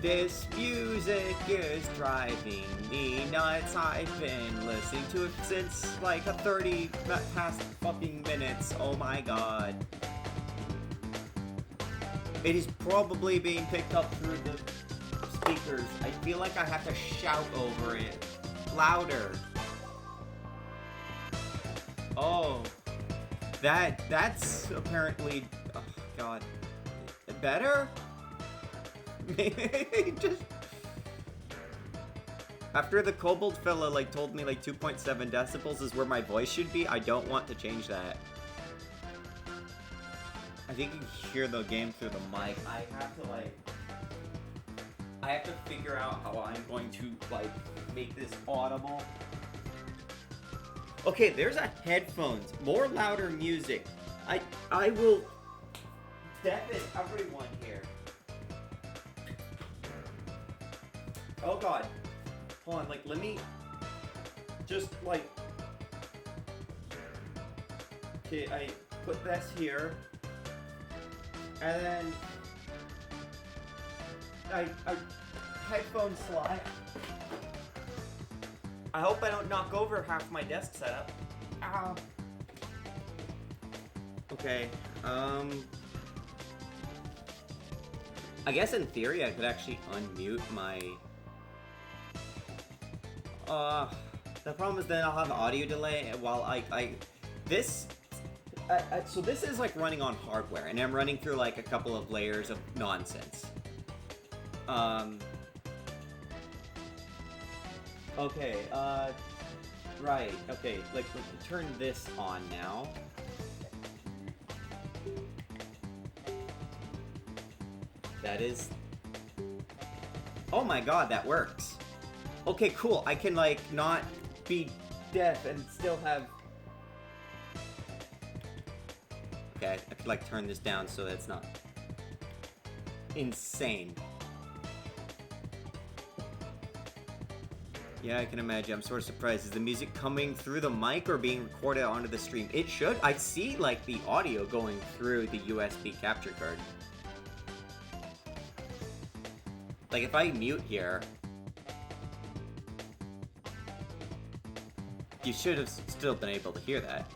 This music is driving me nuts. I've been listening to it since like a 30 past fucking minutes. Oh my god. It is probably being picked up through the speakers. I feel like I have to shout over it. Louder. Oh. That's apparently... Oh god. Better? Maybe just... After the kobold fella like told me like 2.7 decibels is where my voice should be, I don't want to change that. I think you can hear the game through the mic. I have to figure out how I'm going to like make this audible. Okay, there's a headphones. More louder music. I will deafen everyone here. Oh god. Hold on, like, let me just, like... Okay, I put this here. And then... I headphone slide. I hope I don't knock over half my desk setup. Ow. Okay, I guess in theory I could actually unmute my... the problem is then I'll have audio delay while so this is like running on hardware, and I'm running through like a couple of layers of nonsense. Okay, right, okay, like, let's turn this on now. That is... Oh my god, that works. Okay, cool. I can, like, not be deaf and still have... Okay, I could, like, turn this down so that it's not... insane. Yeah, I can imagine. I'm sort of surprised. Is the music coming through the mic or being recorded onto the stream? It should. I see, like, the audio going through the USB capture card. Like, if I mute here... You should have still been able to hear that.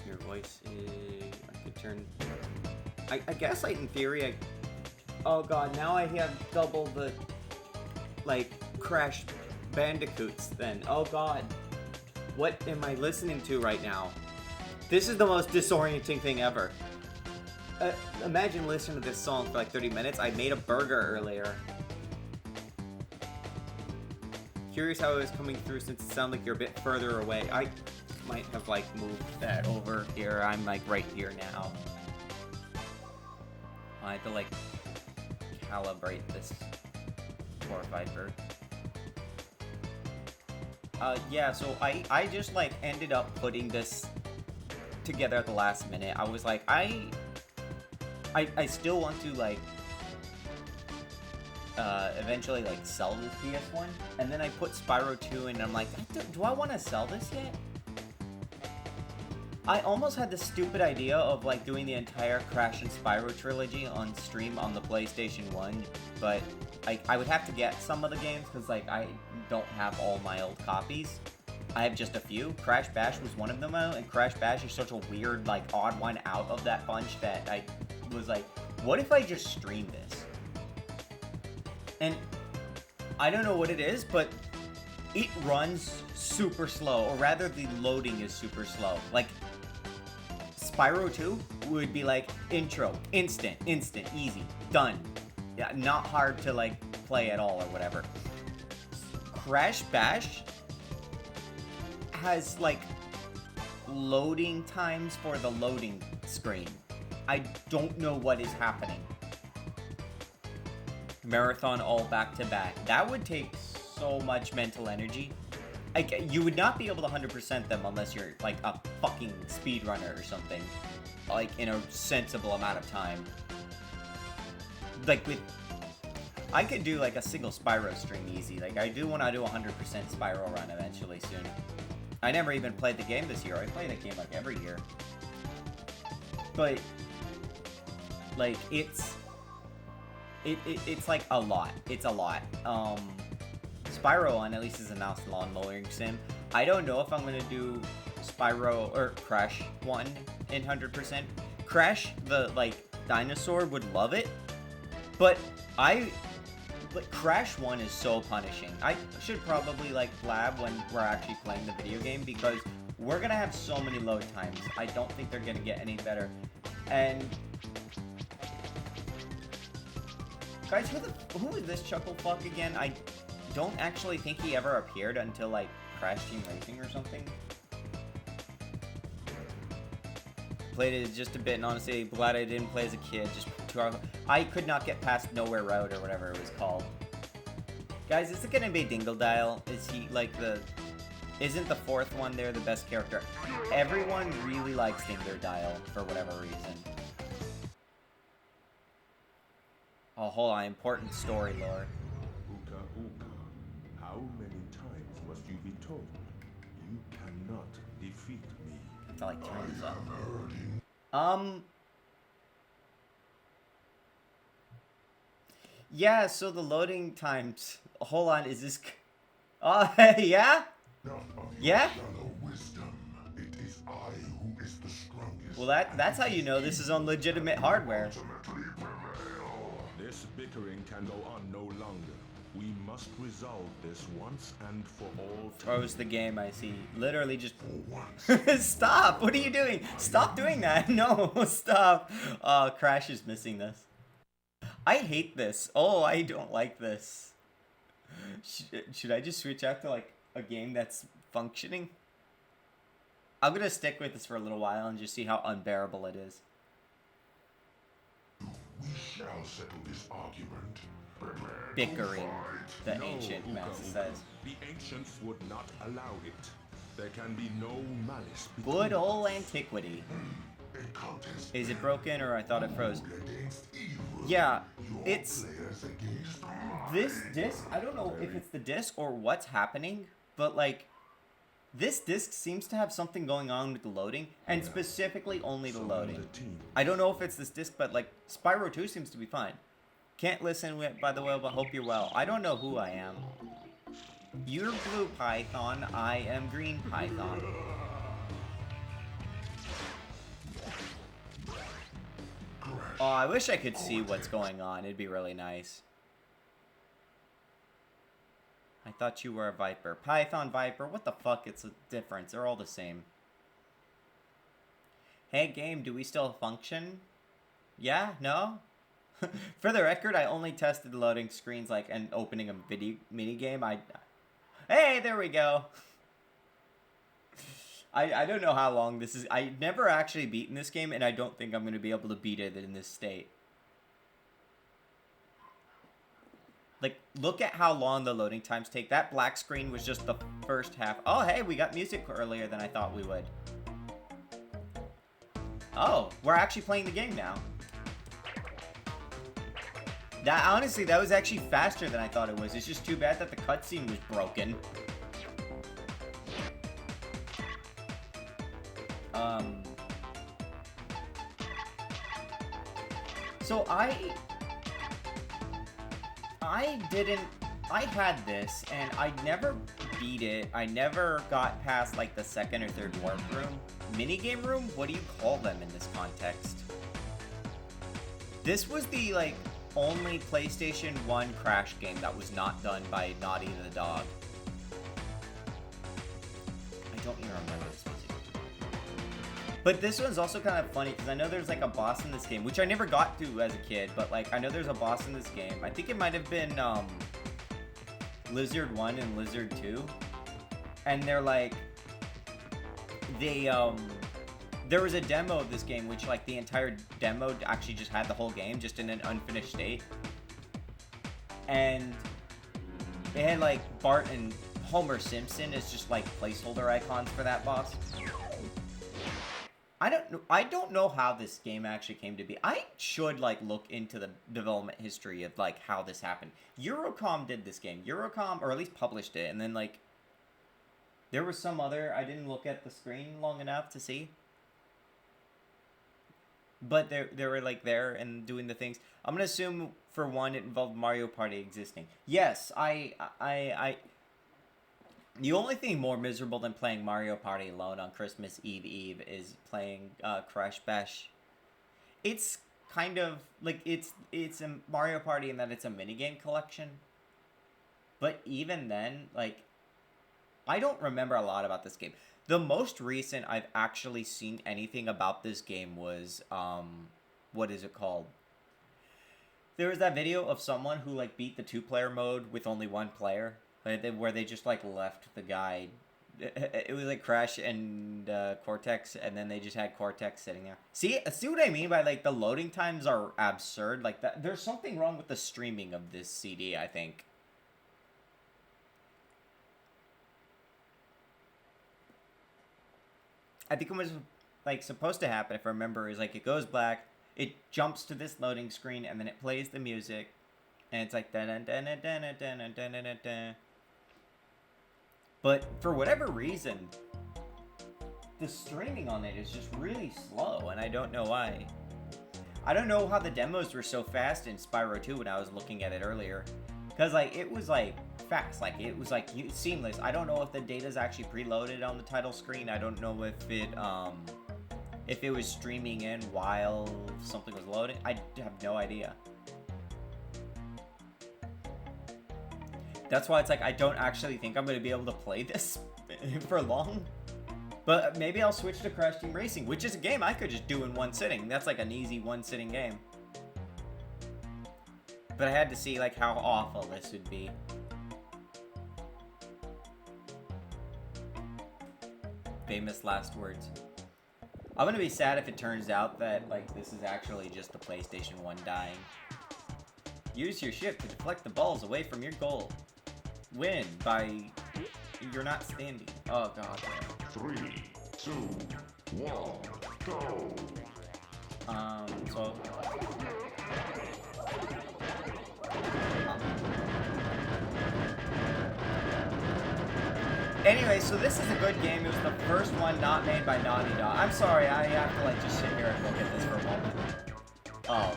Your voice is... I could turn... I guess, like, in theory, Oh god, now I have double the... like, Crash Bandicoots, then. Oh god. What am I listening to right now? This is the most disorienting thing ever. Imagine listening to this song for like 30 minutes. I made a burger earlier. Curious how it was coming through since it sounded like you're a bit further away. I might have like moved that over here. I'm like right here now. I have to like calibrate this glorified bird. Yeah, so I just like ended up putting this together at the last minute. I was like, I still want to like eventually like sell this PS1, and then I put Spyro 2 in and I'm like, do I want to sell this yet? I almost had the stupid idea of like doing the entire Crash and Spyro trilogy on stream on the PlayStation 1, but I would have to get some of the games because like I don't have all my old copies. I have just a few. Crash Bash was one of them, and Crash Bash is such a weird, like, odd one out of that bunch that I was like, what if I just stream this? And I don't know what it is, but it runs super slow, or rather the loading is super slow. Like, Spyro 2 would be like, intro, instant, easy, done. Yeah, not hard to, like, play at all or whatever. Crash Bash has like loading times for the loading screen. I don't know what is happening. Marathon all back to back. That would take so much mental energy. Like, you would not be able to 100% them unless you're like a fucking speedrunner or something. Like in a sensible amount of time. Like with... I could do like a single Spyro stream easy. Like I do want to do 100% Spyro run eventually soon. I never even played the game this year. I play the game like every year. but like it's like a lot. It's a lot. Spyro 1 at least is announced lawn mowing sim. I don't know if I'm gonna do Spyro or Crash 1 in 100%. Crash, the like dinosaur, would love it, but Crash 1 is so punishing. I should probably like lab when we're actually playing the video game, because we're gonna have so many load times. I don't think they're gonna get any better. And guys, who is this Chuckle Fuck again? I don't actually think he ever appeared until like Crash Team Racing or something. Played it just a bit, and honestly, glad I didn't play as a kid. Just 2 hours. I could not get past Nowhere Road or whatever it was called. Guys, is it gonna be Dingle Is he like the? Isn't the 4th one there the best character? Everyone really likes Dingle for whatever reason. Oh, hold on, important story lore. Uka Uka, how many times must you be told? You cannot defeat me. I like turn this up. Yeah, so the loading times. Hold on, is this? Oh, yeah? Yeah? It is I who is the strongest. Well, that's how you know this is on legitimate hardware. This bickering can go on no longer. We must resolve this once and for all time. Throws the game, I see. Literally just... Stop! What are you doing? Stop doing that! No, stop! Oh, Crash is missing this. I hate this. Oh, I don't like this. Should I just switch out to, like, a game that's functioning? I'm gonna stick with this for a little while and just see how unbearable it is. We shall settle this argument. Bickering, the ancient Uka master Uka. says. The ancients would not allow it. There can be no malice between Good old us. antiquity. A contest Is it broken or I thought it froze? against evil. Yeah, Your it's... players against mine. This disc, I don't know if it's the disc or what's happening, but like, this disc seems to have something going on with the loading, and specifically only the Summon loading. the team. I don't know if it's this disc, but like, Spyro 2 seems to be fine. Can't listen, by the way, but hope you're well. I don't know who I am. You're Blue Python, I am Green Python. Oh, I wish I could see what's going on. It'd be really nice. I thought you were a Viper. Python, Viper, what the fuck? It's a difference. They're all the same. Hey, game, do we still function? Yeah? No? For the record, I only tested loading screens like and opening a video mini game. Hey, there we go. I don't know how long this is. I've never actually beaten this game, and I don't think I'm going to be able to beat it in this state. Like, look at how long the loading times take. That black screen was just the first half. Oh, hey, we got music earlier than I thought we would. Oh, we're actually playing the game now. That, honestly, that was actually faster than I thought it was. It's just too bad that the cutscene was broken. So I had this, and I never beat it. I never got past, like, the second or third warp room. Minigame room? What do you call them in this context? This was the, like, only PlayStation 1 Crash game that was not done by Naughty the Dog. I don't even remember this music. But this one's also kind of funny, because I know there's, like, a boss in this game, which I never got to as a kid, but, like, I know there's a boss in this game. I think it might have been, Lizard 1 and Lizard 2. And they're, like, there was a demo of this game, which, like, the entire demo actually just had the whole game, just in an unfinished state. And it had, like, Bart and Homer Simpson as just, like, placeholder icons for that boss. I don't know how this game actually came to be. I should, like, look into the development history of, like, how this happened. Eurocom did this game. Eurocom, or at least published it, and then, like, there was some other... I didn't look at the screen long enough to see. but they were like there and doing the things. I'm gonna assume for one it involved Mario Party existing. Yes, I the only thing more miserable than playing Mario Party alone on Christmas Eve is playing Crash Bash. It's kind of like it's a Mario Party in that it's a minigame collection. But even then, like, I don't remember a lot about this game. The most recent I've actually seen anything about this game was what is it called? There was that video of someone who like beat the 2-player mode with only 1 player. Where they just like left the guy. It was like Crash and Cortex, and then they just had Cortex sitting there. See what I mean by like the loading times are absurd like that. There's something wrong with the streaming of this CD, I think. I think it was like supposed to happen, if I remember, is like it goes black, it jumps to this loading screen, and then it plays the music, and it's like da da da da da da da da da da. But for whatever reason, the streaming on it is just really slow, and I don't know why. I don't know how the demos were so fast in Spyro 2 when I was looking at it earlier. Because, like, it was, like, fast. Like, it was, like, seamless. I don't know if the data's actually preloaded on the title screen. I don't know if it was streaming in while something was loading. I have no idea. That's why it's like I don't actually think I'm going to be able to play this for long. But maybe I'll switch to Crash Team Racing, which is a game I could just do in one sitting. That's like an easy one-sitting game. But I had to see like how awful this would be. Famous last words. I'm going to be sad if it turns out that like this is actually just the PlayStation 1 dying. Use your ship to deflect the balls away from your goal. Win by... You're not standing. Oh, God. 3, 2, 1, go! So... Anyway, so this is a good game. It was the first one not made by Naughty Dog. I'm sorry, I have to, like, just sit here and look at this for a moment. Oh.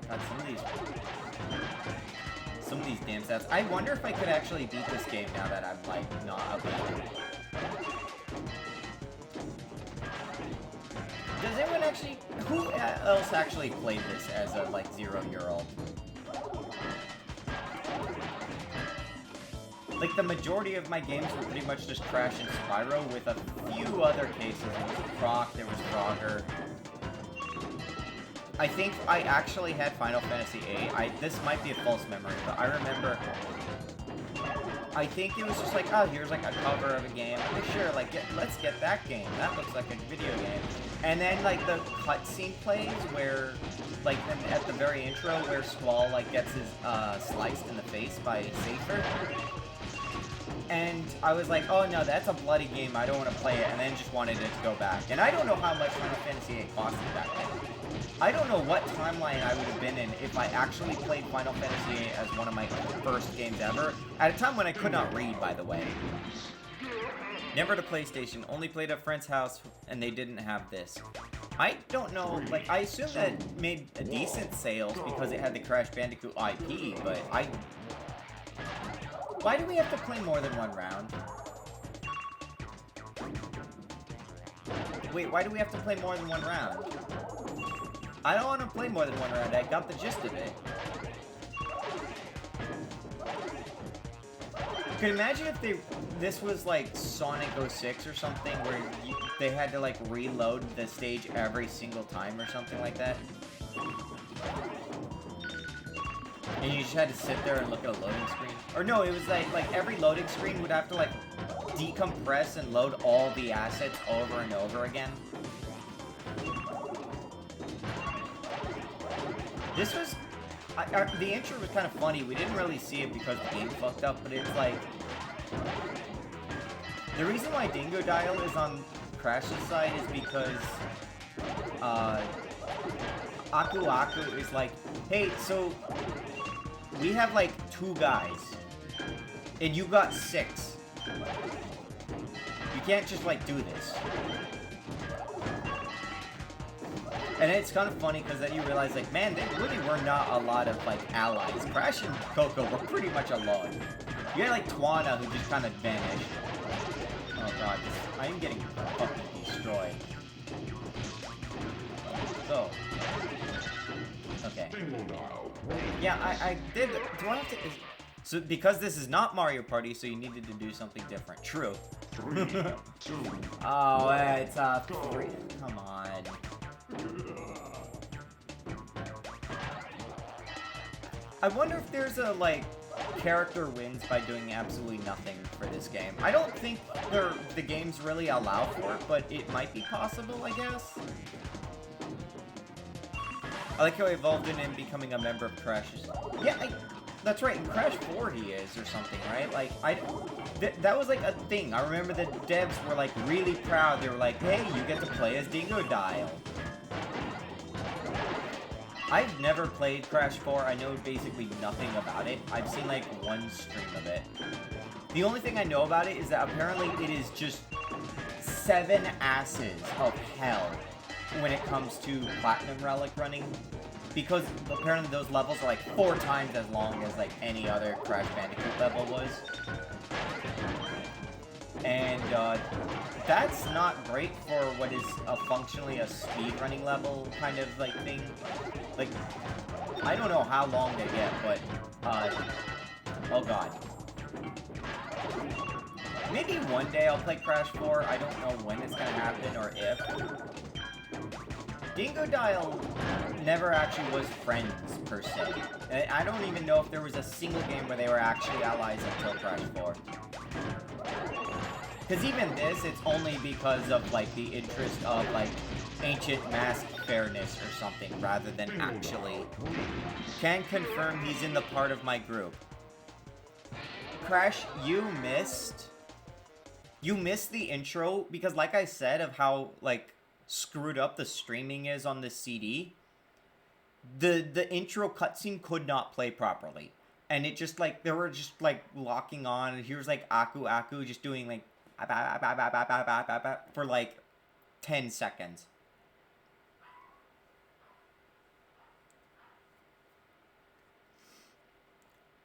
God, some of these damn stats. I wonder if I could actually beat this game now that I'm, like, not updated. Does anyone actually... Who else actually played this as a, like, 0-year-old? Like, the majority of my games were pretty much just Crash and Spyro, with a few other cases. There was Croc, there was Frogger. I think I actually had Final Fantasy VIII. This might be a false memory, but I remember... I think it was just like, oh, here's like a cover of a game. Okay, sure, like, let's get that game. That looks like a video game. And then, like, the cutscene plays where, like, at the very intro, where Squall, like, gets his, sliced in the face by Safer. And I was like, oh, no, that's a bloody game. I don't want to play it. And then just wanted it to go back. And I don't know how much Final Fantasy VIII costed back then. I don't know what timeline I would have been in if I actually played Final Fantasy VIII as one of my first games ever. At a time when I could not read, by the way. Never to PlayStation, only played at a friend's house, and they didn't have this. I don't know, like, I assume that it made a decent sales because it had the Crash Bandicoot IP, but why do we have to play more than one round? Wait, why do we have to play more than one round? I don't want to play more than one round, I got the gist of it. Could you imagine if this was like Sonic 06 or something, where they had to like reload the stage every single time or something like that? And you just had to sit there and look at a loading screen? Or no, it was like every loading screen would have to like decompress and load all the assets over and over again. This was... the intro was kind of funny. We didn't really see it because the game fucked up, but it's like... The reason why Dingo Dial is on Crash's side is because... Aku Aku is like, hey, so... We have like 2 guys. And you got 6. can't just, like, do this. And it's kind of funny because then you realize, like, man, there really were not a lot of, like, allies. Crash and Coco were pretty much alone. You had, like, Twana, who just kind of vanished. Oh, God. I am getting fucking destroyed. So. Okay. Yeah, I did. Do I have to... So, because this is not Mario Party, so you needed to do something different. True. Oh, it's a 3. Come on. I wonder if there's a, like, character wins by doing absolutely nothing for this game. I don't think the games really allow for it, but it might be possible, I guess. I like how he evolved in and becoming a member of Crash. Yeah, that's right. In Crash 4 he is, or something, right? Like, that was, like, a thing. I remember the devs were, like, really proud. They were like, hey, you get to play as Dingodile. I've never played Crash 4. I know basically nothing about it. I've seen, like, one stream of it. The only thing I know about it is that apparently it is just 7 asses of hell when it comes to Platinum Relic running. Because apparently those levels are, like, 4 times as long as, like, any other Crash Bandicoot level was. And, that's not great for what is functionally a speedrunning level kind of, like, thing. Like, I don't know how long they get, but, oh god. Maybe one day I'll play Crash 4, I don't know when it's gonna happen, or if. Dingodile never actually was friends, per se. And I don't even know if there was a single game where they were actually allies until Crash 4. Because even this, it's only because of, like, the interest of, like, ancient mask fairness or something, rather than actually. Can confirm he's in the part of my group. Crash, you missed the intro, because like I said, of how, like, screwed up the streaming is on this CD, the intro cutscene could not play properly. And it just, like, they were just, like, locking on, and here's, like, Aku just doing, like, for, like, 10 seconds.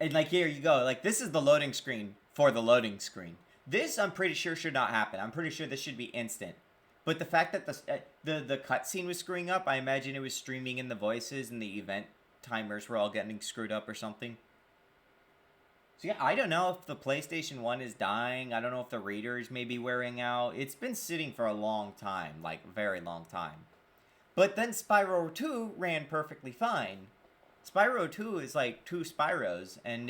And, like, here you go. Like, this is the loading screen for the loading screen. This, I'm pretty sure, should not happen. I'm pretty sure this should be instant. But the fact that the cutscene was screwing up, I imagine it was streaming in the voices and the event timers were all getting screwed up or something. So yeah, I don't know if the PlayStation 1 is dying. I don't know if the readers may be wearing out. It's been sitting for a long time, like, very long time. But then Spyro 2 ran perfectly fine. Spyro 2 is like 2 Spyros, and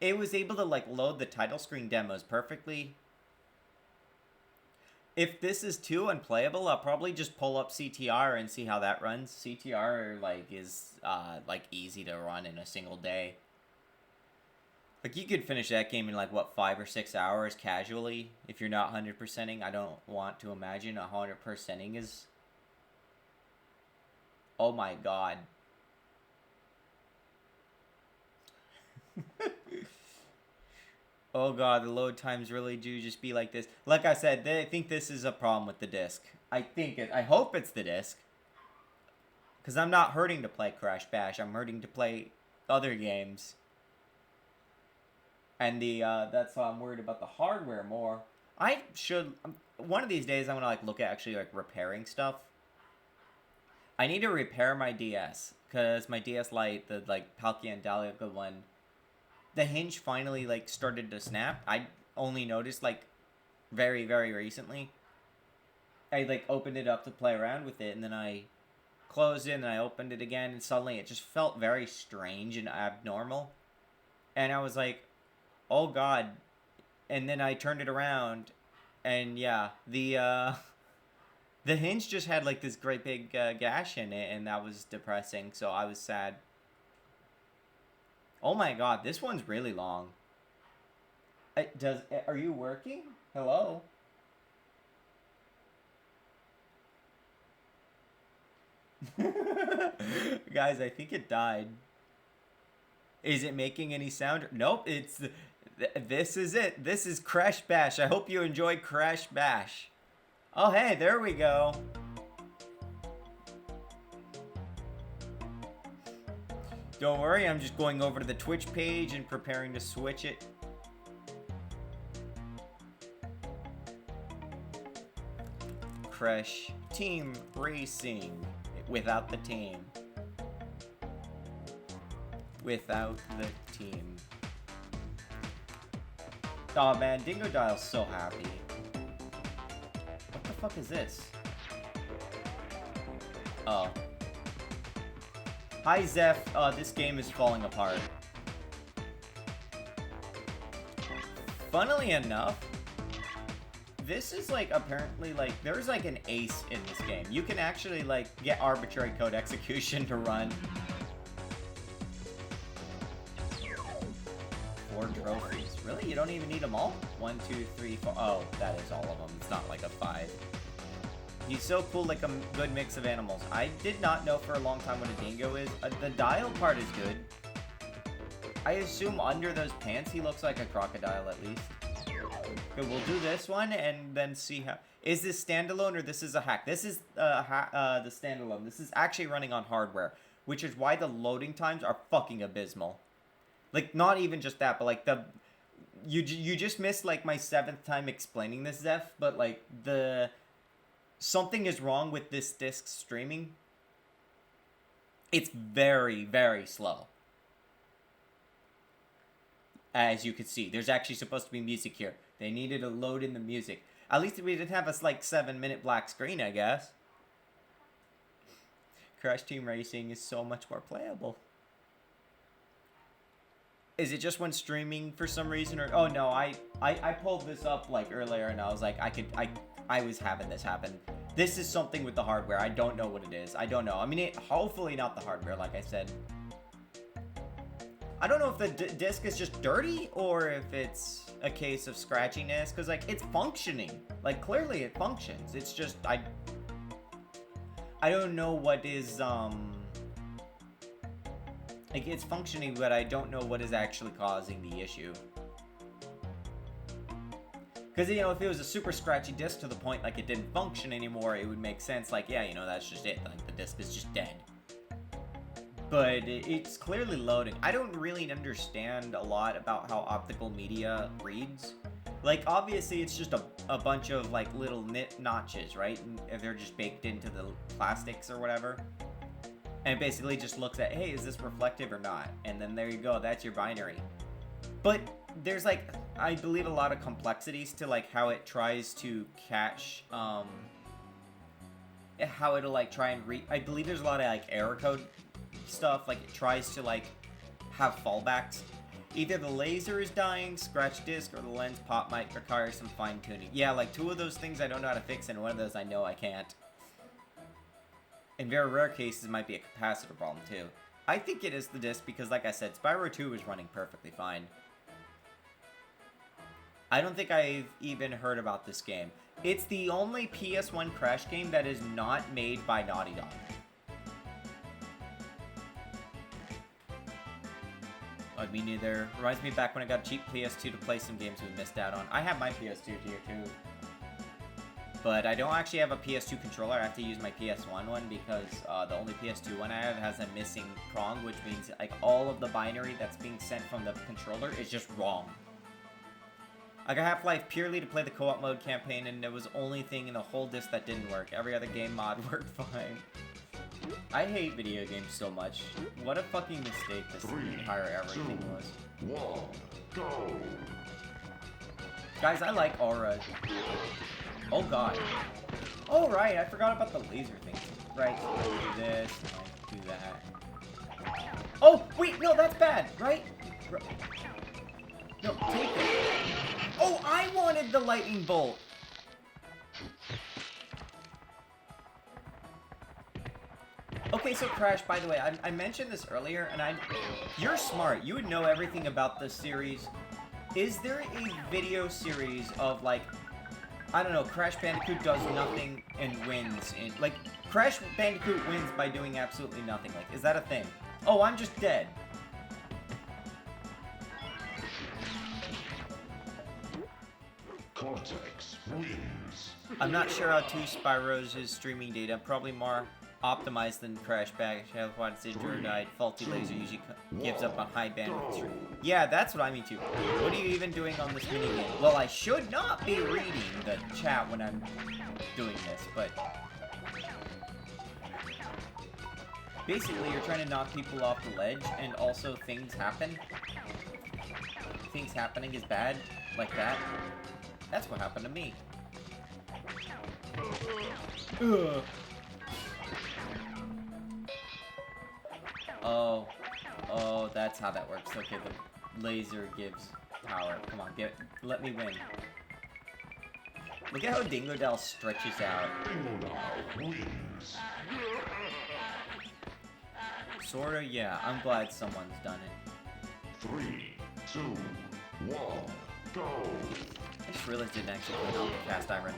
it was able to, like, load the title screen demos perfectly. If this is too unplayable, I'll probably just pull up CTR and see how that runs. CTR, like, is, like, easy to run in a single day. Like, you could finish that game in, like, what, 5 or 6 hours casually, if you're not 100%ing. I don't want to imagine 100%ing is... Oh my god. Oh god, the load times really do just be like this. Like I said, I think this is a problem with the disc. I hope it's the disc. Because I'm not hurting to play Crash Bash, I'm hurting to play other games. And that's why I'm worried about the hardware more. I should, one of these days I'm gonna, like, look at actually, like, repairing stuff. I need to repair my DS, because my DS Lite, the, like, Palkia and Dahlia one, the hinge finally, like, started to snap. I only noticed, like, very, very recently. I, like, opened it up to play around with it, and then I closed it, and I opened it again, and suddenly it just felt very strange and abnormal. And I was like, oh god. And then I turned it around, and yeah, the hinge just had, like, this great big gash in it, and that was depressing, so I was sad. Oh my god, this one's really long. Are you working? Hello? Guys, I think it died. Is it making any sound? Nope, This is it. This is Crash Bash. I hope you enjoyed Crash Bash. Oh, hey, there we go. Don't worry, I'm just going over to the Twitch page and preparing to switch it. Crash Team Racing. Without the team. Without the team. Oh man, Dingo Dial's so happy. What the fuck is this? Oh. Hi Zeph, this game is falling apart. Funnily enough, this is like apparently like there's like an ace in this game. You can actually like get arbitrary code execution to run. 4 trophies. Really? You don't even need them all? 1, 2, 3, 4. Oh, that is all of them. It's not like a 5. He's so cool, like a good mix of animals. I did not know for a long time what a dingo is. The dial part is good. I assume under those pants he looks like a crocodile at least. Okay, we'll do this one and then see how... Is this standalone or this is a hack? This is the standalone. This is actually running on hardware, which is why the loading times are fucking abysmal. Like, not even just that, but like the... You just missed like my 7th time explaining this, Zeph, but like the... Something is wrong with this disc streaming. It's very, very slow. As you can see, there's actually supposed to be music here. They needed to load in the music. At least we didn't have a like 7-minute black screen, I guess. Crash Team Racing is so much more playable. Is it just when streaming for some reason, or oh no, I pulled this up like earlier and I was like I was having this happen. This is something with the hardware. I don't know what it is. I don't know. I mean, hopefully not the hardware, like I said. I don't know if the disc is just dirty or if it's a case of scratchiness, because like it's functioning. Like clearly it functions. It's just I don't know what is like it's functioning, but I don't know what is actually causing the issue. Because, you know, if it was a super scratchy disc to the point, like, it didn't function anymore, it would make sense. Like, yeah, you know, that's just it. Like, the disc is just dead. But it's clearly loading. I don't really understand a lot about how optical media reads. Like, obviously, it's just a bunch of, like, little notches, right? And they're just baked into the plastics or whatever. And it basically just looks at, hey, is this reflective or not? And then there you go. That's your binary. But there's like, I believe a lot of complexities to like how it tries to catch, how it'll like try and I believe there's a lot of like error code stuff, like it tries to like have fallbacks. Either the laser is dying, scratch disk, or the lens pop might require some fine tuning. Yeah, like 2 of those things I don't know how to fix, and one of those I know I can't. In very rare cases, it might be a capacitor problem too. I think it is the disc because, like I said, Spyro 2 is running perfectly fine. I don't think I've even heard about this game. It's the only PS1 Crash game that is not made by Naughty Dog. Oh, me neither. Reminds me back when I got a cheap PS2 to play some games we missed out on. I have my PS2 here too. But I don't actually have a PS2 controller. I have to use my PS1 one because the only PS2 one I have has a missing prong, which means like all of the binary that's being sent from the controller is just wrong. I got Half-Life purely to play the co-op mode campaign, and it was the only thing in the whole disc that didn't work. Every other game mod worked fine. I hate video games so much. What a fucking mistake this entire everything was. 1, go! Guys, I like auras. Oh god. Oh right, I forgot about the laser thing. Right, so do this, and do that. Oh, wait, no, that's bad, right? No, take it. Oh, I wanted the lightning bolt. Okay, so Crash, by the way, I mentioned this earlier, and you're smart. You would know everything about this series. Is there a video series of, like, I don't know, Crash Bandicoot does nothing and wins? Like, Crash Bandicoot wins by doing absolutely nothing. Like, is that a thing? Oh, I'm just dead. Cortex wins. I'm not sure how 2 Spyros is streaming data. Probably more optimized than Crash Bash. What's injured, died. Faulty laser usually gives up on high bandwidth stream. Yeah, that's what I mean too. What are you even doing on this minigame? Well, I should not be reading the chat when I'm doing this, but basically you're trying to knock people off the ledge, and also things happen. Things happening is bad, like that. That's what happened to me. Ugh. Oh, that's how that works. Okay, the laser gives power. Come on, let me win. Look at how Dingodile stretches out. Dingodile wins. Sorta, yeah. I'm glad someone's done it. 3, 2, 1, go. I just realized it didn't actually put on the cast iron.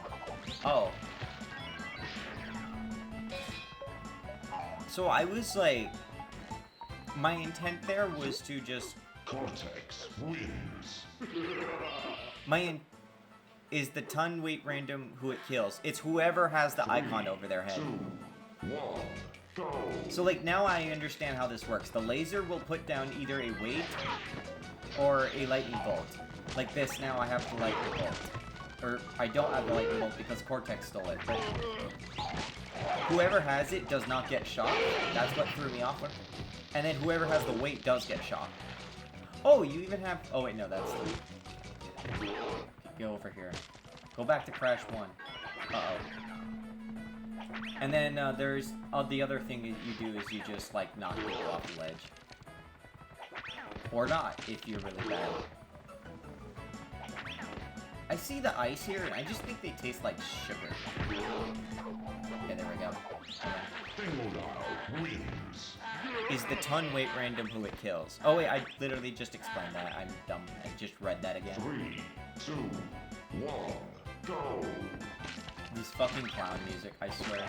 Oh. So I was like, my intent there was to just... Cortex wins. Is the ton weight random who it kills. It's whoever has the icon over their head. 2, 1, go. So like now I understand how this works. The laser will put down either a weight or a lightning bolt. Like this now I have the lightning bolt. Or I don't have the lightning bolt because Cortex stole it. But whoever has it does not get shot. That's what threw me off. And then whoever has the weight does get shot. Oh, you even have... Oh wait, no, that's... Go over here. Go back to Crash 1. Uh-oh. And then there's... the other thing that you do is you just, like, knock people off the ledge. Or not, if you're really bad. I see the ice here, and I just think they taste like sugar. Okay, there we go. Dingodile wins. Is the ton weight random who it kills? Oh wait, I literally just explained that. I'm dumb. I just read that again. 3, 2, 1, go. This fucking clown music, I swear.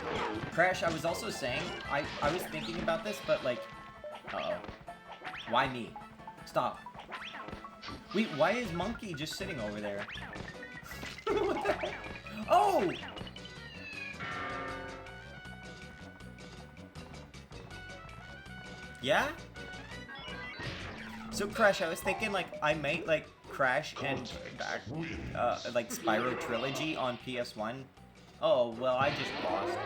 Crash, I was also saying, I was thinking about this, but like... Uh-oh. Why me? Stop. Wait, why is Monkey just sitting over there? What the heck? Oh! Yeah? So Crash, I was thinking like I might like Crash and like Spyro Trilogy on PS1. Oh, well, I just lost.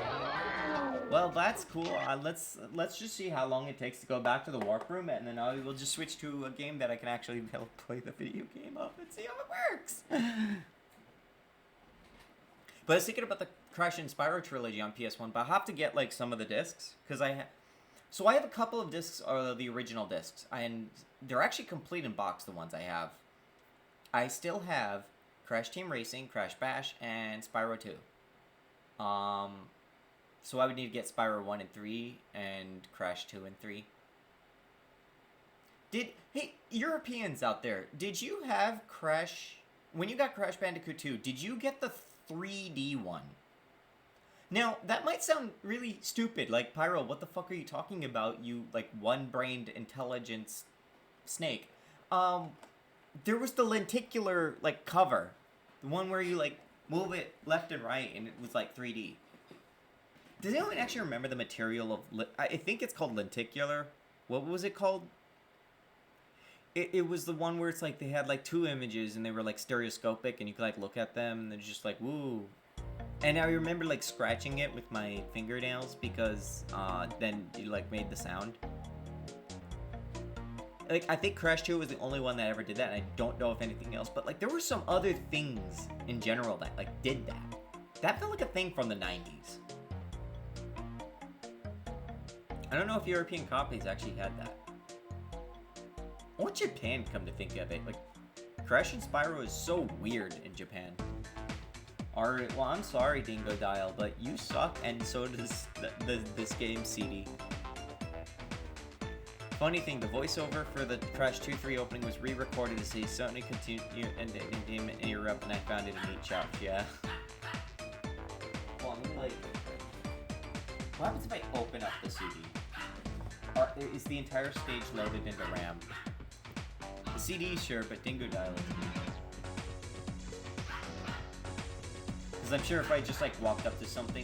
Well, that's cool. Let's just see how long it takes to go back to the warp room, and then I will just switch to a game that I can actually play the video game of and see how it works. But I was thinking about the Crash and Spyro Trilogy on PS1, but I'll have to get like some of the discs because So I have a couple of discs, or the original discs, and they're actually complete in box, the ones I have. I still have Crash Team Racing, Crash Bash, and Spyro 2. So I would need to get Spyro 1 and 3, and Crash 2 and 3. Hey, Europeans out there, did you have Crash... When you got Crash Bandicoot 2, did you get the 3D one? Now, that might sound really stupid, like, Pyro, what the fuck are you talking about, you, like, one-brained intelligence snake? There was the lenticular, like, cover. The one where you, like, move it left and right, and it was, like, 3D. Does anyone actually remember the material of... I think it's called lenticular. What was it called? It was the one where it's, like, they had, like, 2 images, and they were, like, stereoscopic, and you could, like, look at them, and they're just, like, woo... And I remember, like, scratching it with my fingernails because then it, like, made the sound. Like, I think Crash 2 was the only one that ever did that, and I don't know if anything else. But, like, there were some other things in general that, like, did that. That felt like a thing from the 90s. I don't know if European copies actually had that. Or Japan, come to think of it. Like, Crash and Spyro is so weird in Japan. Well, I'm sorry, Dingodile, but you suck, and so does this game CD. Funny thing, the voiceover for the Crash 2-3 opening was re-recorded to see Sony continue and interrupt, and I found it in neat chops, yeah. Well, I'm gonna, like... What happens if I open up the CD? Is the entire stage loaded into RAM? The CD, sure, but Dingodile isn't. Because I'm sure if I just, like, walked up to something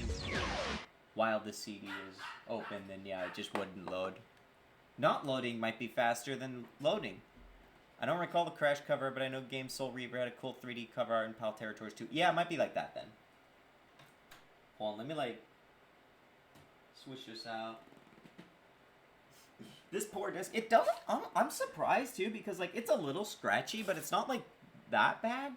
while the CD is open, then yeah, it just wouldn't load. Not loading might be faster than loading. I don't recall the Crash cover, but I know Game Soul Reaver had a cool 3D cover art in Pal Territories 2. Yeah, it might be like that then. Hold on, let me, like, switch this out. This poor disc, it doesn't, I'm surprised too, because, like, it's a little scratchy, but it's not, like, that bad.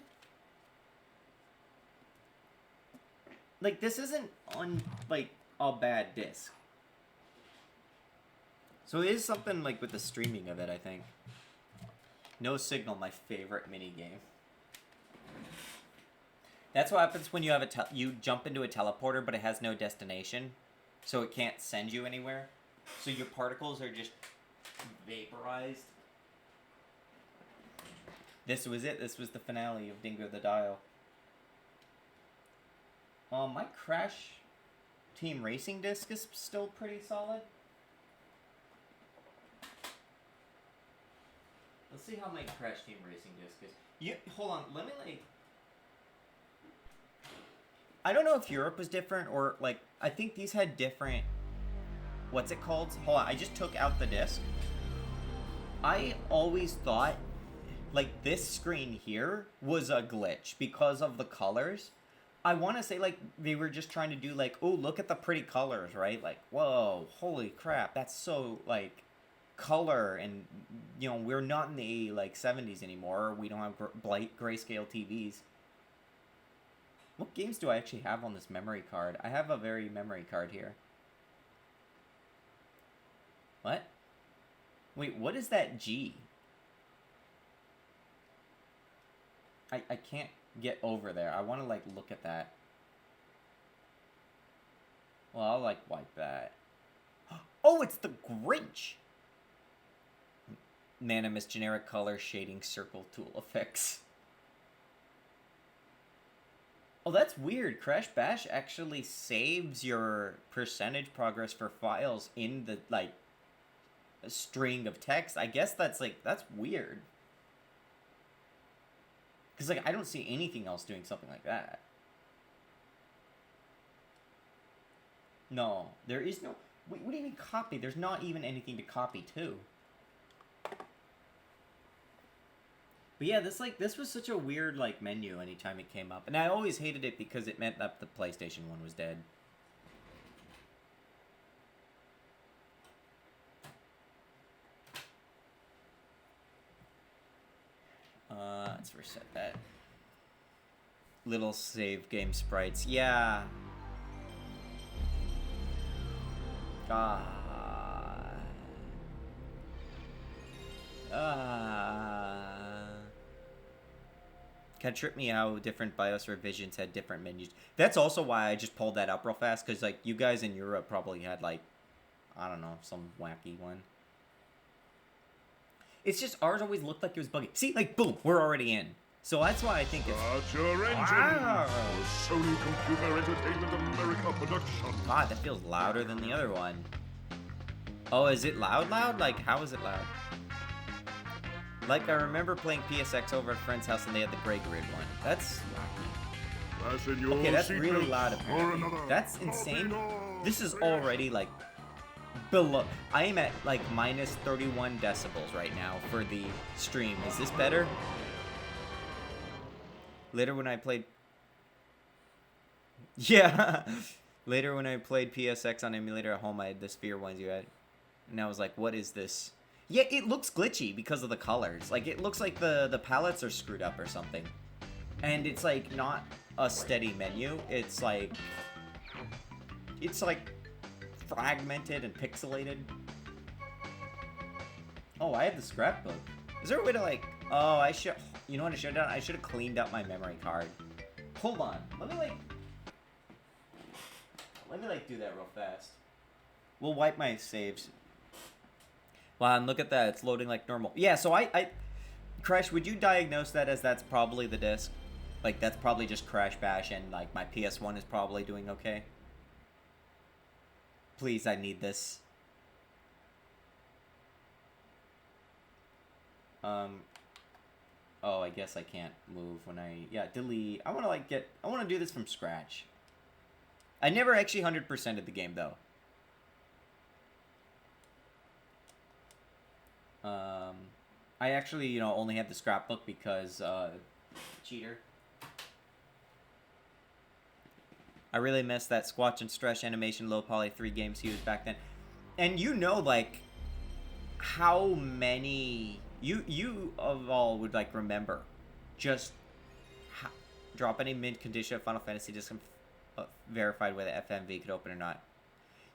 Like, this isn't on, like, a bad disc. So it is something, like, with the streaming of it, I think. No Signal, my favorite minigame. That's what happens when you have you jump into a teleporter, but it has no destination. So it can't send you anywhere. So your particles are just vaporized. This was it. This was the finale of Dingo the Dial. My Crash Team Racing disc is still pretty solid. Let's see how my Crash Team Racing disc is. Hold on, let me, like... I don't know if Europe was different, or, like, I think these had different... What's it called? Hold on, I just took out the disc. I always thought, like, this screen here was a glitch because of the colors. I want to say, like, they were just trying to do, like, oh, look at the pretty colors, right? Like, whoa, holy crap, that's so, like, color, and, you know, we're not in the, like, 70s anymore. We don't have grayscale TVs. What games do I actually have on this memory card? I have a very memory card here. What? Wait, what is that G? I can't get over there. I want to, like, look at that. Well, I'll, like, wipe that. Oh, it's the Grinch! Manimus generic color shading circle tool effects. Oh, that's weird. Crash Bash actually saves your percentage progress for files in the, like, a string of text. I guess that's, like, that's weird. Because, like, I don't see anything else doing something like that. No, there is no... Wait, what do you mean copy? There's not even anything to copy to. But yeah, this was such a weird, like, menu anytime it came up. And I always hated it because it meant that the PlayStation 1 was dead. Let's reset that. Little save game sprites. Yeah. God. Kind of tripped me how different BIOS revisions had different menus. That's also why I just pulled that up real fast, because, like, you guys in Europe probably had, like, I don't know, some wacky one. It's just ours always looked like it was buggy. See, like, boom, we're already in. So that's why I think it's... Start your engine! Wow. For Sony Computer Entertainment America production. God, that feels louder than the other one. Oh, is it loud? Like, how is it loud? Like, I remember playing PSX over at a friend's house and they had the gray grid one. That's wacky. Okay, that's really loud apparently. That's insane. This is already, like, below. I am at, like, minus 31 decibels right now for the stream. Is this better? Later when I played... Yeah! Later when I played PSX on emulator at home, I had the sphere ones you had. And I was like, what is this? Yeah, it looks glitchy because of the colors. Like, it looks like the palettes are screwed up or something. And it's, like, not a steady menu. It's, like... It's, like, fragmented and pixelated. Oh, I have the scrapbook. Is there a way to, like... Oh, I should... You know what I should have done? I should have cleaned up my memory card. Hold on. Let me, like, do that real fast. We'll wipe my saves. Wow, and look at that. It's loading like normal. Yeah, so I... Crash, would you diagnose that as that's probably the disc? Like, that's probably just Crash Bash and, like, my PS1 is probably doing okay? Please, I need this. Oh, I guess I can't move when I... Yeah, delete. I want to, like, get... I want to do this from scratch. I never actually 100%ed the game, though. I actually, you know, only had the scrapbook because, cheater. I really miss that Squatch and Stretch animation low poly 3 games he used back then. And you know, like, how many... You of all would, like, remember just drop any mid-condition of Final Fantasy disc verified whether FMV could open or not.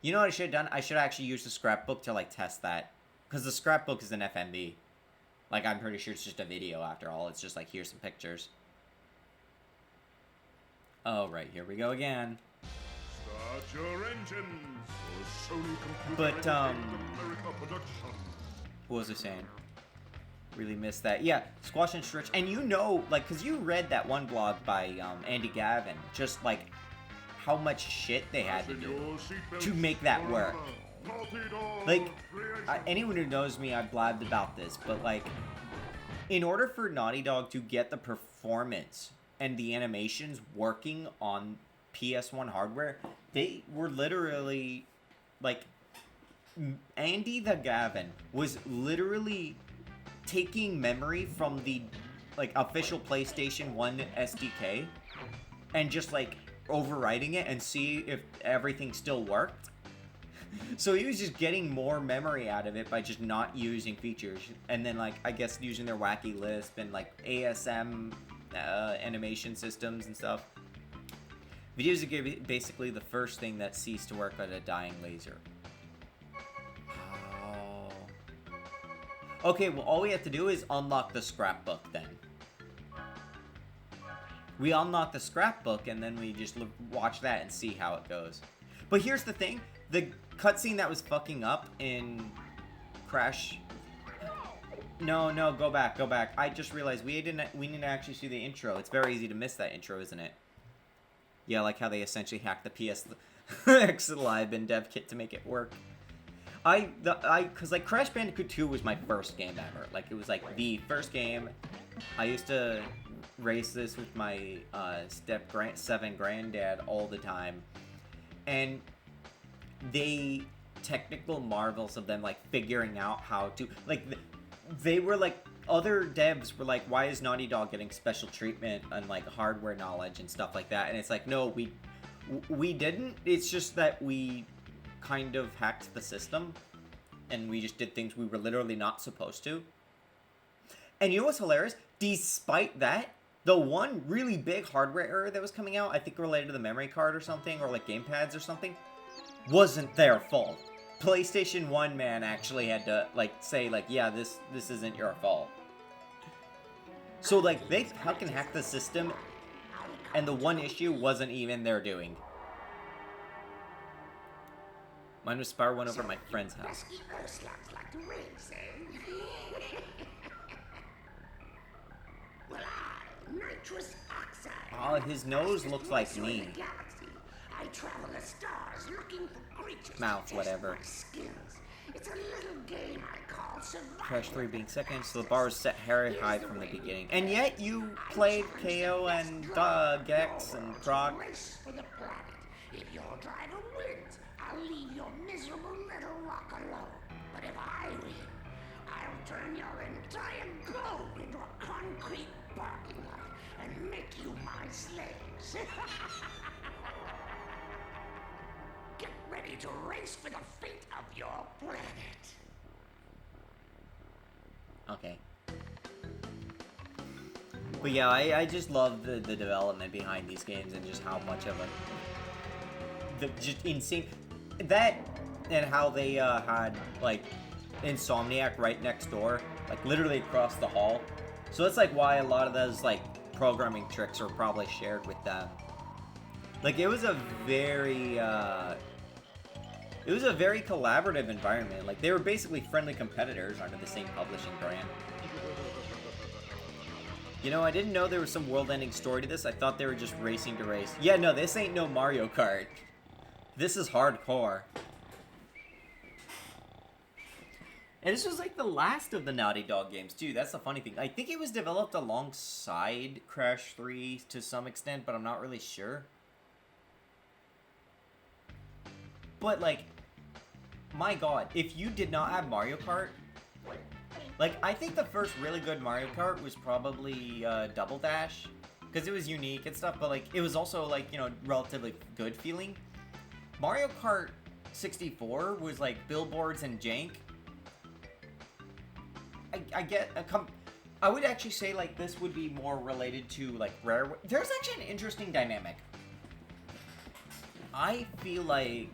You know what I should have done? I should have actually used the scrapbook to, like, test that. Because the scrapbook is an FMV. Like, I'm pretty sure it's just a video after all. It's just like, here's some pictures. Oh, right. Here we go again. Start your engines. For Sony Computer But, America production. what was I saying? Really missed that. Yeah, Squash and Stretch. And you know, like, because you read that one blog by Andy Gavin. Just, like, how much shit they had to do to make that work. Like, anyone who knows me, I've blabbed about this, but, like, in order for Naughty Dog to get the performance and the animations working on PS1 hardware, they were literally, like, Andy the Gavin was literally taking memory from the, like, official PlayStation 1 SDK and just, like, overwriting it and see if everything still worked. So he was just getting more memory out of it by just not using features. And then, like, I guess using their wacky Lisp and, like, ASM animation systems and stuff. Videos are basically the first thing that ceased to work on a dying laser. Oh. Okay, well, all we have to do is unlock the scrapbook then. We unlock the scrapbook and then we just watch that and see how it goes. But here's the thing. The cutscene that was fucking up in Crash... No, go back. I just realized we need to actually see the intro. It's very easy to miss that intro, isn't it? Yeah, like how they essentially hacked the PSX Live and dev kit to make it work. Cause like Crash Bandicoot 2 was my first game ever. Like it was like the first game. I used to race this with my step-7 granddad all the time. And technical marvels of them like figuring out how to like they were like other devs were like, why is Naughty Dog getting special treatment on like hardware knowledge and stuff like that? And it's like, no, we didn't. It's just that we kind of hacked the system and we just did things we were literally not supposed to. And you know what's hilarious? Despite that, the one really big hardware error that was coming out, I think related to the memory card or something, or like gamepads or something, wasn't their fault. PlayStation 1 man actually had to like say like, yeah, this isn't your fault. So like they fucking hacked the system and the one issue wasn't even their doing. Mine was Spyro went over at my friend's house. Nitrous oxide. Oh, his nose looks like me. I travel the stars looking for creatures. Mouth, whatever. It's a little game I call survival. Crash 3 being second, so the bar was set very high from the beginning. And yet you played KO and Gex and Croc. For the planet. If your driver wins, I'll leave your miserable little rock alone. But if I win, I'll turn your entire globe into a concrete parking lot and make you my slaves. Get ready to race for the fate of your planet. Okay. But yeah, I just love the development behind these games and just how much of just insane that, and how they had like Insomniac right next door, like literally across the hall. So that's like why a lot of those like programming tricks are probably shared with them. Like it was a very collaborative environment. Like they were basically friendly competitors under the same publishing brand. You know, I didn't know there was some world-ending story to this. I thought they were just racing to race. Yeah, no, this ain't no Mario Kart. This is hardcore. And this was like the last of the Naughty Dog games too. That's the funny thing. I think it was developed alongside Crash 3 to some extent, but I'm not really sure. But like, my god, if you did not have Mario Kart, like, I think the first really good Mario Kart was probably Double Dash, because it was unique and stuff, but like, it was also like, you know, relatively good feeling. Mario Kart 64 was like billboards and jank. I would actually say like this would be more related to like Rare. There's actually an interesting dynamic. I feel like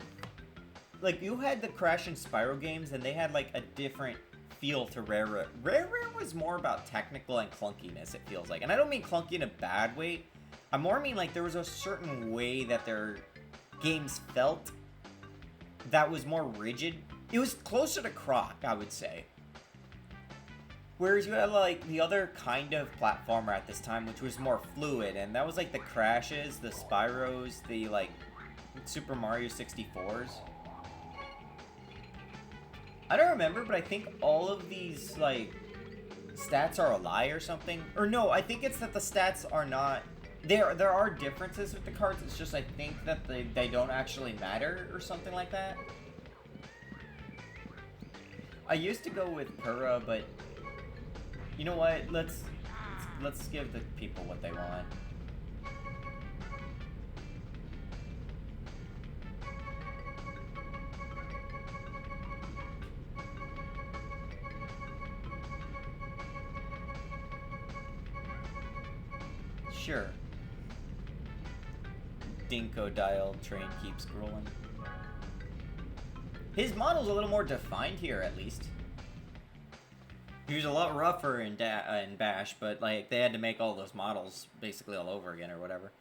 you had the Crash and Spyro games, and they had like a different feel to Rare. Rare was more about technical and clunkiness, it feels like. And I don't mean clunky in a bad way. I more mean like there was a certain way that their games felt that was more rigid. It was closer to Croc, I would say. Whereas you had like the other kind of platformer at this time, which was more fluid, and that was like the Crashes, the Spyros, the like Super Mario 64s. I don't remember, but I think all of these, like, stats are a lie or something. Or no, I think it's that the stats are not... There are differences with the cards, it's just I think that they don't actually matter or something like that. I used to go with Pura, but... You know what? Let's give the people what they want. Sure. Dinko dial train keeps scrolling. His model's a little more defined here, at least. He was a lot rougher in Bash, but like they had to make all those models basically all over again or whatever.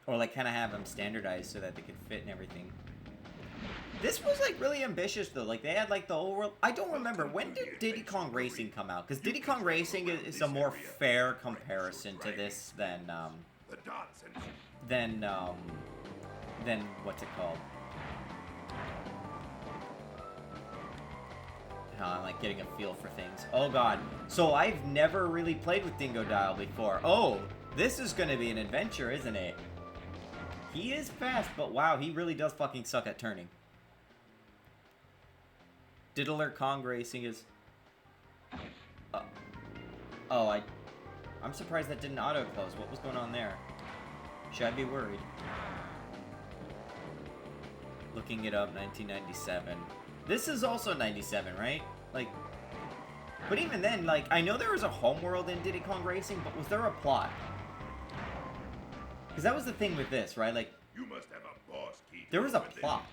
Or like kind of have them standardized so that they could fit and everything. This was like really ambitious though. Like they had like the whole world. I don't remember, when did Diddy Kong Racing come out? Because Diddy Kong Racing is a more fair comparison to this than what's it called? I'm like getting a feel for things. Oh god. So I've never really played with Dingo Dial before. Oh, this is gonna be an adventure, isn't it? He is fast, but wow, he really does fucking suck at turning. Diddler Kong Racing is... I'm surprised that didn't auto-close. What was going on there? Should I be worried? Looking it up, 1997. This is also 97, right? Like... But even then, like, I know there was a homeworld in Diddy Kong Racing, but was there a plot? Because that was the thing with this, right? Like... You must have a boss key. There was a plot.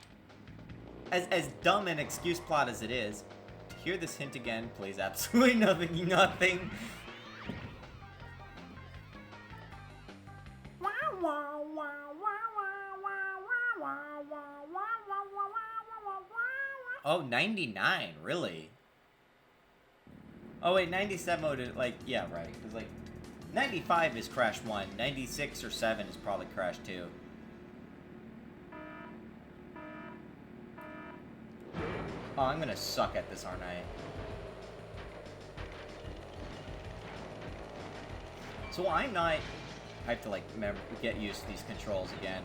As dumb an excuse plot as it is, to hear this hint again plays absolutely nothing. Oh, 99, really? Oh wait, 97 mode, like, yeah, right. Because like, 95 is Crash 1, 96 or 7 is probably Crash 2. Oh, I'm gonna suck at this, aren't I? So I'm not... I have to, like, get used to these controls again.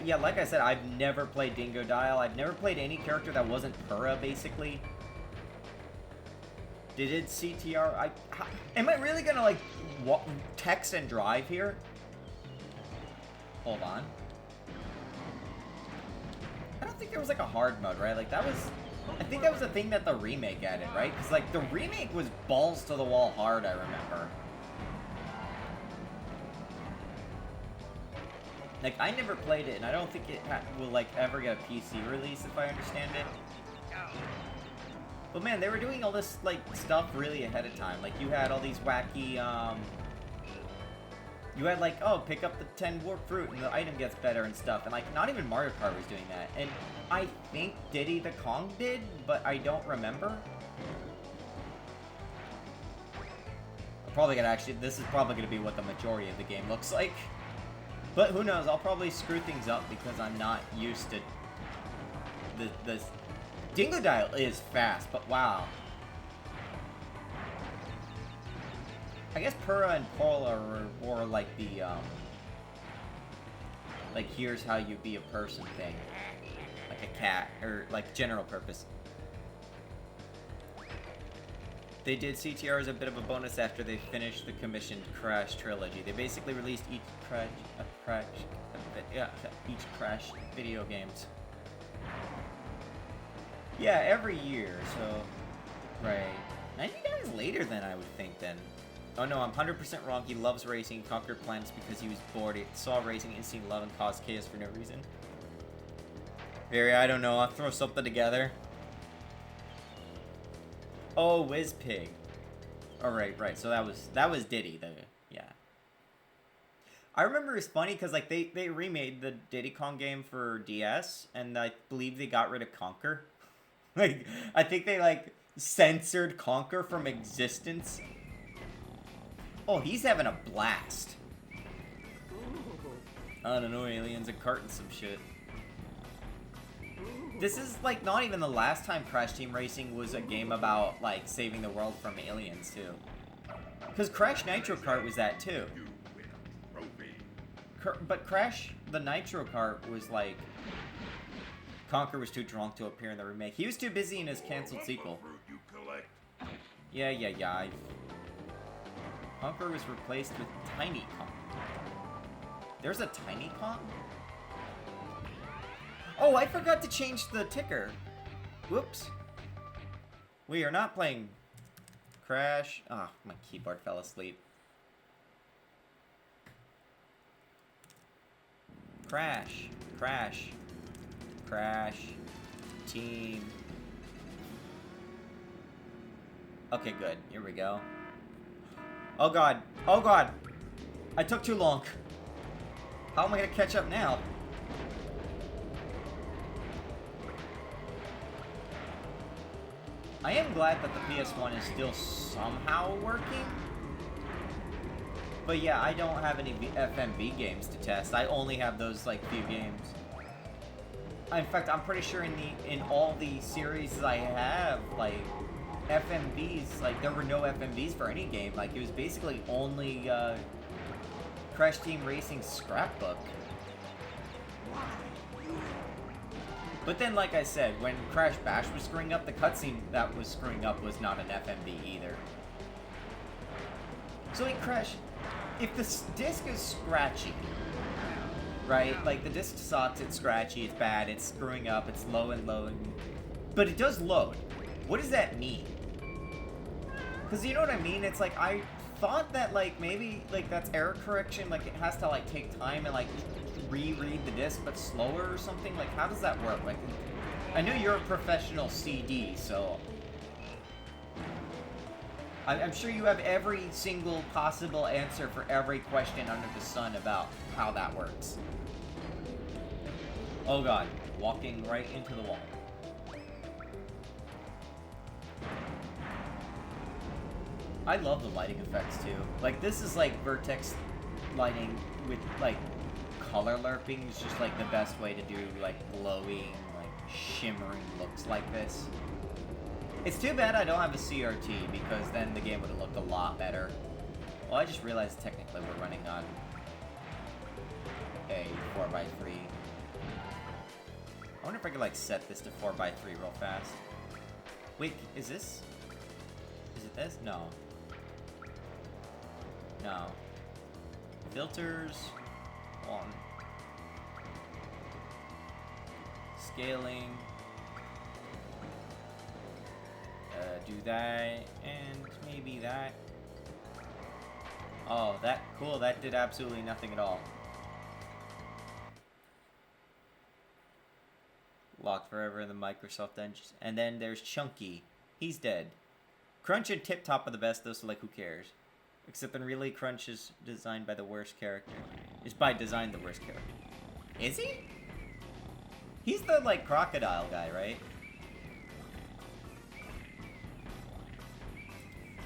Yeah, like I said, I've never played Dingo Dial. I've never played any character that wasn't Pura, basically. Did it CTR? Am I really gonna, like, text and drive here? Hold on. I don't think there was like a hard mode, right? Like that was, I think that was the thing that the remake added, right? Because like the remake was balls to the wall hard, I remember. Like I never played it, and I don't think it will like ever get a PC release if I understand it. But man, they were doing all this like stuff really ahead of time. Like you had all these wacky, you had like, oh, pick up the 10 warp fruit and the item gets better and stuff. And like, not even Mario Kart was doing that. And I think Diddy the Kong did, but I don't remember. I'm probably gonna this is probably gonna be what the majority of the game looks like. But who knows, I'll probably screw things up because I'm not used to the Dingodile is fast, but wow. I guess Purah and Paula are more like the, like, here's how you be a person thing. Like a cat, or, like, general purpose. They did CTR as a bit of a bonus after they finished the commissioned Crash trilogy. They basically released each Crash video games. Yeah, every year, so... Right. 90 days later than I would think, then. Oh no, I'm 100% wrong. He loves racing, conquered planets because he was bored. He saw racing, instant love, and caused chaos for no reason. Very, I don't know. I'll throw something together. Oh, Whizpig. Oh, right. So that was Diddy, yeah. I remember it's funny because like they remade the Diddy Kong game for DS, and I believe they got rid of Conker. Like, I think they like censored Conker from existence. Oh, he's having a blast. I don't know, aliens are carting some shit. This is, like, not even the last time Crash Team Racing was a game about, like, saving the world from aliens, too. Because Crash Nitro Kart was that, too. But Crash, the Nitro Kart, was, like... Conker was too drunk to appear in the remake. He was too busy in his cancelled sequel. Yeah. Conker was replaced with Tiny Kong. There's a Tiny Kong? Oh, I forgot to change the ticker. Whoops. We are not playing Crash. Ah, oh, my keyboard fell asleep. Crash. Team. Okay, good. Here we go. Oh god. I took too long. How am I gonna catch up now? I am glad that the PS1 is still somehow working. But yeah, I don't have any FMV games to test. I only have those, like, few games. In fact, I'm pretty sure in all the series I have, like, FMVs, like, there were no FMVs for any game. Like, it was basically only, Crash Team Racing Scrapbook. But then, like I said, when Crash Bash was screwing up, the cutscene that was screwing up was not an FMV either. So, like, Crash, if the disc is scratchy, right? Like, the disc sucks, it's scratchy, it's bad, it's screwing up, it's low and low, but it does load. What does that mean? Because you know what I mean? It's like, I thought that, like, maybe, like, that's error correction, like, it has to, like, take time and, like, reread the disc, but slower or something? Like, how does that work? Like, I know you're a professional CD, so... I'm sure you have every single possible answer for every question under the sun about how that works. Oh god, walking right into the wall. I love the lighting effects too. Like, this is like Vertex lighting with like color lerping is just like the best way to do like glowing, like shimmering looks like this. It's too bad I don't have a CRT, because then the game would have looked a lot better. Well, I just realized technically we're running on a 4x3. I wonder if I could, like, set this to 4x3 real fast. Wait, is this? Is it this? No. No. Filters. On. Scaling. Do that, and maybe that. Oh, that, cool, that did absolutely nothing at all. Locked forever in the Microsoft engine. And then there's Chunky. He's dead. Crunch and Tip Top are the best, though, so like, who cares? Except then really Crunch is designed by the worst character. Is by design the worst character. Is he? He's the, like, crocodile guy, right?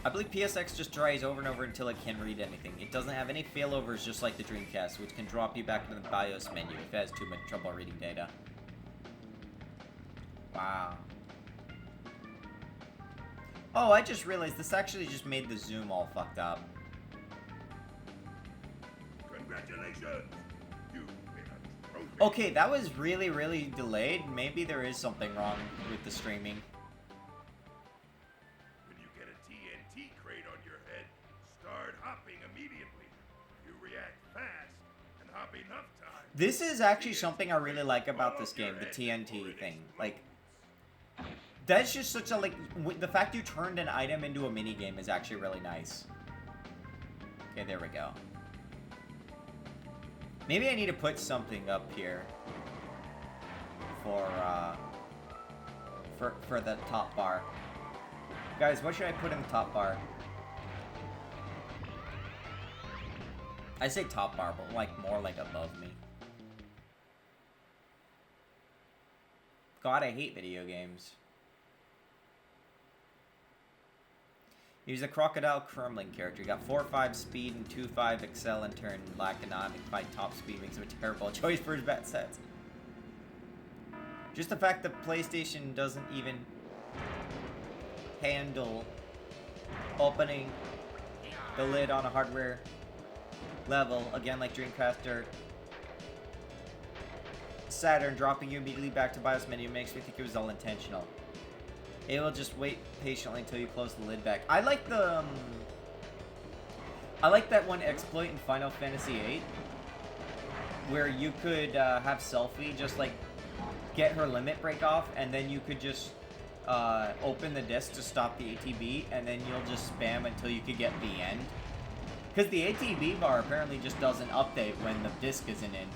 I believe PSX just tries over and over until it can read anything. It doesn't have any failovers, just like the Dreamcast, which can drop you back into the BIOS menu if it has too much trouble reading data. Wow. Oh, I just realized this actually just made the zoom all fucked up. Congratulations! You win a trophy. Okay, that was really, really delayed. Maybe there is something wrong with the streaming. When you get a TNT crate on your head, start hopping immediately. You react fast and hop enough time. This is actually something I really like about this game, the TNT thing. Like, that's just such a, like, the fact you turned an item into a minigame is actually really nice. Okay, there we go. Maybe I need to put something up here for the top bar. Guys, what should I put in the top bar? I say top bar, but like more like above me. God, I hate video games. He's a Crocodile Crumling character. You got 4-5 speed and 2-5 excel in turn. Lack economic fight top speed makes him a terrible choice for his bet sets. Just the fact that PlayStation doesn't even handle opening the lid on a hardware level, again like Dreamcast or Saturn, dropping you immediately back to BIOS menu makes me think it was all intentional. It will just wait patiently until you close the lid back. I like the I like that one exploit in Final Fantasy VIII where you could have Selphie just like get her limit break off, and then you could just open the disc to stop the ATB, and then you'll just spam until you could get the end. Because the ATB bar apparently just doesn't update when the disc isn't in.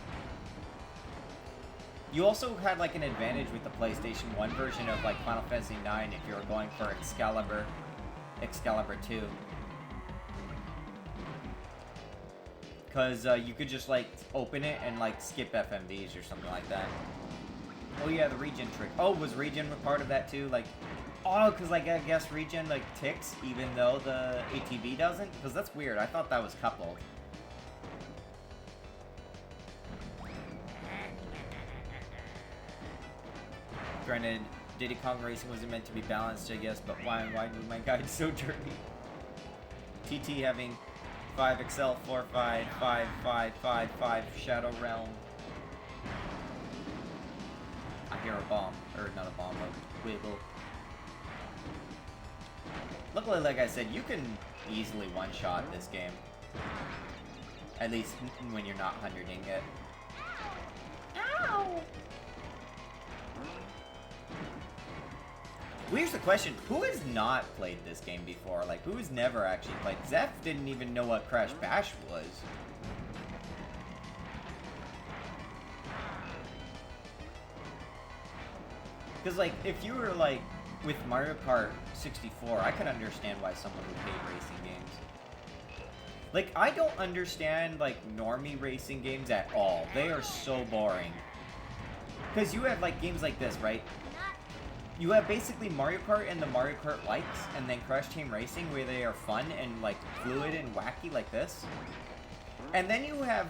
You also had like an advantage with the PlayStation 1 version of like Final Fantasy IX if you were going for Excalibur 2. Because you could just like open it and like skip FMVs or something like that. Oh yeah, the regen trick. Oh, was regen a part of that too? Like, oh, because like I guess regen like ticks even though the ATB doesn't? Because that's weird. I thought that was coupled. Granted, Diddy Kong Racing wasn't meant to be balanced, I guess, but why was my guide so dirty? TT having 5 Excel, 4, 5, 5, 5, 5, 5, Shadow Realm. I hear a bomb, or not a bomb, a wiggle. Luckily, like I said, you can easily one-shot this game. At least when you're not 100ing it. Ow! Well, here's the question, who has not played this game before? Like, who's never actually played? Zeph didn't even know what Crash Bash was. Because, like, if you were, like, with Mario Kart 64, I could understand why someone would hate racing games. Like, I don't understand, like, normie racing games at all. They are so boring. Because you have, like, games like this, right? You have basically Mario Kart and the Mario Kart likes, and then Crash Team Racing where they are fun and like fluid and wacky like this. And then you have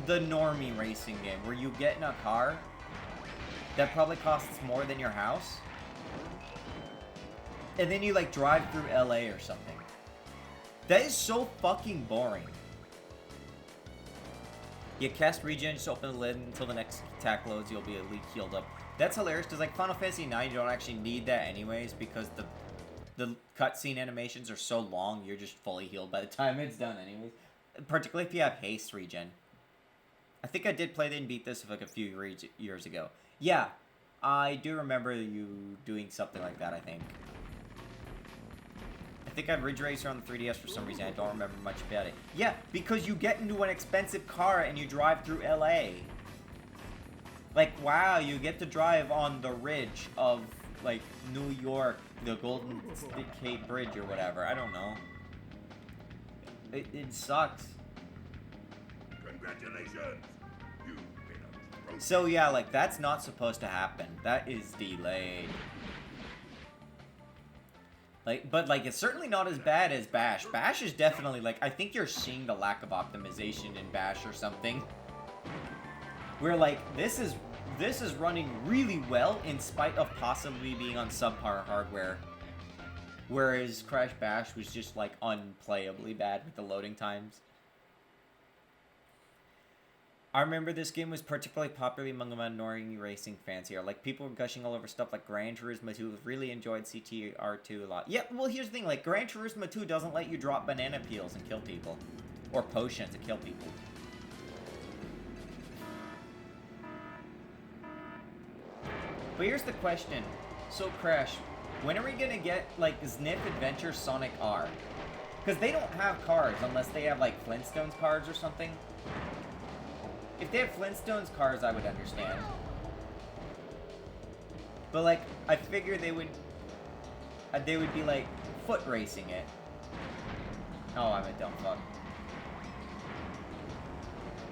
the normie racing game where you get in a car that probably costs more than your house. And then you like drive through LA or something. That is so fucking boring. You cast regen, just open the lid until the next attack loads, you'll be at least healed up. That's hilarious, because like Final Fantasy IX, you don't actually need that anyways, because the cutscene animations are so long, you're just fully healed by the time it's done anyways. Particularly if you have haste regen. I think I did play and beat this like a few years ago. Yeah, I do remember you doing something like that, I think. I think I had Ridge Racer on the 3DS for some reason, I don't remember much about it. Yeah, because you get into an expensive car and you drive through LA. Like, wow, you get to drive on the ridge of, like, New York, the Golden Gate Bridge or whatever. I don't know. It sucks. Congratulations! You've been a trophy. So, yeah, like, that's not supposed to happen. That is delayed. Like, but, like, it's certainly not as bad as Bash. Bash is definitely, like, I think you're seeing the lack of optimization in Bash or something. Where, like, this is running really well in spite of possibly being on subpar hardware. Whereas Crash Bash was just, like, unplayably bad with the loading times. I remember this game was particularly popular among minority racing fans here. Like, people were gushing all over stuff like Gran Turismo 2. Really enjoyed CTR2 a lot. Yeah, well, here's the thing. Like, Gran Turismo 2 doesn't let you drop banana peels and kill people. Or potions to kill people. But here's the question. So, Crash, when are we gonna get, like, Sniff Adventure Sonic R? Because they don't have cars unless they have, like, Flintstones cars or something. If they have Flintstones cars, I would understand. But, like, I figure they would be, like, foot racing it. Oh, I'm a dumb fuck.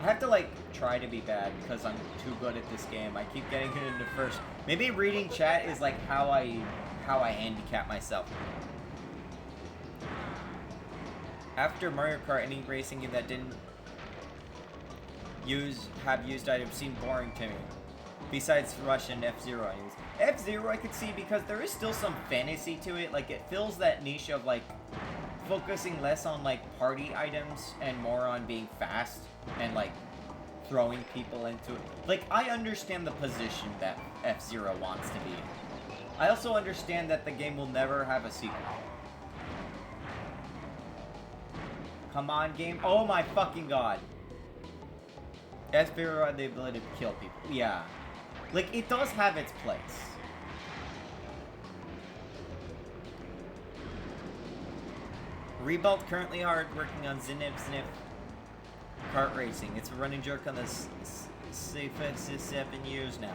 I have to, like, try to be bad because I'm too good at this game. I keep getting it into first. Maybe reading chat is, like, how I handicap myself. After Mario Kart, any racing game that didn't have used items seemed boring to me. Besides Rush and F-Zero I use. F-Zero I could see because there is still some fantasy to it. Like, it fills that niche of, like, focusing less on, like, party items and more on being fast and, like, throwing people into it. Like, I understand the position that F-Zero wants to be in. I also understand that the game will never have a sequel. Come on, game. Oh my fucking god. F-Zero had the ability to kill people. Yeah. Like, it does have its place. Rebuilt currently hard working on Sniff kart racing. It's a running joke on this safest 7 years now.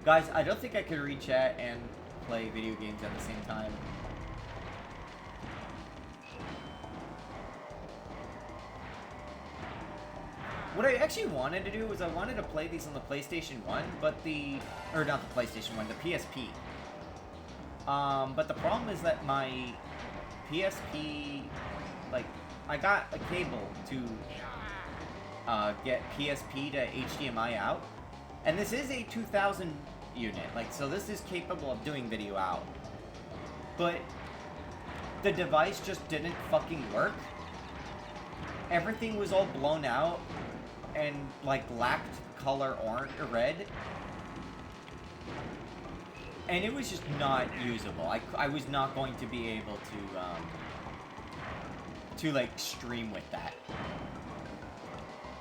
Guys, I don't think I could read chat and play video games at the same time. What I actually wanted to do was I wanted to play these on the PlayStation 1, but or not the PlayStation 1, the PSP. But the problem is that my PSP, like, I got a cable to get PSP to HDMI out, and this is a 2000 unit, like, so this is capable of doing video out. But the device just didn't fucking work. Everything was all blown out and, like, lacked color orange or red. And it was just not usable. I was not going to be able to like, stream with that.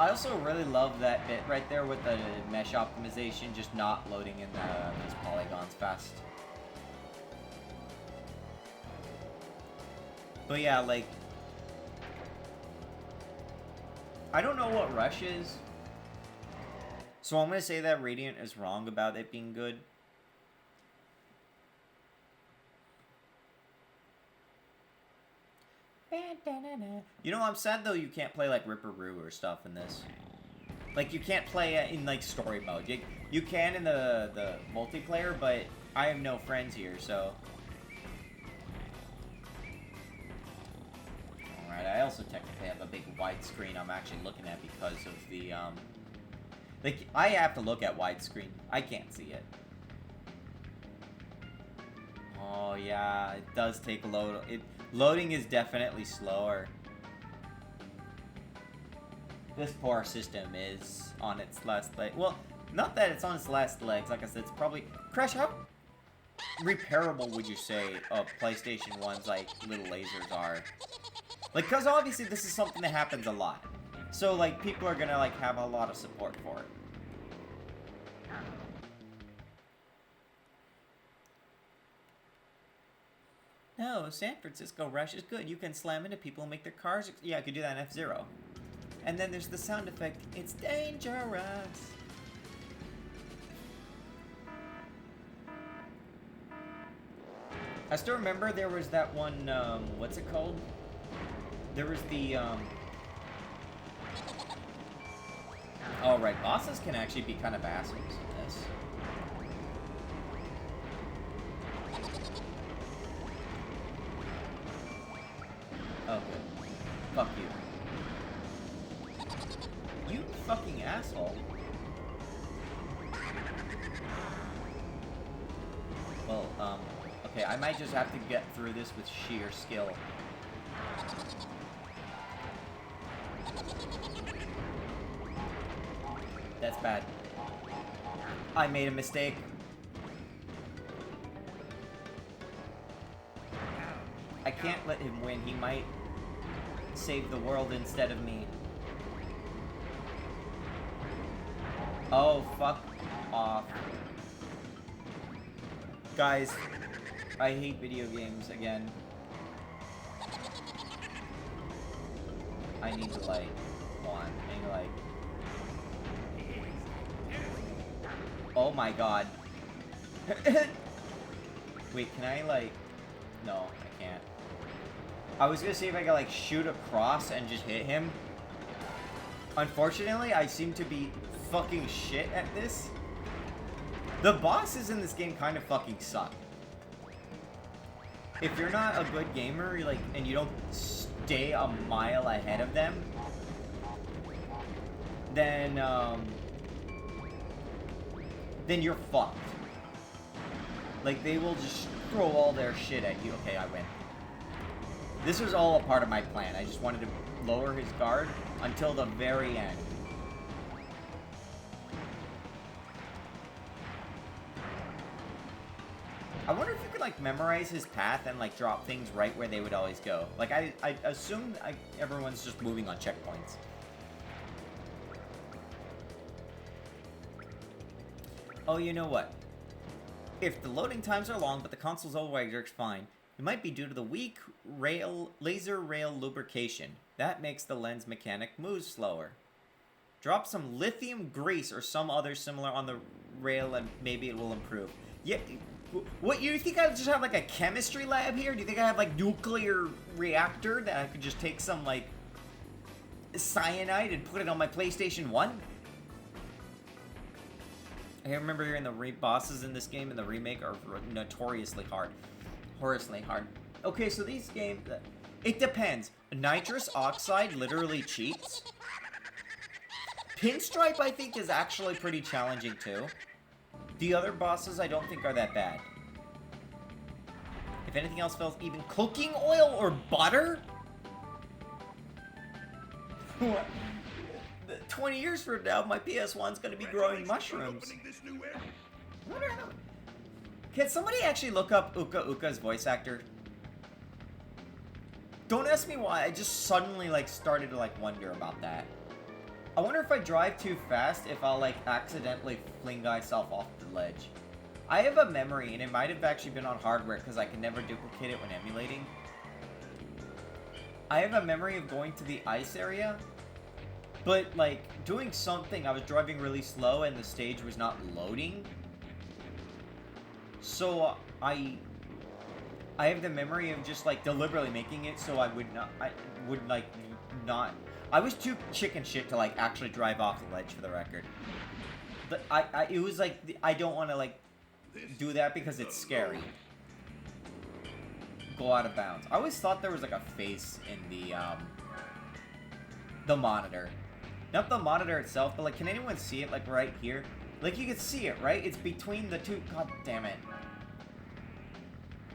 I also really love that bit right there with the mesh optimization, just not loading in those polygons fast. But yeah, like, I don't know what Rush is, so I'm gonna say that Radiant is wrong about it being good. You know, I'm sad though you can't play like Ripperoo or stuff in this. Like, you can't play in like story mode. You can in the multiplayer, but I have no friends here, so. Alright, I also technically have a big widescreen I'm actually looking at because of the like, I have to look at widescreen. I can't see it. Oh yeah, it does take a load. Loading is definitely slower. This poor system is on its last leg. Well, not that it's on its last legs. Like I said, it's probably... Crash, how repairable would you say PlayStation 1's, like, little lasers are? Like, because obviously this is something that happens a lot. So, like, people are gonna, like, have a lot of support for it. No, San Francisco Rush is good. You can slam into people and make their cars... Yeah, I could do that in F-Zero. And then there's the sound effect. It's dangerous. I still remember there was that one, what's it called? There was the, Oh, right. Bosses can actually be kind of assholes in this. Oh, good. Fuck you. You fucking asshole. Well, Okay, I might just have to get through this with sheer skill. That's bad. I made a mistake. I can't let him win. He might save the world instead of me. Oh, fuck off. Guys, I hate video games again. I need to, like, oh my god. Wait, can I, like... No, I can't. I was gonna see if I could, like, shoot across and just hit him. Unfortunately, I seem to be fucking shit at this. The bosses in this game kind of fucking suck. If you're not a good gamer, like, and you don't stay a mile ahead of them, then you're fucked. Like, they will just throw all their shit at you. Okay, I win. This was all a part of my plan. I just wanted to lower his guard until the very end. I wonder if you could, like, memorize his path and, like, drop things right where they would always go. Like, I assume everyone's just moving on checkpoints. Oh, you know what? If the loading times are long, but the console's always works fine, it might be due to the weak laser rail lubrication. That makes the lens mechanic move slower. Drop some lithium grease or some other similar on the rail and maybe it will improve. Yeah, what, you think I just have, like, a chemistry lab here? Do you think I have, like, nuclear reactor that I could just take some, like, cyanide and put it on my PlayStation 1? I remember hearing the bosses in this game and the remake are notoriously hard. Horribly hard. Okay, so these games... It depends. Nitrous oxide literally cheats. Pinstripe, I think, is actually pretty challenging, too. The other bosses I don't think are that bad. If anything else fails, even cooking oil or butter? What? 20 years from now, my PS1's gonna be growing mushrooms. Can somebody actually look up Uka Uka's voice actor? Don't ask me why, I just suddenly, like, started to, like, wonder about that. I wonder if I drive too fast, if I'll, like, accidentally fling myself off the ledge. I have a memory, and it might have actually been on hardware, because I can never duplicate it when emulating. I have a memory of going to the ice area, but, like, doing something, I was driving really slow, and the stage was not loading. So, I have the memory of just, like, deliberately making it so I would, like, not... I was too chicken shit to, like, actually drive off the ledge, for the record. But it was, like, I don't want to, like, do that because it's scary. Go out of bounds. I always thought there was, like, a face in the monitor. Not the monitor itself, but, like, can anyone see it, like, right here? Like, you can see it, right? It's between the two... God damn it.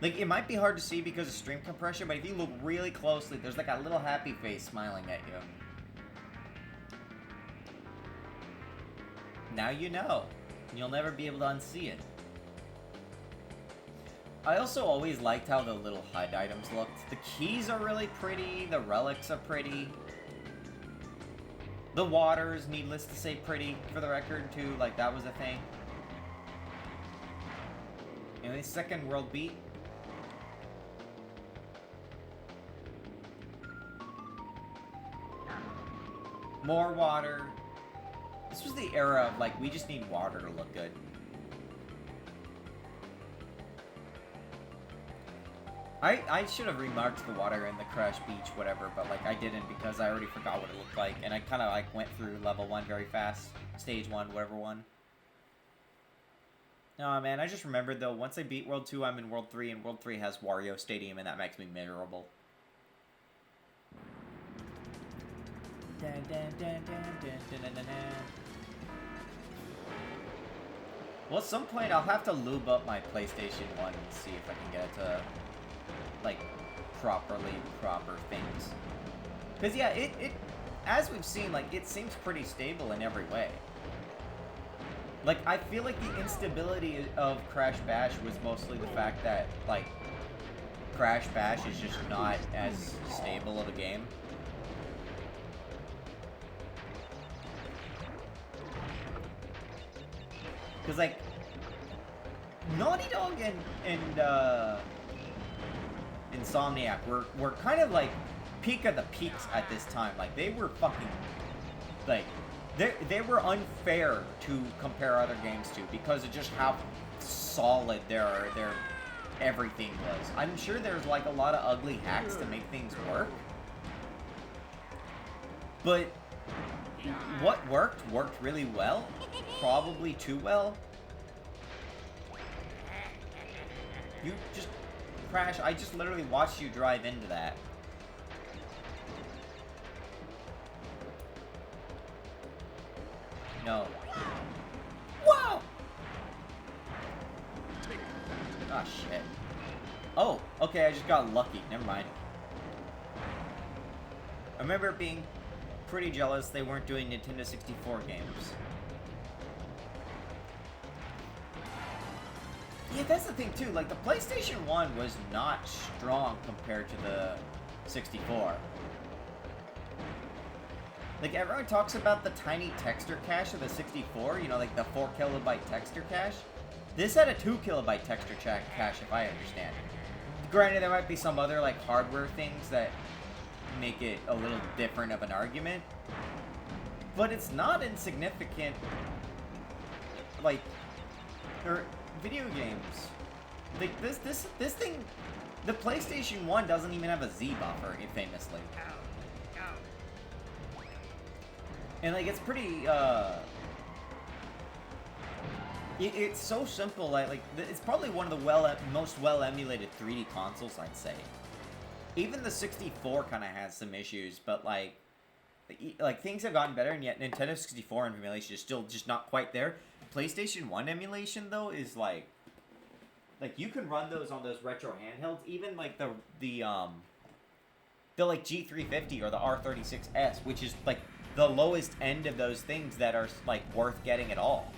Like, it might be hard to see because of stream compression, but if you look really closely, there's, like, a little happy face smiling at you. Now you know. You'll never be able to unsee it. I also always liked how the little HUD items looked. The keys are really pretty, the relics are pretty. The water is, needless to say, pretty, for the record, too. Like, that was a thing. Anyway, second world beat. More water. This was the era of, like, we just need water to look good. I should have remarked the water in the Crash Beach, whatever, but, like, I didn't because I already forgot what it looked like, and I kind of, like, went through level 1 very fast. Stage 1, whatever one. No, man, I just remembered, though, once I beat World 2, I'm in World 3, and World 3 has Wario Stadium, and that makes me miserable. Dun, dun, dun, dun, dun, dun, dun, dun, dun. Well, at some point I'll have to lube up my PlayStation 1 and see if I can get it to, like, proper things. Because, yeah, it as we've seen, like, it seems pretty stable in every way. Like, I feel like the instability of Crash Bash was mostly the fact that, like, Crash Bash is just not as stable of a game. Because, like, Naughty Dog and Insomniac were kind of, like, peak of the peaks at this time. Like, they were fucking, like, they were unfair to compare other games to because of just how solid their everything was. I'm sure there's, like, a lot of ugly hacks to make things work. But what worked really well. Probably too well. You just Crash. I just literally watched you drive into that. No. Whoa! Ah, shit. Oh, okay, I just got lucky. Never mind. I remember being pretty jealous they weren't doing Nintendo 64 games. Yeah, that's the thing too, like the PlayStation 1 was not strong compared to the 64. Like everyone talks about the tiny texture cache of the 64, you know, like the 4 kilobyte texture cache. This had a 2 kilobyte texture cache if I understand. Granted, there might be some other like hardware things that make it a little different of an argument. But it's not insignificant, like, or video games. Like this thing, the PlayStation 1 doesn't even have a Z buffer, famously. And like it's pretty it's so simple, like it's probably one of the most well emulated 3D consoles, I'd say. Even the 64 kind of has some issues, but like things have gotten better, and yet Nintendo 64 emulation is still just not quite there. PlayStation 1 emulation though is like you can run those on those retro handhelds, even like the like G350 or the R36S, which is like the lowest end of those things that are like worth getting at all.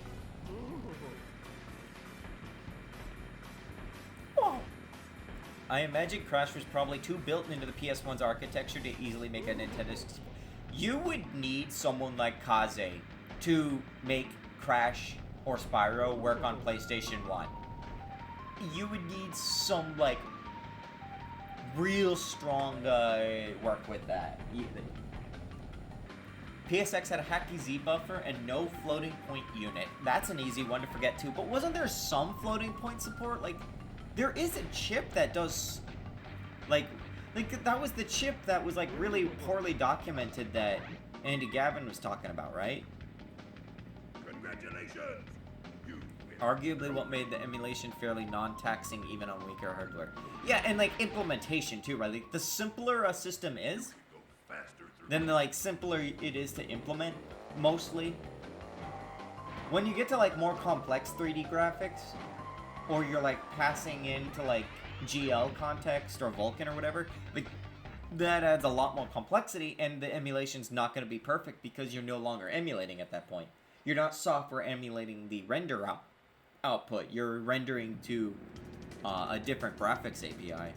I imagine Crash was probably too built into the PS1's architecture to easily make a Nintendo 64. You would need someone like Kaze to make Crash or Spyro work on PlayStation 1. You would need some, like, real strong work with that. PSX had a hacky Z buffer and no floating point unit. That's an easy one to forget too, but wasn't there some floating point support? Like, there is a chip that does, like that was the chip that was like really poorly documented that Andy Gavin was talking about, right? Congratulations! You win. Arguably what made the emulation fairly non-taxing even on weaker hardware. Yeah, and like implementation too, right? Like the simpler a system is, Go faster through then the like simpler it is to implement, mostly. When you get to like more complex 3D graphics, or you're like passing into like GL context or Vulkan or whatever, like that adds a lot more complexity, and the emulation's not going to be perfect because you're no longer emulating at that point. You're not software emulating the render output. You're rendering to a different graphics API,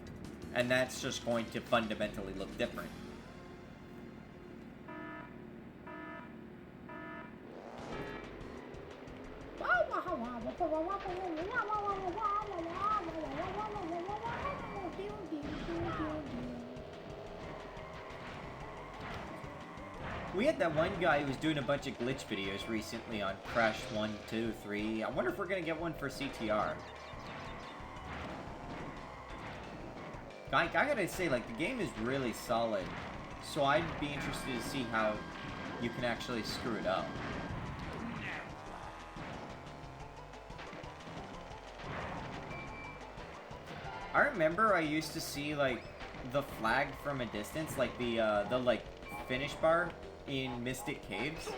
and that's just going to fundamentally look different. We had that one guy who was doing a bunch of glitch videos recently on Crash 1, 2, 3. I wonder if we're gonna get one for CTR. I gotta say, like, the game is really solid, so I'd be interested to see how you can actually screw it up. I remember I used to see, like, the flag from a distance, like the like, finish bar in Mystic Caves.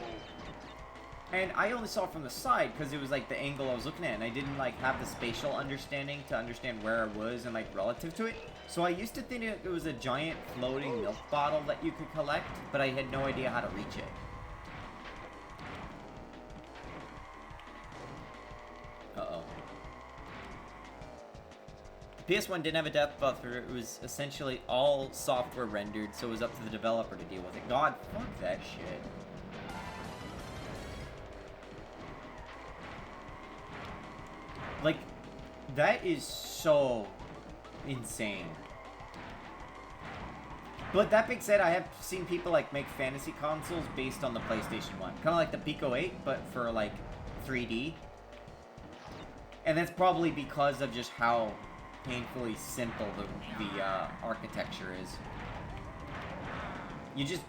And I only saw it from the side because it was like the angle I was looking at, and I didn't like have the spatial understanding to understand where I was and like relative to it. So I used to think it was a giant floating milk bottle that you could collect, but I had no idea how to reach it. Uh-oh. The PS1 didn't have a depth buffer. It was essentially all software rendered, so it was up to the developer to deal with it. God, fuck that shit. Like, that is so insane. But that being said, I have seen people like make fantasy consoles based on the PlayStation 1. Kind of like the Pico 8, but for like 3D. And that's probably because of just how painfully simple the architecture is.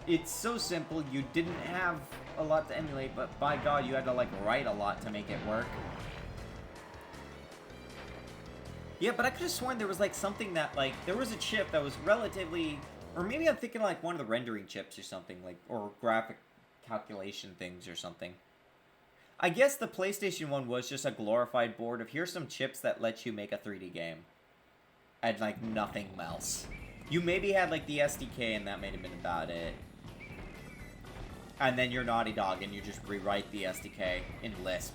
It's so simple, you didn't have a lot to emulate, but by God, you had to like write a lot to make it work. Yeah, but I could have sworn there was like something that like, there was a chip that was relatively, or maybe I'm thinking like one of the rendering chips or something, like, or graphic calculation things or something. I guess the PlayStation 1 was just a glorified board of here's some chips that let you make a 3D game. And like nothing else. You maybe had like the SDK and that may have been about it. And then you're Naughty Dog and you just rewrite the SDK in Lisp.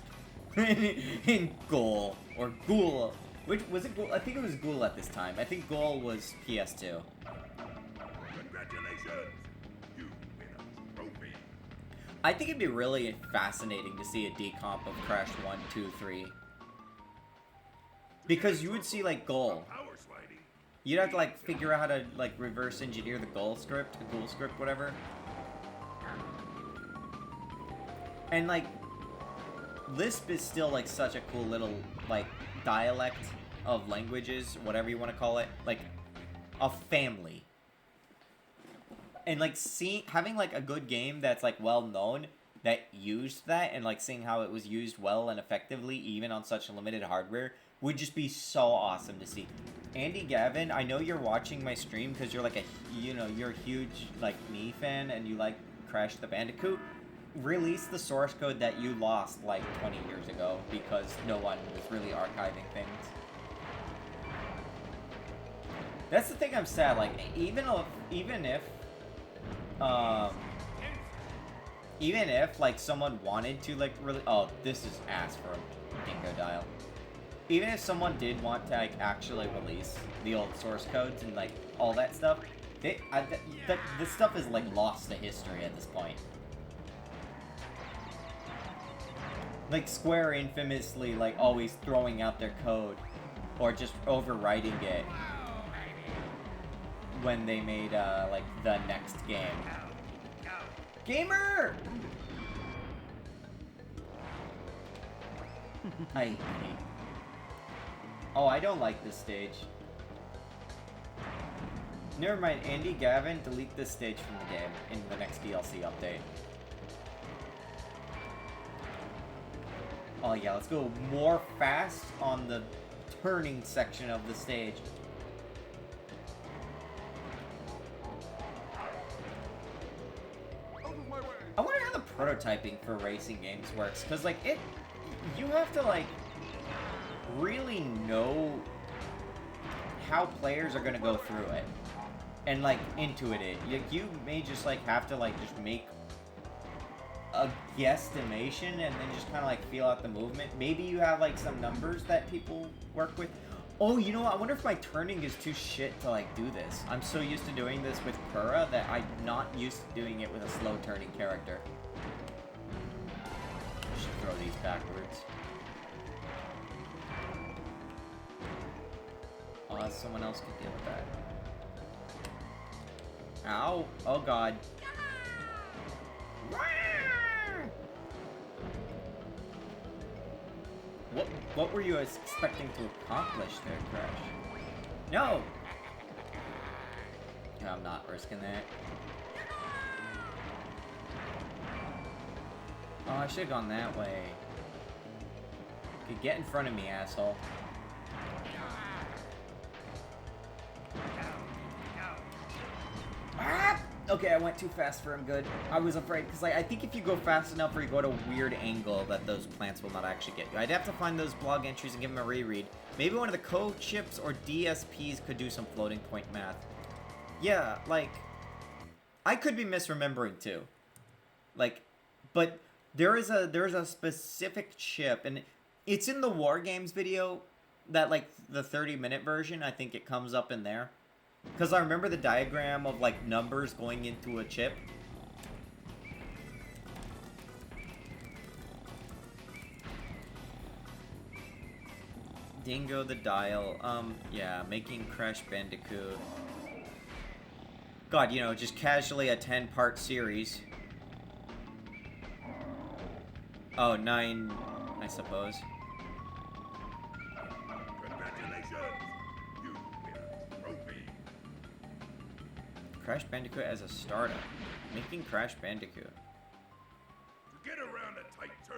in Ghoul. Or Ghoul. Which was it? Ghoul? I think it was Ghoul at this time. I think Ghoul was PS2. Congratulations! You win a trophy. I think it'd be really fascinating to see a decomp of Crash 1, 2, 3. Because you would see like Ghoul. Power sliding. You'd have to like figure out how to like reverse engineer the Ghoul script, whatever. And like Lisp is still like such a cool little like dialect of languages, whatever you want to call it, like a family. And like having like a good game that's like well known that used that, and like seeing how it was used well and effectively even on such limited hardware would just be so awesome to see. Andy Gavin, I know you're watching my stream because you're like you're a huge like me fan and you like Crash the Bandicoot. Release the source code that you lost like 20 years ago because no one was really archiving things. That's the thing I'm sad, like even if like someone wanted to like really, oh, this is ass for a dingo dial. Even if someone did want to like actually release the old source codes and like all that stuff, this stuff is like lost to history at this point. Like Square infamously like always throwing out their code or just overwriting it when they made like the next game. Gamer! I hate. Oh, I don't like this stage. Never mind, Andy Gavin, delete this stage from the game in the next DLC update. Oh yeah, let's go more fast on the turning section of the stage. I wonder how the prototyping for racing games works, because like you have to like really know how players are gonna go through it and like intuit it. You may just like have to like just make a guesstimation and then just kind of like feel out the movement. Maybe you have like some numbers that people work with. Oh, you know what? I wonder if my turning is too shit to like do this. I'm so used to doing this with Pura that I'm not used to doing it with a slow turning character. I should throw these backwards. Someone else can deal with that. Ow! Oh god. What were you expecting to accomplish there, Crash? No! I'm not risking that. Oh, I should have gone that way. Okay, get in front of me, asshole. Ah! Okay, I went too fast for him. Good. I was afraid, because like, I think if you go fast enough or you go at a weird angle, that those plants will not actually get you. I'd have to find those blog entries and give them a reread. Maybe one of the code chips or DSPs could do some floating point math. Yeah, like, I could be misremembering too. Like, but there's a specific chip, and it's in the War Games video, that like the 30-minute version. I think it comes up in there. Because I remember the diagram of, like, numbers going into a chip. Dingo the Dial. Yeah, making Crash Bandicoot. God, you know, just casually a 10-part series. Oh, 9, I suppose. Congratulations! You win a trophy. Crash Bandicoot as a startup. Making Crash Bandicoot. To get around a tight turn,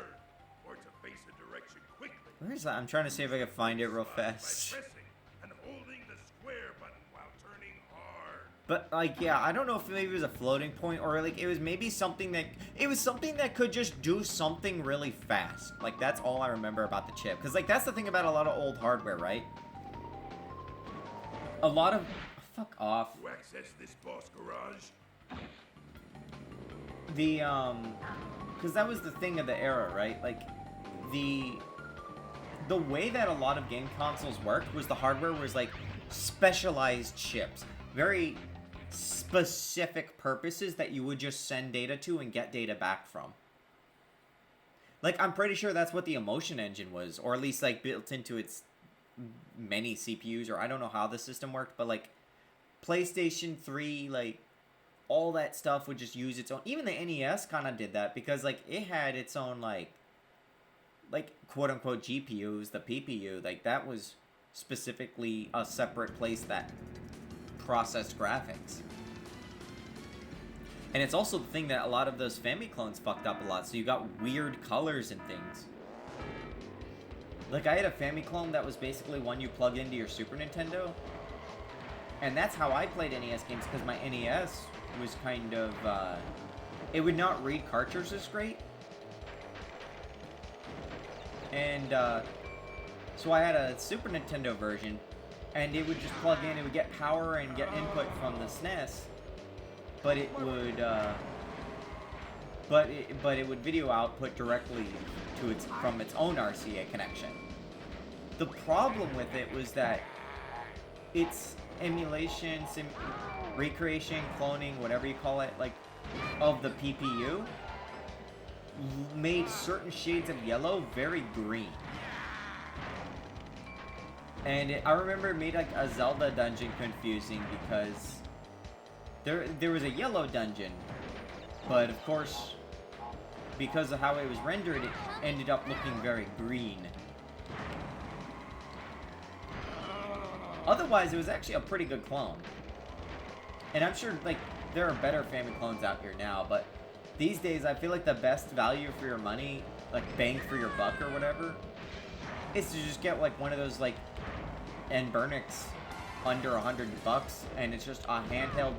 or to face a direction quickly. Where is that? I'm trying to see if I can find it real By fast. pressing and holding the square button while turning hard. But, like, yeah, I don't know if maybe it was a floating point or, like, it was maybe something that... It was something that could just do something really fast. Like, that's all I remember about the chip. Because, like, that's the thing about a lot of old hardware, right? A lot of... Fuck off. To access this boss garage, The, because that was the thing of the era, right? Like, the way that a lot of game consoles worked was the hardware was, like, specialized chips. Very specific purposes that you would just send data to and get data back from. Like, I'm pretty sure that's what the Emotion Engine was, or at least, like, built into its many CPUs, or I don't know how the system worked, but, like, PlayStation 3, like, all that stuff would just use its own... Even the NES kind of did that, because, like, it had its own, like, quote-unquote GPUs, the PPU, like, that was specifically a separate place that processed graphics. And it's also the thing that a lot of those Famiclones fucked up a lot, so you got weird colors and things. Like, I had a Famiclone that was basically one you plug into your Super Nintendo, and that's how I played NES games, because my NES was kind of, it would not read cartridges great. And, so I had a Super Nintendo version, and it would just plug in, it would get power and get input from the SNES, but it would, but it would video output directly to from its own RCA connection. The problem with it was that its emulation, recreation, cloning, whatever you call it, like, of the PPU, made certain shades of yellow very green. And I remember it made, like, a Zelda dungeon confusing, because there was a yellow dungeon, but of course, because of how it was rendered, it ended up looking very green. Otherwise, it was actually a pretty good clone. And I'm sure, like, there are better Famiclones out here now, but these days, I feel like the best value for your money, like, bang for your buck or whatever, is to just get, like, one of those, like, Nburnix under $100 bucks, and it's just a handheld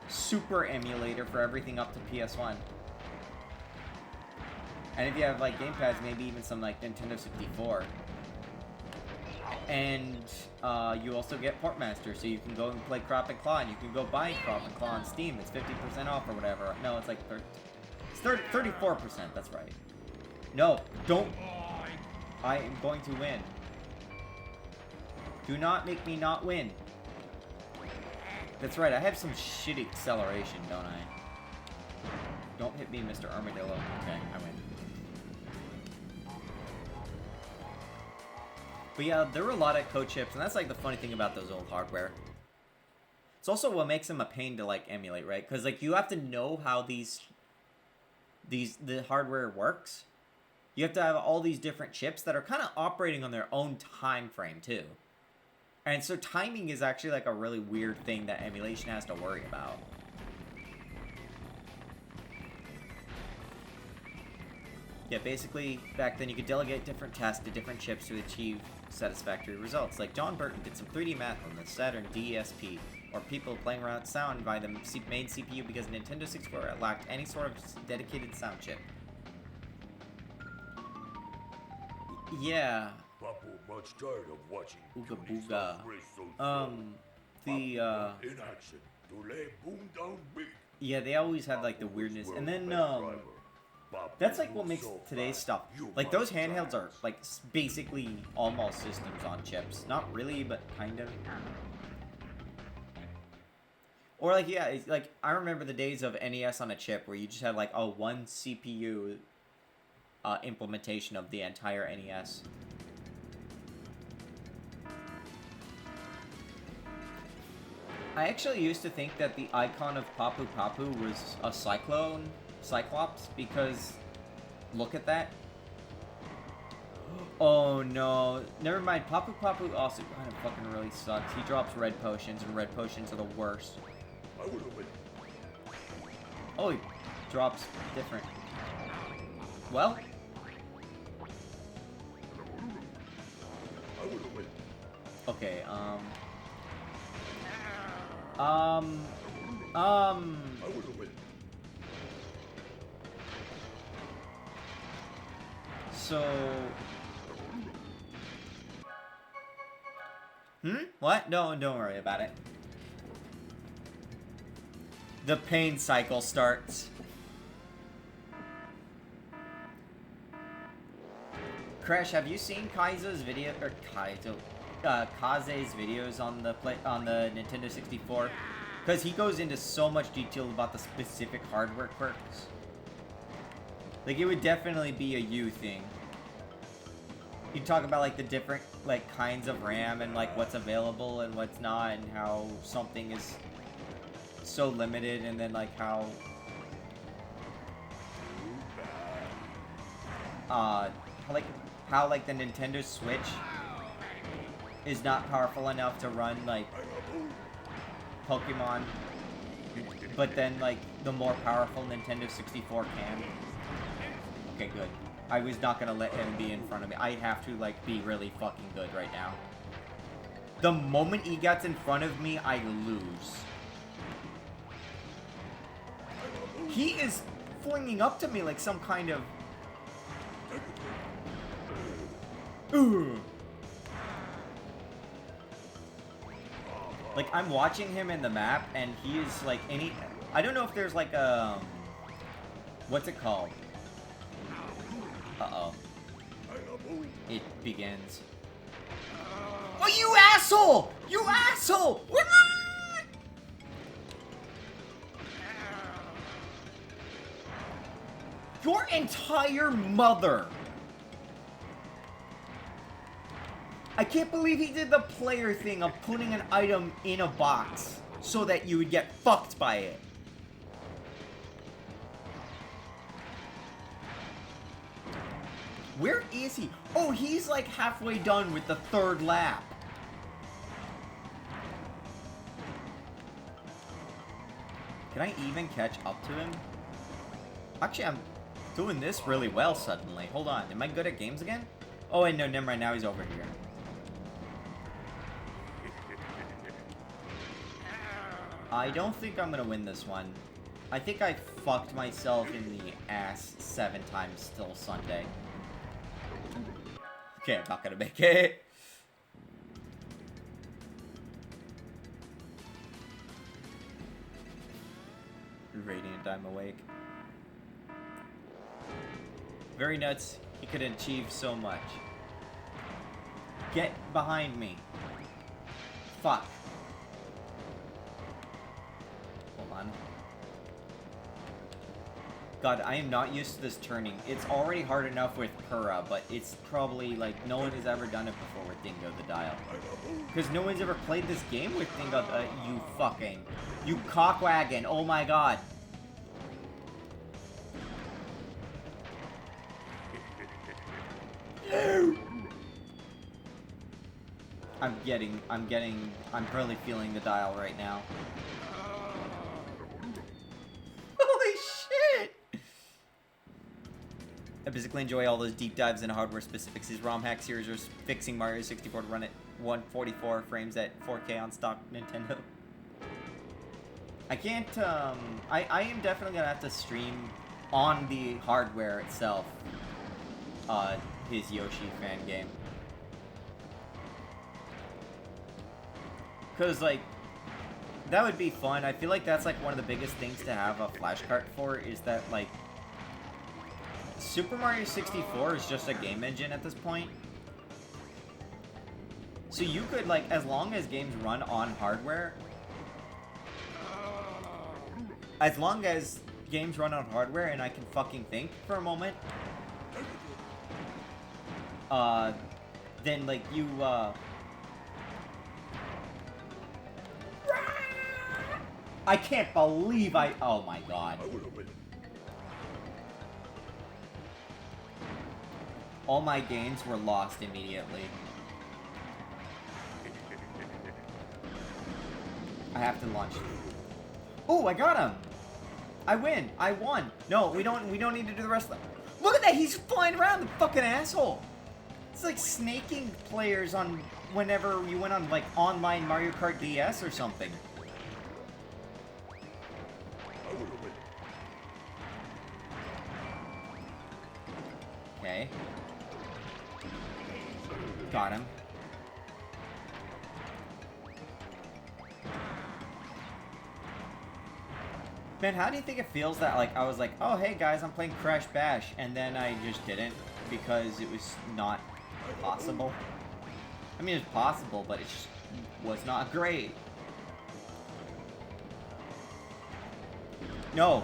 super emulator for everything up to PS1. And if you have, like, gamepads, maybe even some, like, Nintendo 64. And you also get Portmaster, so you can go and play Crop and Claw, and you can go buy Crop and Claw on Steam. It's 50% off or whatever. No, it's like 34%, that's right. No, don't. I am going to win. Do not make me not win. That's right, I have some shitty acceleration, don't I? Don't hit me, Mr. Armadillo. Okay, I win. But yeah, there were a lot of code chips, and that's, like, the funny thing about those old hardware. It's also what makes them a pain to, like, emulate, right? Because, like, you have to know how the hardware works. You have to have all these different chips that are kind of operating on their own time frame, too. And so timing is actually, like, a really weird thing that emulation has to worry about. Yeah, basically, back then you could delegate different tasks to different chips to achieve satisfactory results. Like, John Burton did some 3D math on the Saturn DSP or people playing around sound by the main CPU because Nintendo 64 lacked any sort of dedicated sound chip. Yeah. Papu much tired of watching Ooga cuties booga. race so slow. In action to lay boom down big. Yeah, they always had like the weirdness, and then that's like what makes today's stuff. Like those handhelds are like basically almost systems on chips. Not really, but kind of. Or like yeah, it's like I remember the days of NES on a chip where you just had like a one CPU implementation of the entire NES. I actually used to think that the icon of Papu Papu was a Cyclops, because look at that. Oh no, never mind. Papu Papu also kind of fucking really sucks. He drops red potions, and red potions are the worst. Oh, he drops different. Well. Okay, So... What? No, don't worry about it. The pain cycle starts. Crash, have you seen Kaze's video, or Kaze's videos on the Nintendo 64? Because he goes into so much detail about the specific hardware quirks. Like, it would definitely be a you thing. He'd talk about, like, the different, like, kinds of RAM and, like, what's available and what's not, and how something is so limited, and then, like, how... how, like, the Nintendo Switch is not powerful enough to run, like, Pokemon, but then, like, the more powerful Nintendo 64 can. Okay, good. I was not gonna let him be in front of me. I have to, like, be really fucking good right now. The moment he gets in front of me, I lose. He is flinging up to me like some kind of... Ugh. Like, I'm watching him in the map, and he is, like, I don't know if there's, like, a... What's it called? Uh-oh. It begins. Oh, you asshole! You asshole! What? Your entire mother! I can't believe he did the player thing of putting an item in a box so that you would get fucked by it. Where is he? Oh, he's like halfway done with the third lap. Can I even catch up to him? Actually, I'm doing this really well suddenly. Hold on. Am I good at games again? Oh, wait, no, never mind. Now he's over here. I don't think I'm gonna win this one. I think I fucked myself in the ass 7 times still Sunday. Okay, I'm not gonna make it. Radiant, I'm awake. Very nuts. He could achieve so much. Get behind me. Fuck. Hold on. God, I am not used to this turning. It's already hard enough with Purah, but it's probably, like, no one has ever done it before with Dingo the Dial. Because no one's ever played this game with Dingo you fucking... You cockwagon, oh my god. I'm really feeling the dial right now. Holy shit! I basically enjoy all those deep dives into hardware specifics. These ROM hack series are fixing Mario 64 to run at 144 frames at 4K on stock Nintendo. I can't, I am definitely gonna have to stream on the hardware itself, his Yoshi fan game. Cause, like, that would be fun. I feel like that's, like, one of the biggest things to have a flashcard for, is that, like, Super Mario 64 is just a game engine at this point. So you could, like, as long as games run on hardware, as long as games run on hardware and I can fucking think for a moment, then, like, you, I can't believe oh my god. All my gains were lost immediately. I have to launch. Oh, I got him! I win! I won! No, we don't need to do the rest of the... Look at that! He's flying around, the fucking asshole! It's like snaking players on whenever you went on, like, online Mario Kart DS or something. Okay. Got him. Man, how do you think it feels that, like, I was like, oh, hey, guys, I'm playing Crash Bash, and then I just didn't because it was not possible? I mean, it's possible, but it just was not great. No.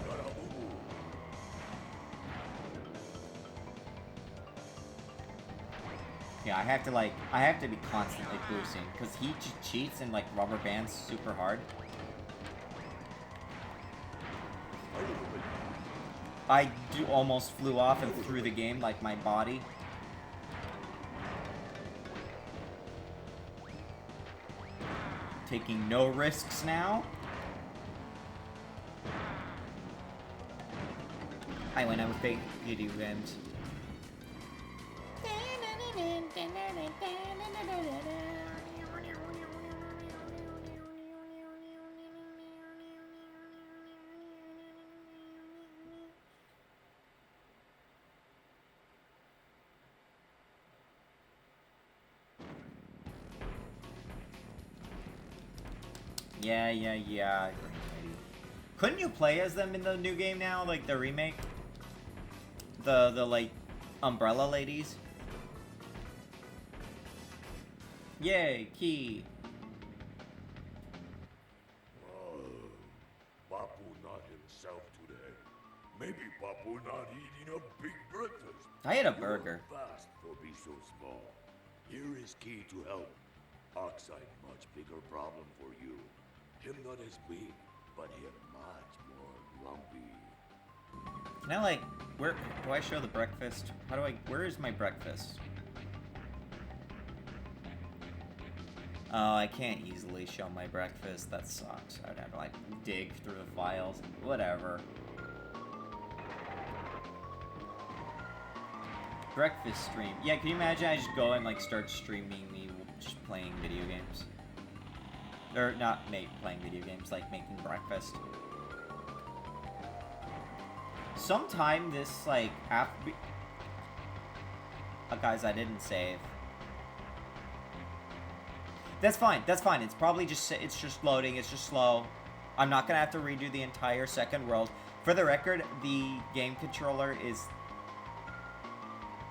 Yeah, I have to be constantly boosting, because he cheats and, like, rubber bands super hard. I almost flew off and threw the game, like, my body. Taking no risks now. I went out with big video games. Yeah. Couldn't you play as them in the new game now, like the remake? The like umbrella ladies? Yay, key. Bapu not himself today. Maybe Bapu not eating a big breakfast. I ate a burger. Fast for be so small. Here is key to help. Oxide much bigger problem for you. Him not as big, but him much more lumpy. Can I, like, where do I show the breakfast? Where is my breakfast? Oh, I can't easily show my breakfast. That sucks. I'd have to, like, dig through the files. Whatever. Breakfast stream. Yeah, can you imagine I just go and, like, start streaming me just playing video games? Or not playing video games, like making breakfast. Sometime this, like, after... guys, I didn't save. That's fine, it's probably just, it's just loading, it's just slow. I'm not gonna have to redo the entire second world. For the record, the game controller is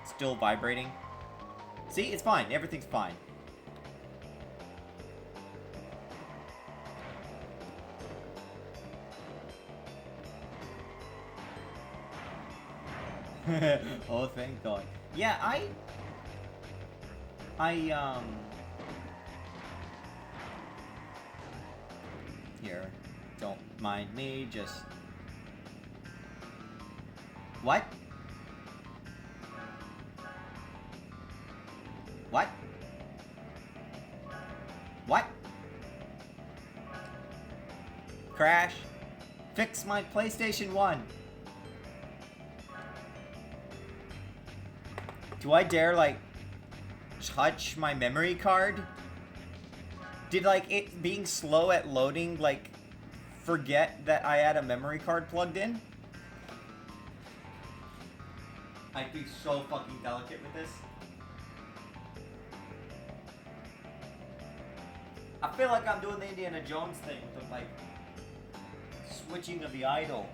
still vibrating. See, it's fine, everything's fine. Oh, thank God. Yeah, here, don't mind me, just... What? What? What? Crash? Fix my PlayStation 1. Do I dare, like, touch my memory card? Did, like, it being slow at loading, like, forget that I had a memory card plugged in. I'd be so fucking delicate with this. I feel like I'm doing the Indiana Jones thing with the, like, switching of the idol.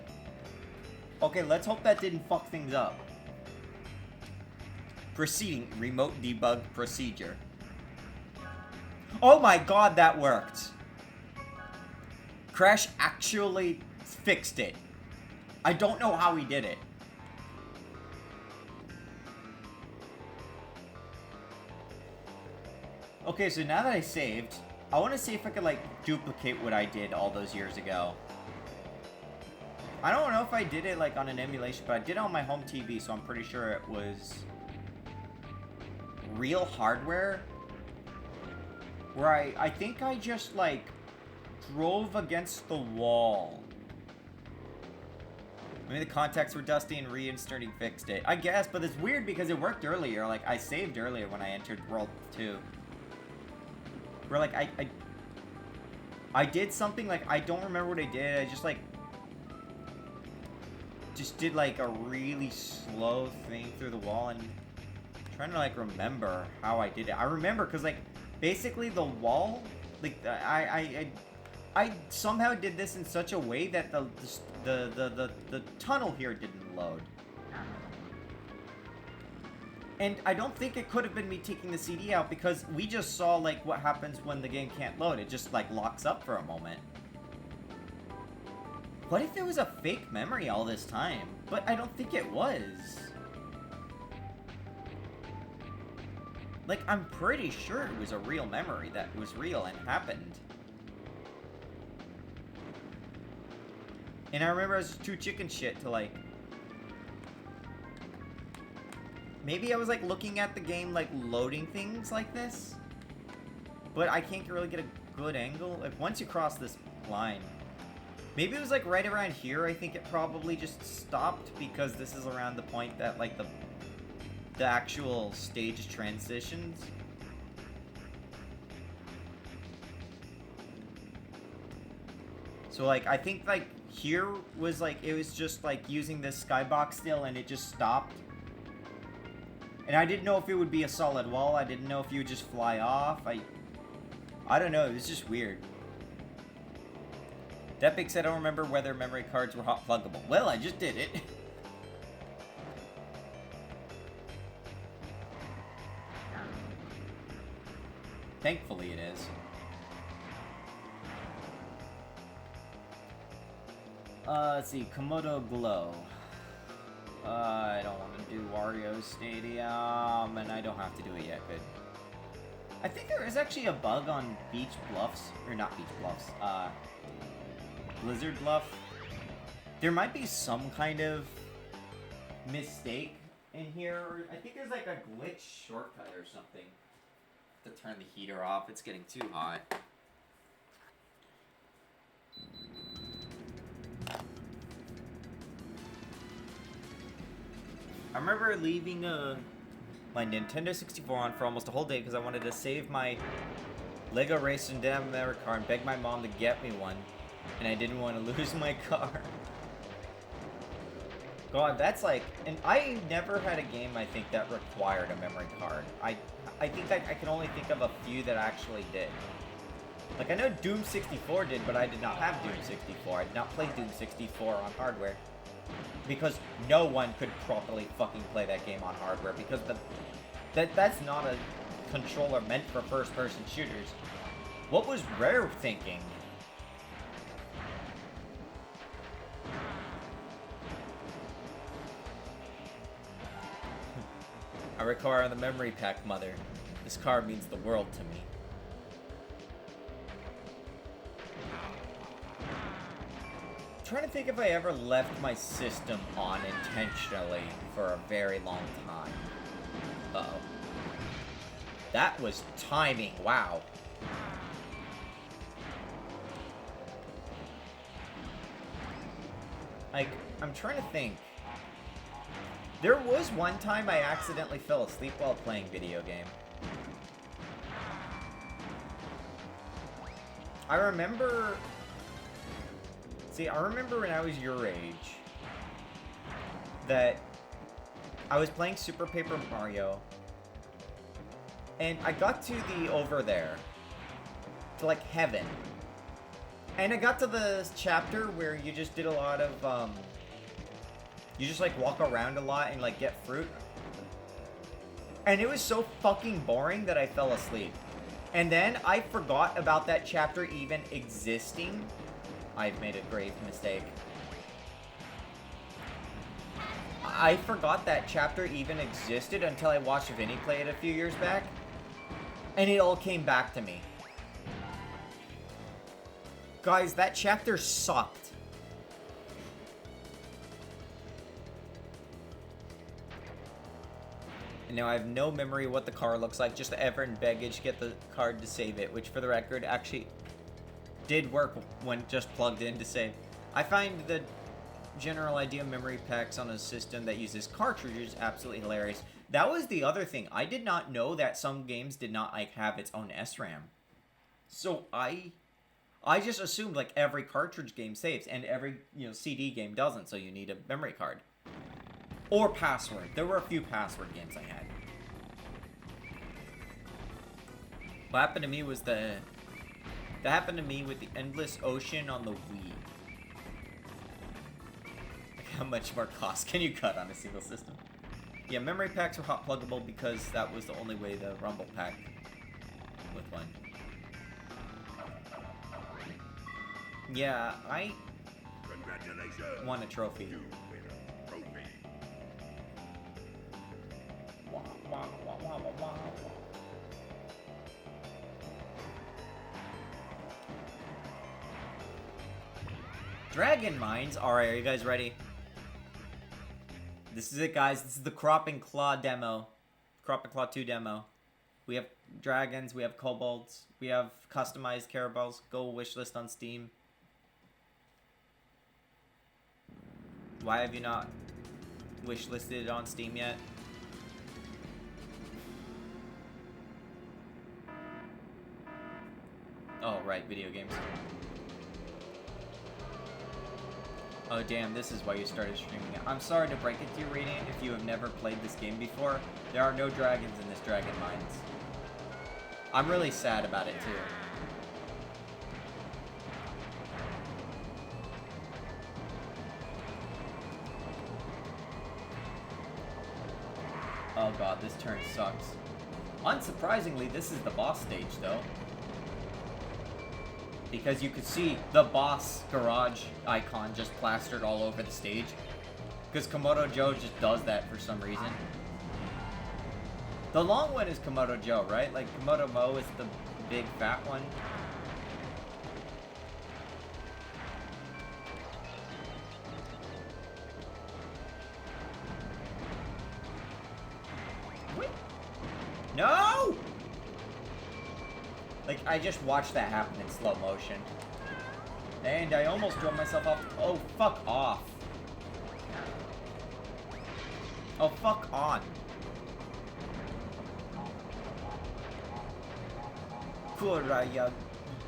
Okay, let's hope that didn't fuck things up. Proceeding, remote debug procedure. Oh my god, that worked! Crash actually fixed it. I don't know how he did it. Okay, so now that I saved, I want to see if I could, like, duplicate what I did all those years ago. I don't know if I did it, like, on an emulation, but I did it on my home TV, so I'm pretty sure it was real hardware. Where I think I just, like, drove against the wall. Maybe the contacts were dusty and reinserting fixed it. I guess, but it's weird because it worked earlier. Like, I saved earlier when I entered World 2. Where, like, I did something, like, I don't remember what I did. I just, like, did, like, a really slow thing through the wall, and I'm trying to, like, remember how I did it. I remember, because, like, basically the wall, like, I somehow did this in such a way that the tunnel here didn't load. And I don't think it could have been me taking the CD out, because we just saw, like, what happens when the game can't load. It just, like, locks up for a moment. What if it was a fake memory all this time? But I don't think it was. Like, I'm pretty sure it was a real memory that was real and happened. And I remember I was too chicken shit to, like... Maybe I was, like, looking at the game, like, loading things like this. But I can't really get a good angle. Like, once you cross this line... Maybe it was, like, right around here. I think it probably just stopped, because this is around the point that, like, the actual stage transitions. So, like, I think, like, here was, like, it was just, like, using this skybox still, and it just stopped. And I didn't know if it would be a solid wall. I didn't know if you would just fly off. I don't know. It was just weird. That being said, I don't remember whether memory cards were hot pluggable. Well, I just did it. Thankfully it is. Let's see. Komodo Glow. I don't want to do Wario Stadium, and I don't have to do it yet, good. I think there is actually a bug on Beach Bluffs, or not Beach Bluffs, Blizzard Bluff. There might be some kind of mistake in here, or I think there's like a glitch shortcut or something. To turn the heater off, it's getting too hot. I remember leaving my Nintendo 64 on for almost a whole day because I wanted to save my Lego Racing Dam memory card and beg my mom to get me one, and I didn't want to lose my car. God, that's like, and I never had a game I think that required a memory card. I think I can only think of a few that actually did. Like, I know Doom 64 did, but I did not have Doom 64. I did not play Doom 64 on hardware. Because no one could properly fucking play that game on hardware, because that's not a controller meant for first-person shooters. What was Rare thinking? I require the memory pack, mother. This card means the world to me. I'm trying to think if I ever left my system on intentionally for a very long time. Uh-oh. That was timing, wow. Like, I'm trying to think. There was one time I accidentally fell asleep while playing video game. I remember See, I remember when I was your age that I was playing Super Paper Mario and I got to the over there, to like heaven. And I got to the chapter where you just did a lot of, you just like walk around a lot and like get fruit. And it was so fucking boring that I fell asleep. And then I forgot about that chapter even existing. I've made a grave mistake. I forgot that chapter even existed until I watched Vinny play it a few years back. And it all came back to me. Guys, that chapter sucked. And now I have no memory of what the car looks like. Just ever in baggage, get the card to save it. Which, for the record, actually did work when just plugged in to save. I find the general idea of memory packs on a system that uses cartridges absolutely hilarious. That was the other thing. I did not know that some games did not like have its own SRAM. So I just assumed like every cartridge game saves and every, you know, CD game doesn't, so you need a memory card. Or password. There were a few password games I had. What happened to me was that happened to me with the Endless Ocean on the Wii. Like how much more cost can you cut on a single system? Yeah, memory packs were hot pluggable because that was the only way to rumble pack with one. Yeah, I won a trophy. Dragon Mines. Alright, are you guys ready? This is it, guys. This is the Crop and Claw demo. Crop and Claw 2 demo. We have dragons, we have kobolds, we have customized caravels. Go wishlist on Steam. Why have you not wishlisted it on Steam yet? Oh, right, video games. Oh, damn, this is why you started streaming it. I'm sorry to break it to you, Radiant, if you have never played this game before. There are no dragons in this Dragon Mines. I'm really sad about it, too. Oh god, this turn sucks. Unsurprisingly, this is the boss stage, though. Because you could see the boss garage icon just plastered all over the stage. Because Komodo Joe just does that for some reason. The long one is Komodo Joe, right? Like, Komodo Mo is the big fat one. Wait. No! Like, I just watched that happen in slow motion. And I almost drove myself off. Oh, fuck off. Oh, fuck on. Kuraya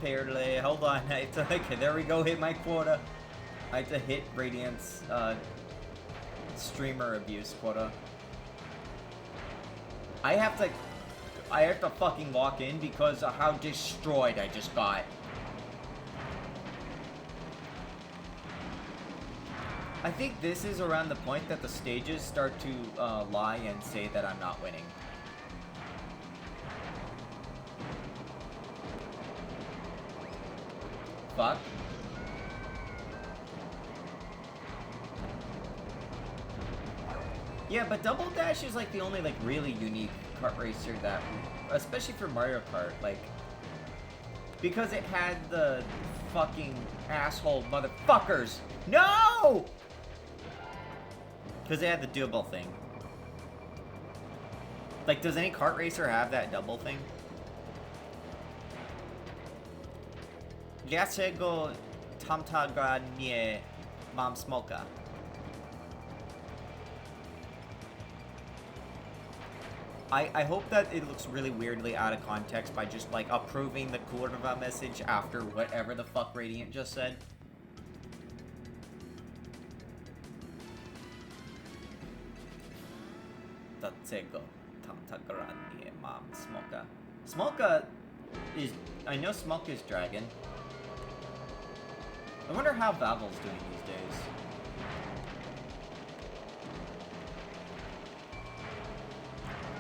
Perle. Hold on. Okay, there we go. Hit my quota. I had to hit Radiant's streamer abuse quota. I have to fucking walk in because of how destroyed I just got. I think this is around the point that the stages start to lie and say that I'm not winning. Fuck. Yeah, but Double Dash is like the only like really unique kart racer that, especially for Mario Kart, like, because it had the fucking asshole motherfuckers. No! Because they had the double thing. Like, does any kart racer have that double thing? Dlaczego tamta gra nie mam smoka? I hope that it looks really weirdly out of context by just, like, approving the Kurva message after whatever the fuck Radiant just said. Tatsego Tatagarani Mam Smoka. Smoka is... I know Smoka's dragon. I wonder how Vavel's doing these days.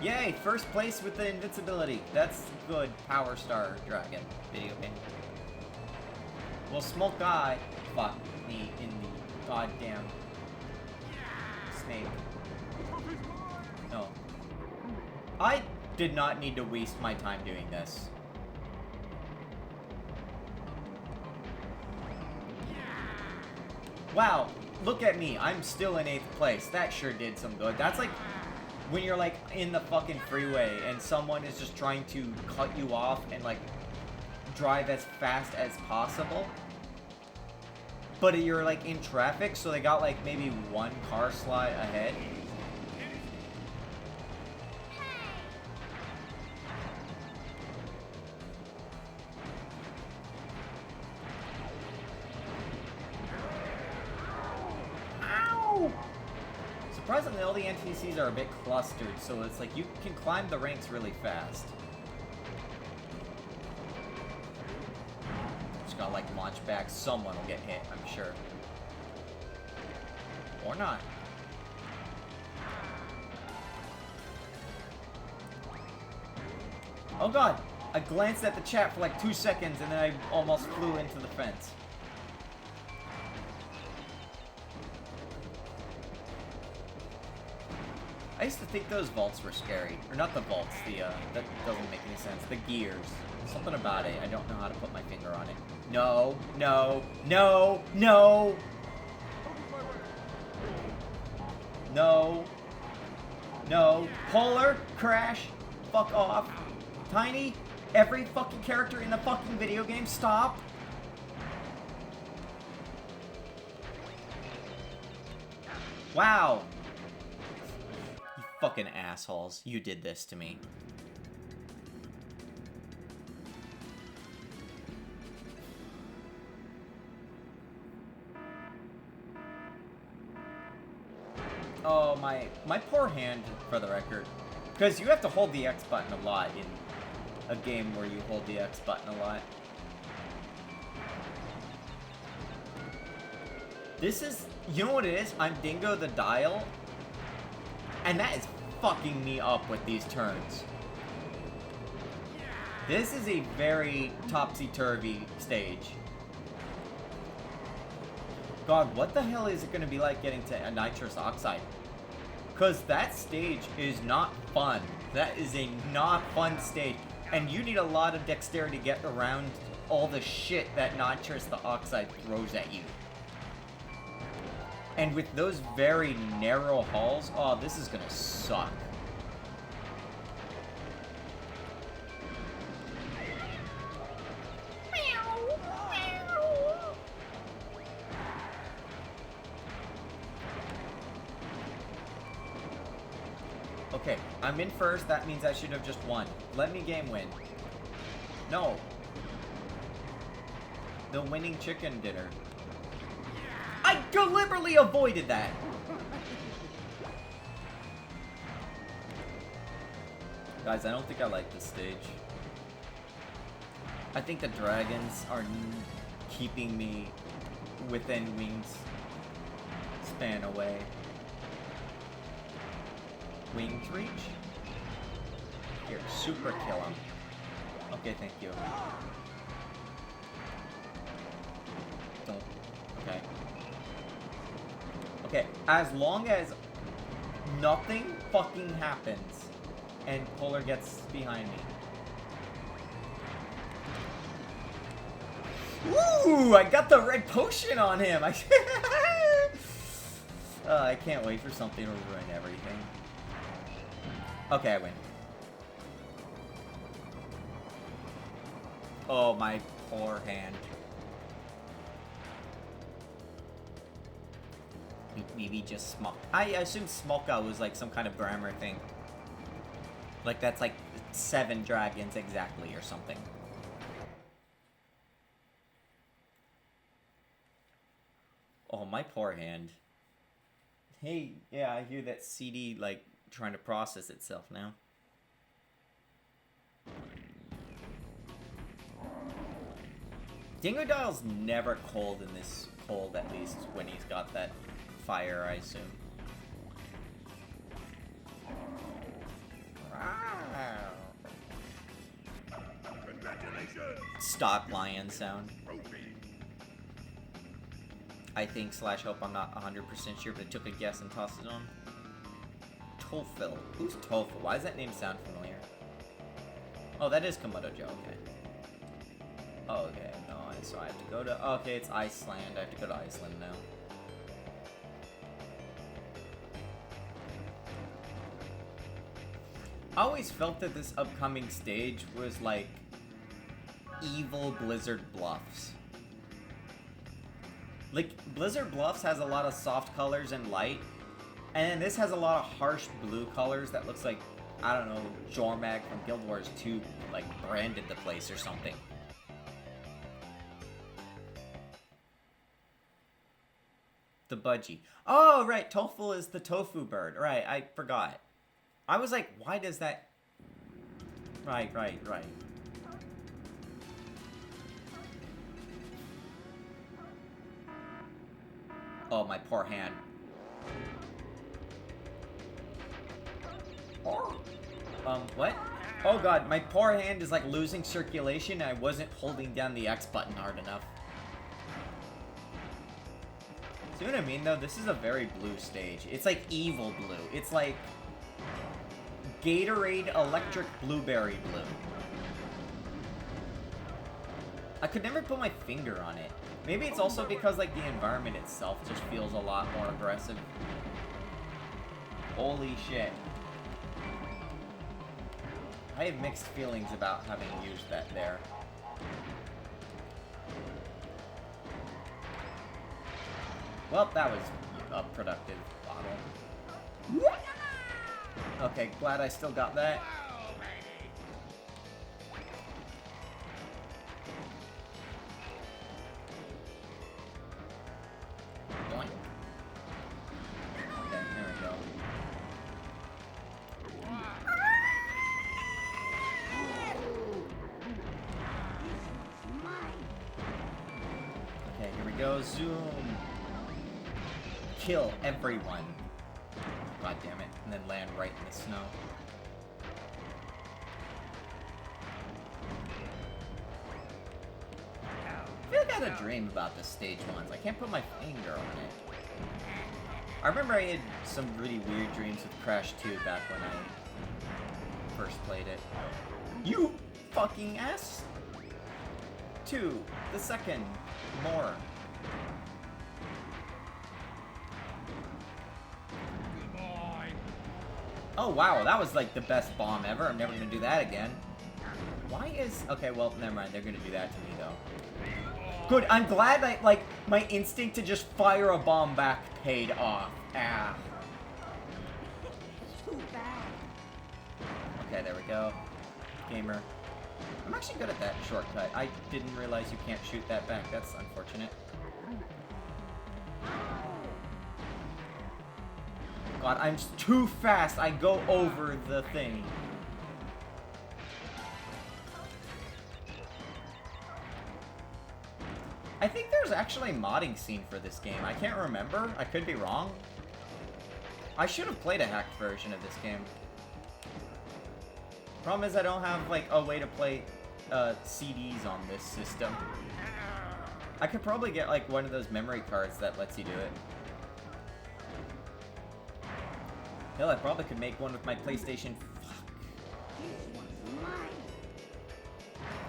Yay! First place with the invincibility. That's good. Power Star Dragon video game. Well, Smoke Eye fucked me in the goddamn snake. No. I did not need to waste my time doing this. Wow, look at me. I'm still in 8th place. That sure did some good. That's like when you're like in the fucking freeway and someone is just trying to cut you off and like drive as fast as possible. But you're like in traffic, so they got like maybe one car slot ahead. Ow! Surprisingly, all the NPCs are a bit clustered, so it's like you can climb the ranks really fast. Just gotta like launch back. Someone will get hit, I'm sure. Or not. Oh god! I glanced at the chat for like 2 seconds and then I almost flew into the fence. I used to think those vaults were scary. Or not the vaults, that doesn't make any sense. The gears. Something about it. I don't know how to put my finger on it. No, no, no, no! No. No. Polar, Crash, fuck off. Tiny, every fucking character in the fucking video game, stop. Wow. You fucking assholes. You did this to me. Oh, my poor hand, for the record. Because you have to hold the X button a lot in a game where you hold the X button a lot. This is... You know what it is? I'm Dingo the Dial. And that is fucking me up with these turns. This is a very topsy-turvy stage. God, what the hell is it going to be like getting to a nitrous oxide? Because that stage is not fun. That is a not fun stage. And you need a lot of dexterity to get around all the shit that nitrous oxide throws at you. And with those very narrow halls, oh, this is going to suck. Okay, I'm in first. That means I should have just won. Let me game win. No. The winning chicken dinner. I deliberately avoided that. Guys, I don't think I like this stage. I think the dragons are keeping me within wings span away. Wings reach? Here, super kill him. Okay, thank you. Don't. Okay. Okay, as long as nothing fucking happens and Polar gets behind me. Ooh, I got the red potion on him! I can't wait for something to ruin everything. Okay, I win. Oh, my poor hand. Maybe just smoke. I assume Smoka was like some kind of grammar thing. Like that's like 7 dragons exactly or something. Oh, my poor hand. Hey, yeah, I hear that CD like trying to process itself now. Dingodil's never cold in this cold, at least when he's got that fire, I assume. Stock lion sound. I think / hope I'm not 100% sure, but I took a guess and tossed it on. Tofil. Who's Tofil? Why does that name sound familiar? Oh, that is Komodo Joe, okay. Oh, okay, no, so I have to go to... Okay, it's Iceland. I have to go to Iceland now. I always felt that this upcoming stage was like evil Blizzard Bluffs. Like, Blizzard Bluffs has a lot of soft colors and light, and this has a lot of harsh blue colors that looks like, I don't know, Jormag from Guild Wars 2, like, branded the place or something. The budgie. Oh, right, Tofil is the tofu bird. Right, I forgot. I was like, why does that... Right. Oh, my poor hand. What? Oh god, my poor hand is like losing circulation and I wasn't holding down the X button hard enough. See what I mean, though? This is a very blue stage. It's like evil blue. It's like Gatorade electric blueberry blue. I could never put my finger on it. Maybe it's also because, like, the environment itself just feels a lot more aggressive. Holy shit. I have mixed feelings about having used that there. Well, that was a productive bottle. Okay, glad I still got that. Boing. Okay, there we go. Okay, here we go. Zoom. Kill everyone. God damn it. And then land right in the snow. I feel like I had a dream about this stage once. I can't put my finger on it. I remember I had some really weird dreams with Crash 2 back when I first played it. You fucking ass! 2. The second. More. Oh wow, that was like the best bomb ever. I'm never gonna do that again. Why is... Okay, well, never mind. They're gonna do that to me, though. Good, I'm glad that, like, my instinct to just fire a bomb back paid off. Ah. Okay, there we go. Gamer. I'm actually good at that shortcut. I didn't realize you can't shoot that back. That's unfortunate. God, I'm too fast. I go over the thing. I think there's actually a modding scene for this game. I can't remember. I could be wrong. I should have played a hacked version of this game. Problem is I don't have, like, a way to play CDs on this system. I could probably get, like, one of those memory cards that lets you do it. Hell, I probably could make one with my PlayStation. Fuck.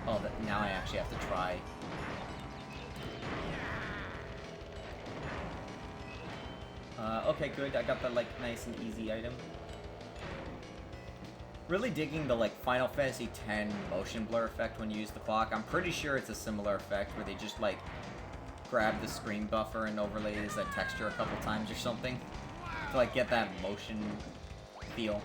Oh, now I actually have to try. Okay, good. I got the, like, nice and easy item. Really digging the, like, Final Fantasy X motion blur effect when you use the clock. I'm pretty sure it's a similar effect where they just, like, grab the screen buffer and overlay it as a texture a couple times or something to, like, get that motion feel.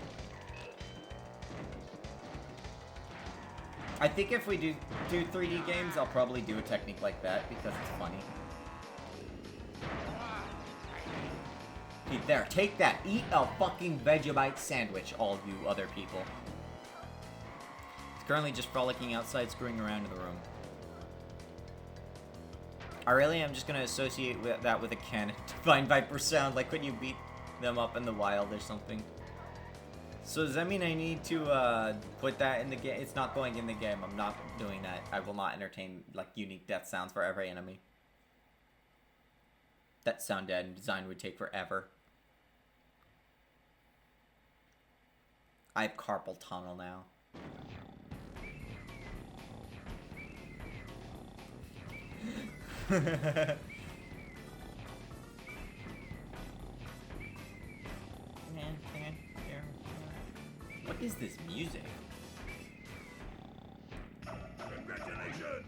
I think if we do 3D games, I'll probably do a technique like that because it's funny. Okay, there, take that. Eat a fucking Vegemite sandwich, all you other people. He's currently just frolicking outside, screwing around in the room. I really am just gonna associate that with a cannon to find Viper sound, like when you beat them up in the wild or something. So does that mean I need to put that in the game? It's not going in the game. I'm not doing that. I will not entertain like unique death sounds for every enemy. That sound design would take forever. I have carpal tunnel now. What is this music? Congratulations!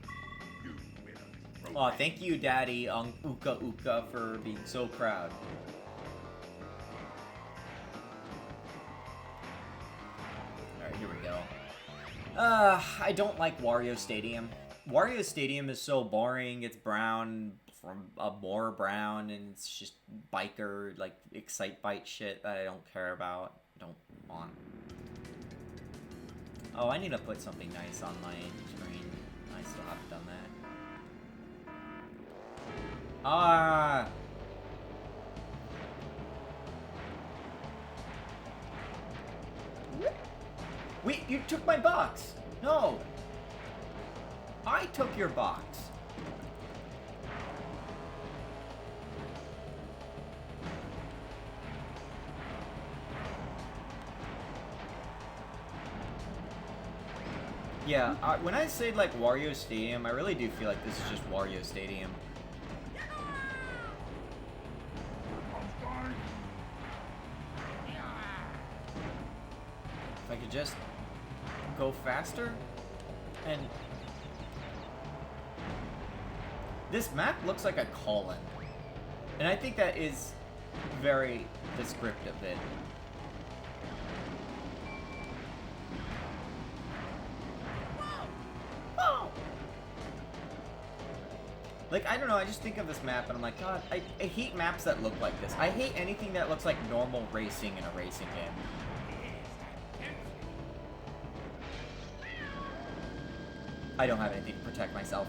You win. Oh, thank you, Daddy, Uka Uka, for being so proud. Alright, here we go. I don't like Wario Stadium. Wario Stadium is so boring. It's brown from more brown, and it's just biker, like, Excite-Bite shit that I don't care about. Don't want. Oh, I need to put something nice on my screen. I still haven't done that. Ah! Wait, you took my box! No! I took your box. Yeah, when I say like Wario Stadium, I really do feel like this is just Wario Stadium. If I could just go faster, and this map looks like a colon, and I think that is very descriptive of it. Like, I don't know, I just think of this map and I'm like, God, I hate maps that look like this. I hate anything that looks like normal racing in a racing game. I don't have anything to protect myself.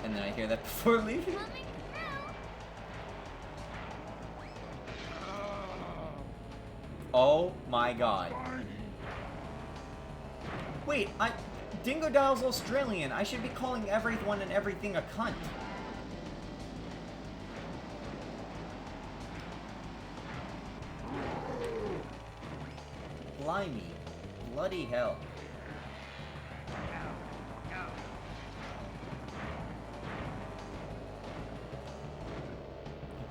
And then I hear that before leaving. Oh my God. Wait, Dingo Dial's Australian. I should be calling everyone and everything a cunt. Blimey. Bloody hell.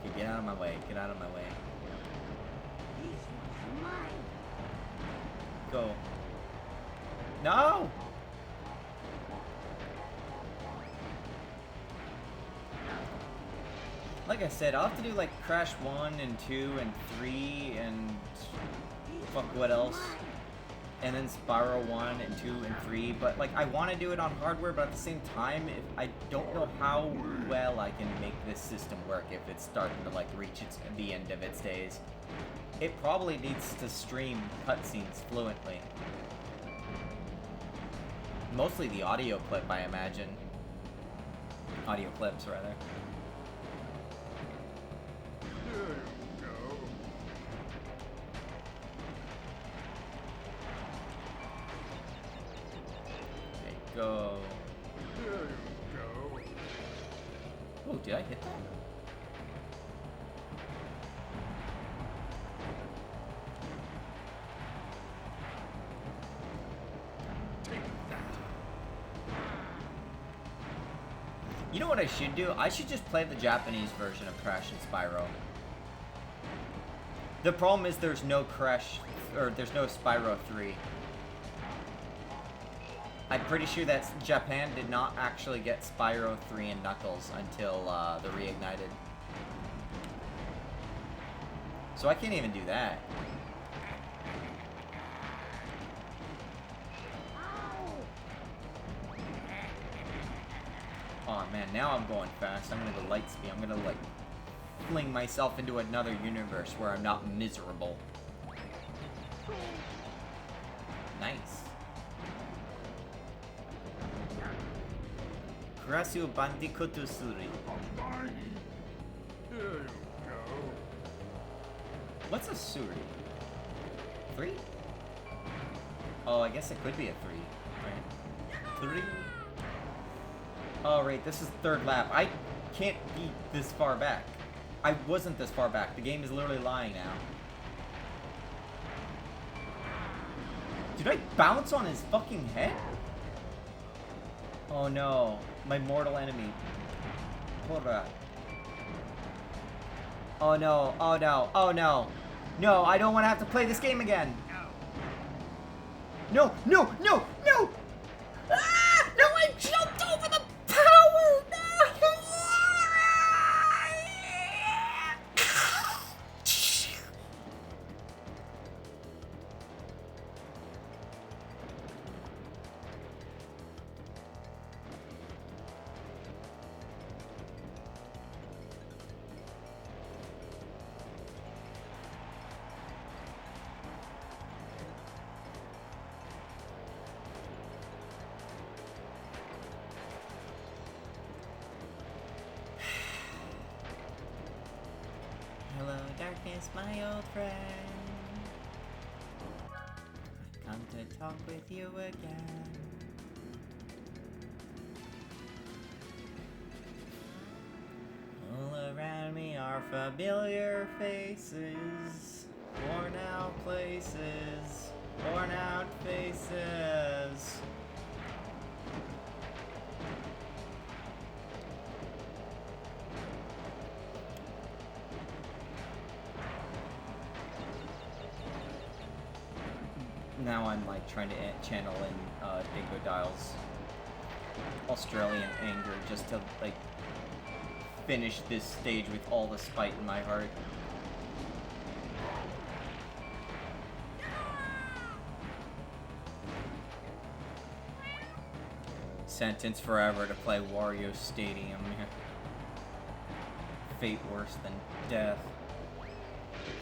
Okay, get out of my way. Get out of my way. Go. No! Like I said, I'll have to do like Crash 1 and 2 and 3 and fuck what else. And then Spyro 1 and 2 and 3, but like I want to do it on hardware, but at the same time, I don't know how well I can make this system work if it's starting to like reach the end of its days. It probably needs to stream cutscenes fluently. Mostly the audio clip, I imagine. Audio clips, rather. Go. There you go. Oh, did I hit that? Take that. You know what I should do? I should just play the Japanese version of Crash and Spyro. The problem is there's no Crash, or there's no Spyro 3. I'm pretty sure that Japan did not actually get Spyro 3 and Knuckles until the Reignited. So I can't even do that. Oh man, now I'm going fast. I'm gonna go light speed. I'm gonna like fling myself into another universe where I'm not miserable. Nice. Kurasu Bandikutu Suri. Here you go. What's a Suri? 3? Oh, I guess it could be a 3. Right. 3? Oh, right, this is the third lap. I can't be this far back. I wasn't this far back. The game is literally lying now. Did I bounce on his fucking head? Oh no, my mortal enemy. Porra. Oh no, oh no, oh no. No, I don't want to have to play this game again. No, no, no, no! Ah! No, I jumped over the tower! Hello, darkness, my old friend. I've come to talk with you again. All around me are familiar faces, worn out places, worn out faces. Now I'm like trying to channel in Dingo Dial's Australian anger just to like finish this stage with all the spite in my heart. Sentence forever to play Wario Stadium. Fate worse than death.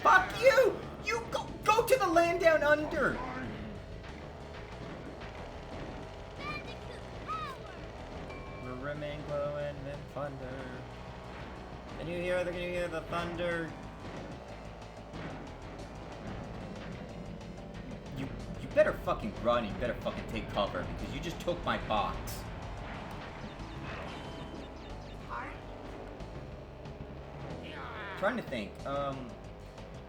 Fuck you! You go to the land down under! Remain glowing in thunder. Can you hear the thunder? You better fucking run, you better fucking take cover, because you just took my box. Trying to think,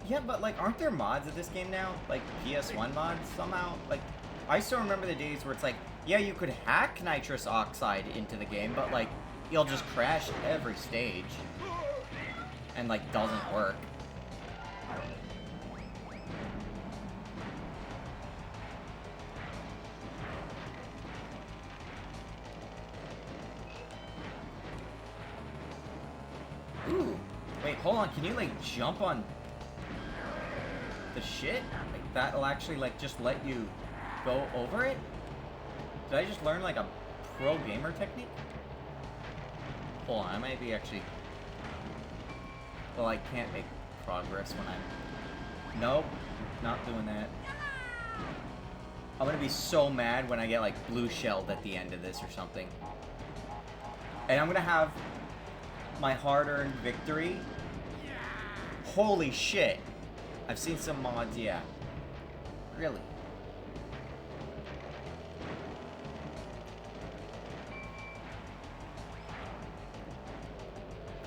yeah, but like, aren't there mods of this game now? Like, PS1 mods somehow? Like, I still remember the days where it's like, yeah, you could hack nitrous oxide into the game, but like, you'll just crash every stage. And like, doesn't work. Ooh, wait, hold on, can you like jump on the shit? Like, that'll actually like just let you go over it? Did I just learn like a pro gamer technique? Hold on, I might be actually... Well, I can't make progress when I'm... Nope, not doing that. I'm gonna be so mad when I get like blue shelled at the end of this or something. And I'm gonna have my hard-earned victory. Holy shit. I've seen some mods, yeah. Really?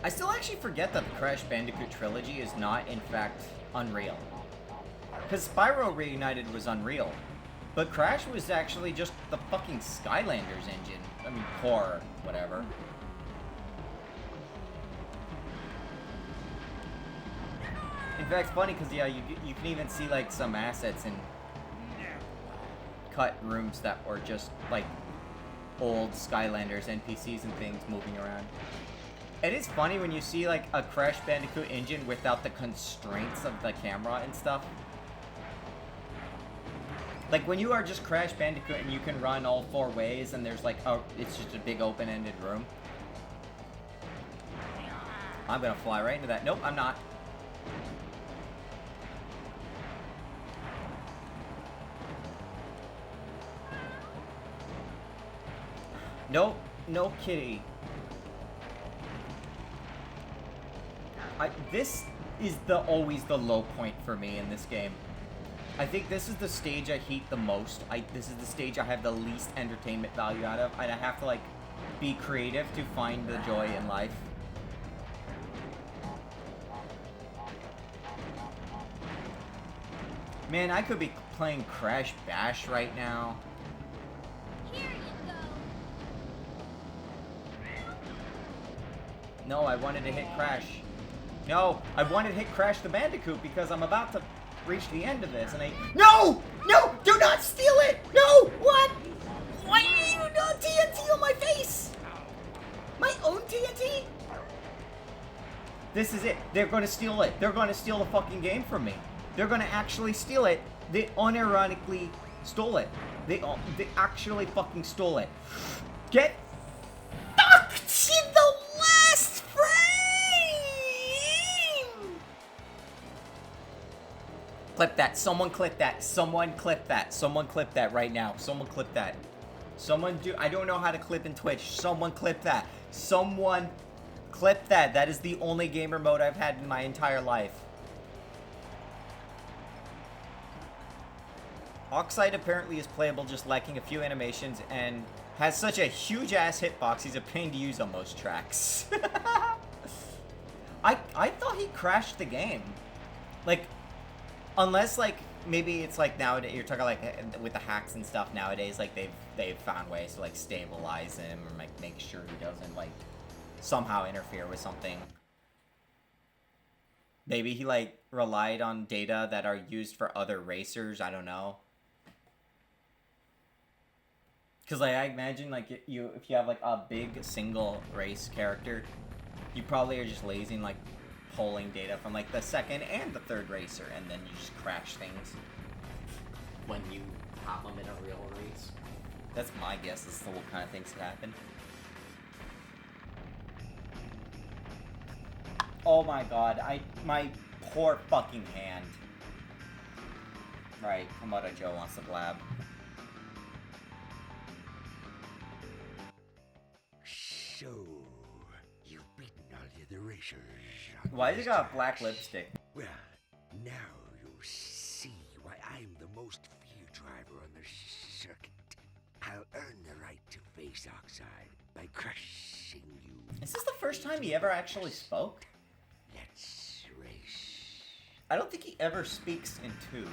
I still actually forget that the Crash Bandicoot trilogy is not, in fact, Unreal. Because Spyro Reunited was Unreal. But Crash was actually just the fucking Skylanders engine. I mean, core, whatever. In fact, it's funny because, yeah, you can even see, like, some assets in cut rooms that were just, like, old Skylanders, NPCs and things moving around. It is funny when you see, like, a Crash Bandicoot engine without the constraints of the camera and stuff. Like, when you are just Crash Bandicoot and you can run all 4 ways and there's, like, it's just a big open-ended room. I'm gonna fly right into that. Nope, I'm not. Nope, no kitty. This is always the low point for me in this game. I think this is the stage I hate the most. This is the stage I have the least entertainment value out of, and I have to like be creative to find the joy in life. Man, I could be playing Crash Bash right now. Here you go. No, I wanted to hit Crash. No, I wanted to hit Crash the Bandicoot because I'm about to reach the end of this, and No! No! Do not steal it! No! What? Why are you doing TNT on my face? My own TNT? This is it. They're going to steal it. They're going to steal the fucking game from me. They're going to actually steal it. They unironically stole it. They actually fucking stole it. Get fucked in the last frame! Clip that. Someone clip that. Someone clip that. Someone clip that right now. Someone clip that. Someone do. I don't know how to clip in Twitch. Someone clip that. Someone clip that. That is the only gamer mode I've had in my entire life. Oxide apparently is playable, just lacking a few animations, and has such a huge ass hitbox, he's a pain to use on most tracks. I thought he crashed the game. Like, unless like maybe it's like nowadays you're talking like with the hacks and stuff nowadays, like they've found ways to like stabilize him or like make sure he doesn't like somehow interfere with something. Maybe he like relied on data that are used for other racers, I don't know. Cause like I imagine like if you have like a big single race character, you probably are just lazy and like pulling data from like the second and the third racer, and then you just crash things when you have them in a real race. That's my guess as to what kind of things could happen. Oh my god, my poor fucking hand. Right, Komodo Joe wants to blab. So, you've beaten all the other racers. Why has he got black lipstick? Well, now you'll see why I'm the most feared driver on the circuit. I'll earn the right to face Oxide by crushing you. Is this the first time he ever actually spoke? Let's race. I don't think he ever speaks in 2.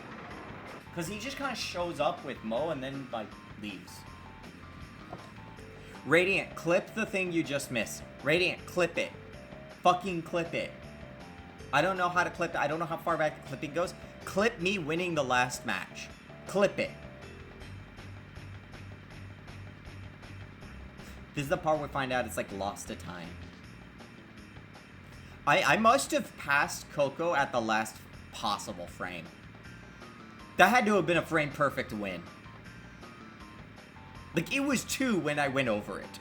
Because he just kind of shows up with Mo and then, like, leaves. Radiant, clip the thing you just missed. Radiant, clip it. Fucking clip it. I don't know how to clip it. I don't know how far back the clipping goes. Clip me winning the last match. Clip it. This is the part where we find out it's like lost to time. I must have passed Coco at the last possible frame. That had to have been a frame perfect win. Like, it was 2 when I went over it.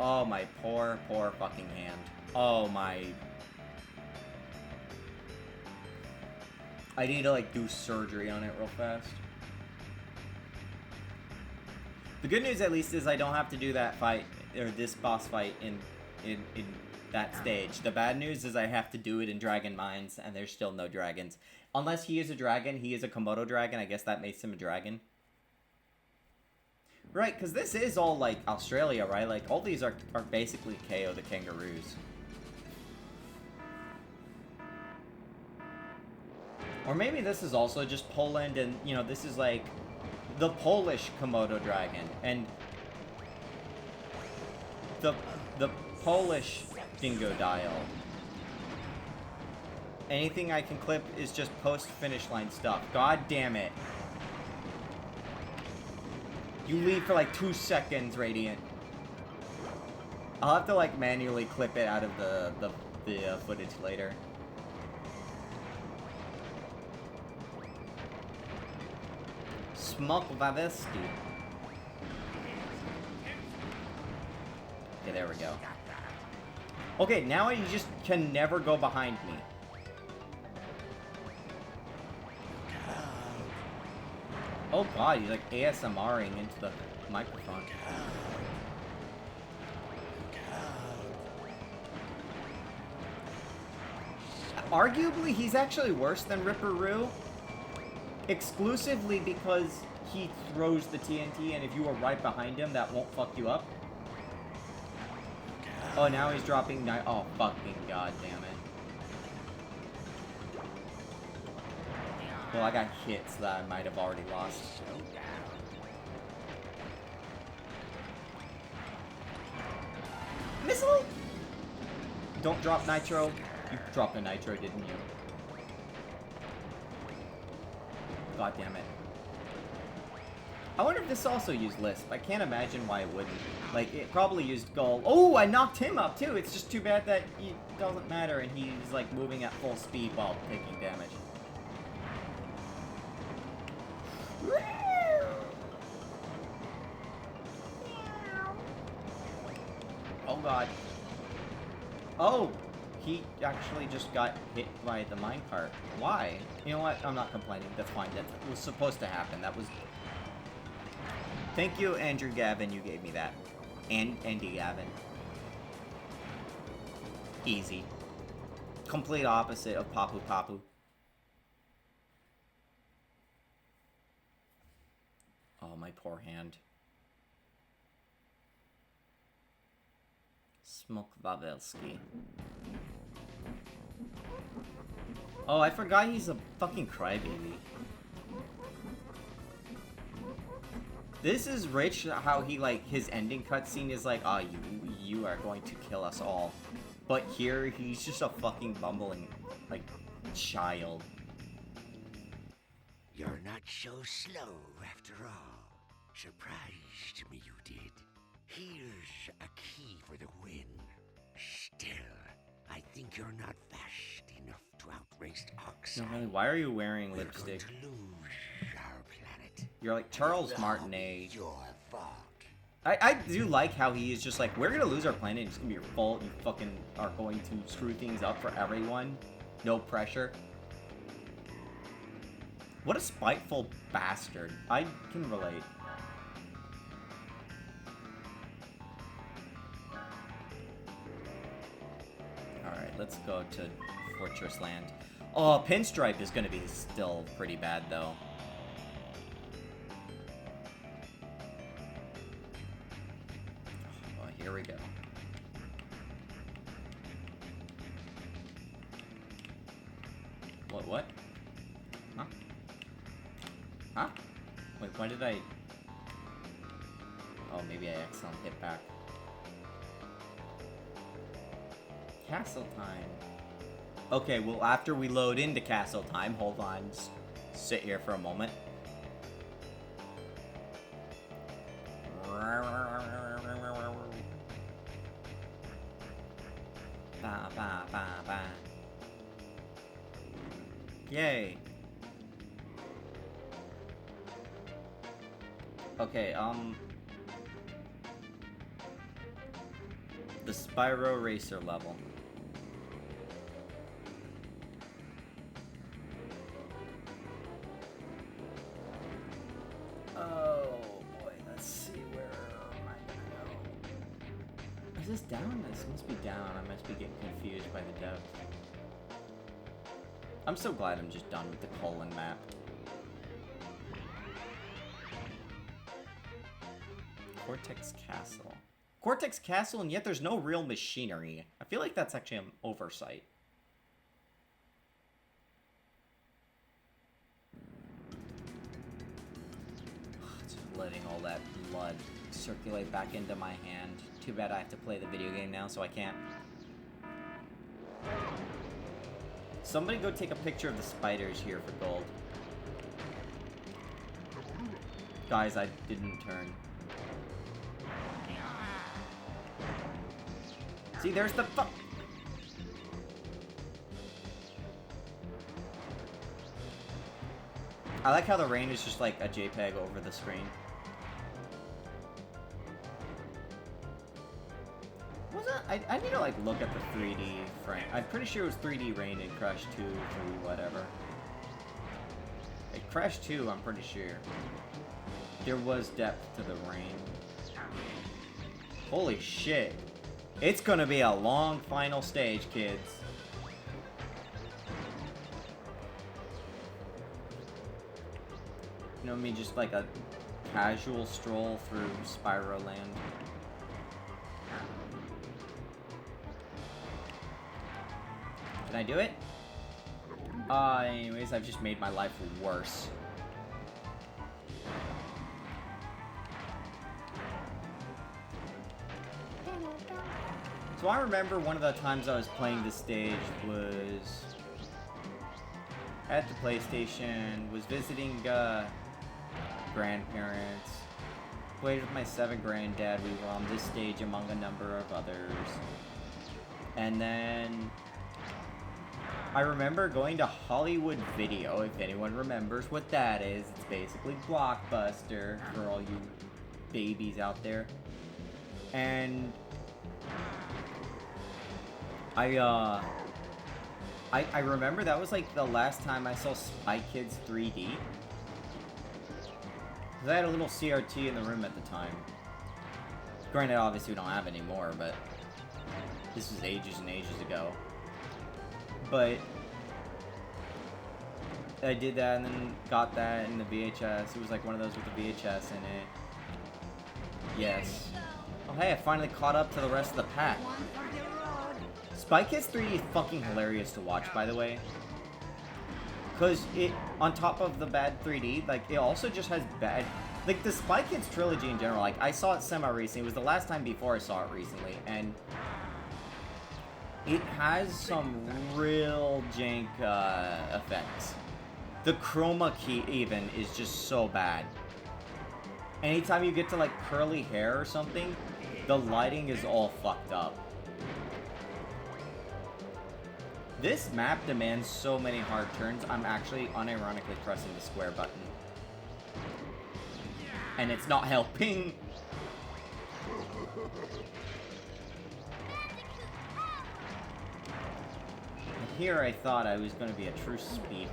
Oh, my poor, poor fucking hand. Oh, my... I need to, like, do surgery on it real fast. The good news, at least, is I don't have to do that fight, or this boss fight in that stage. The bad news is I have to do it in Dragon Mines, and there's still no dragons. Unless he is a dragon, he is a Komodo dragon, I guess that makes him a dragon. Right, because this is all, like, Australia, right? Like, all these are basically KO the kangaroos. Or maybe this is also just Poland, and, you know, this is, like, the Polish Komodo dragon, and the Polish Dingodile. Anything I can clip is just post-finish line stuff. God damn it. You leave for like 2 seconds, Radiant. I'll have to like manually clip it out of the footage later. Smok Vavesti. Okay, there we go. Okay, now he just can never go behind me. Oh god, he's like ASMRing into the microphone. Arguably, he's actually worse than Ripperoo. Exclusively because he throws the TNT, and if you are right behind him, that won't fuck you up. Oh, now he's dropping oh, fucking god damn it. Well, I got hit, so that I might have already lost. Missile! Don't drop nitro. You dropped a nitro, didn't you? God damn it. I wonder if this also used Lisp. I can't imagine why it wouldn't. Like, it probably used Gull. Oh, I knocked him up, too! It's just too bad that it doesn't matter, and he's, like, moving at full speed while taking damage. Oh, God. Oh! He actually just got hit by the minecart. Why? You know what? I'm not complaining. That's fine. That was supposed to happen. That was... Thank you, Andrew Gavin. You gave me that. And Andy Gavin. Easy. Complete opposite of Papu Papu. Oh, my poor hand. Smoke Vavelski. Oh, I forgot he's a fucking crybaby. This is rich, how he, like, his ending cutscene is like, ah, you are going to kill us all. But here, he's just a fucking bumbling, like, child. You're not so slow after all. Surprised me you did. Here's a key for the win. Still, I think you're not fast enough to outrace Oxide. No, really, why are you wearing We're lipstick? going to lose our planet. You're like Charles Martinet. Your fault. I do like how he is just like, we're gonna lose our planet, it's gonna be your fault, you fucking are going to screw things up for everyone. No pressure. What a spiteful bastard. I can relate. Alright, let's go to Fortress Land. Oh, Pinstripe is gonna be still pretty bad though. Oh, here we go. What? Huh? Huh? Wait, why did I... Oh, maybe I accidentally hit back. Castle time. Okay, well, after we load into castle time, hold on, just sit here for a moment. Ba, ba, ba, ba. Yay. Okay, the Spyro Racer level. Oh boy, let's see, where am I gonna go? Is this down? This must be down. I must be getting confused by the dev. I'm so glad I'm just done with the colon map. Cortex Castle. Cortex Castle, and yet there's no real machinery. I feel like that's actually an oversight. Just letting all that blood circulate back into my hand. Too bad I have to play the video game now, so I can't. Somebody go take a picture of the spiders here for gold. Guys, I didn't turn. See, there's the fuck. I like how the rain is just like a JPEG over the screen. I need to like look at the 3D frame. I'm pretty sure it was 3D rain in Crash 2, 3, whatever. Like Crash 2, I'm pretty sure. There was depth to the rain. Holy shit. It's gonna be a long final stage, kids. You know what I mean? Just like a casual stroll through Spyro Land. Can I do it? Anyways, I've just made my life worse. So I remember one of the times I was playing this stage was at the PlayStation, was visiting grandparents, played with my 7 granddad. We were on this stage among a number of others. And then I remember going to Hollywood Video, if anyone remembers what that is. It's basically Blockbuster for all you babies out there. And I remember that was like the last time I saw Spy Kids 3D. Cause I had a little CRT in the room at the time. Granted, obviously we don't have it anymore, but this was ages and ages ago. But I did that and then got that in the VHS. It was like one of those with the VHS in it. Yes. Oh hey, I finally caught up to the rest of the pack. Spy Kids 3D is fucking hilarious to watch, by the way. Because it, on top of the bad 3D, like, it also just has bad... Like, the Spy Kids trilogy in general, like, I saw it semi-recently. It was the last time before I saw it recently, and it has some real jank effects. The chroma key, even, is just so bad. Anytime you get to, like, curly hair or something, the lighting is all fucked up. This map demands so many hard turns, I'm actually unironically pressing the square button. And it's not helping. Here I thought I was going to be a true speedrunner.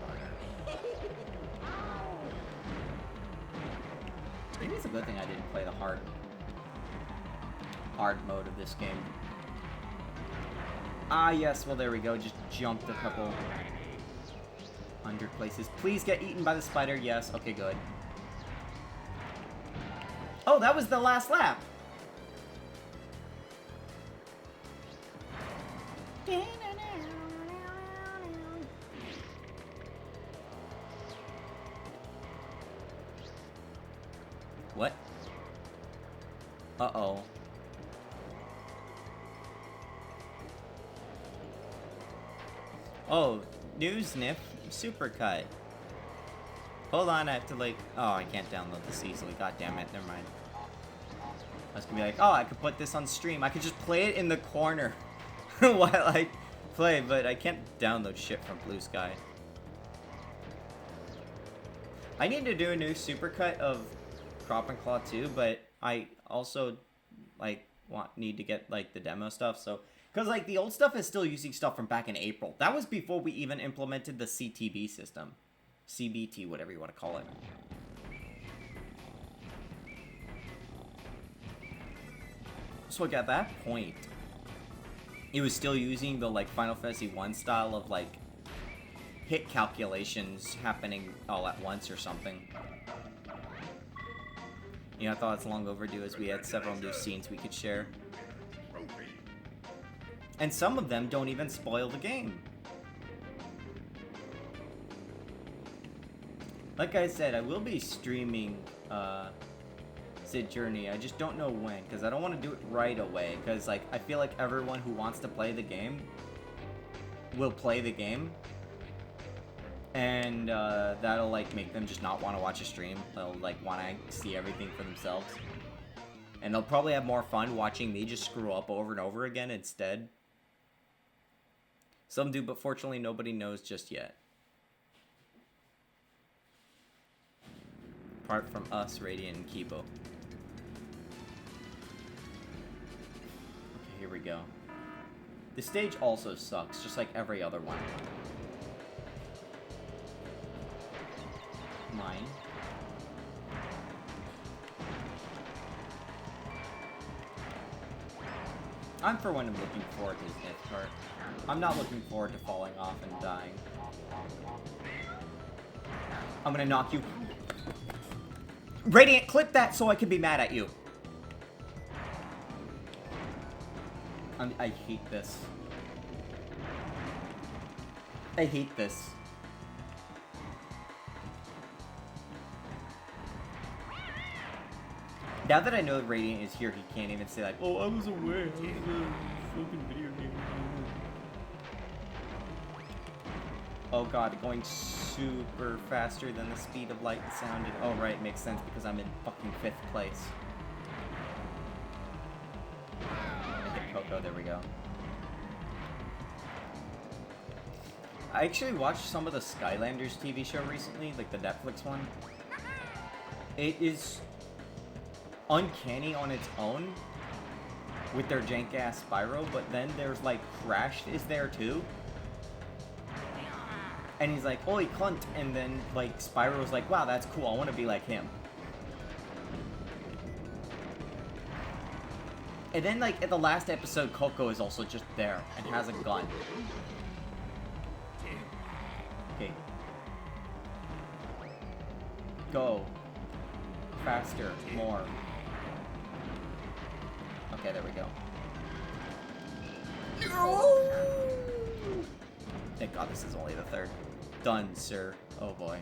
Maybe it's a good thing I didn't play the hard mode of this game. Ah, yes, well, there we go. Just jumped a couple hundred places. Please get eaten by the spider. Yes, okay, good. Oh, that was the last lap. What? Uh-oh. Oh, new sniff supercut. Hold on, I have to like... Oh, I can't download this easily. God damn it, never mind. I was gonna be like, oh, I could put this on stream. I could just play it in the corner while I play, but I can't download shit from Blue Sky. I need to do a new supercut of Crop and Claw 2, but I also like need to get like the demo stuff, so... Because, like, the old stuff is still using stuff from back in April. That was before we even implemented the CTB system. CBT, whatever you want to call it. So, like, at that point, it was still using the, like, Final Fantasy 1 style of, like, hit calculations happening all at once or something. You know, I thought it's long overdue as we had several new scenes we could share. And some of them don't even spoil the game. Like I said, I will be streaming Sid Journey. I just don't know when, because I don't want to do it right away. Because like I feel like everyone who wants to play the game will play the game. And that'll like make them just not want to watch a stream. They'll like want to see everything for themselves. And they'll probably have more fun watching me just screw up over and over again instead. Some do, but fortunately nobody knows just yet. Apart from us, Radiant, and Kibo. Okay, here we go. The stage also sucks, just like every other one. Mine. I'm for one looking forward to his death cart. I'm not looking forward to falling off and dying. I'm gonna knock you. Radiant, clip that so I can be mad at you. I hate this. I hate this. Now that I know Radiant is here, he can't even say like, "Oh, I was away. I was fucking video game." Oh god, going super faster than the speed of light and sound. Oh right, it makes sense because I'm in fucking 5th place. Hit Coco, there we go. I actually watched some of the Skylanders TV show recently, like the Netflix one. It is uncanny on its own with their jank-ass Spyro, but then there's like Crash is there too. And he's like, "Oi, cunt," and then like Spyro's like, "Wow, that's cool, I want to be like him." And then like at the last episode, Coco is also just there and has a gun. Okay. Go. Faster. More. Okay, there we go. Thank God this is only the 3rd. Done, sir. Oh boy.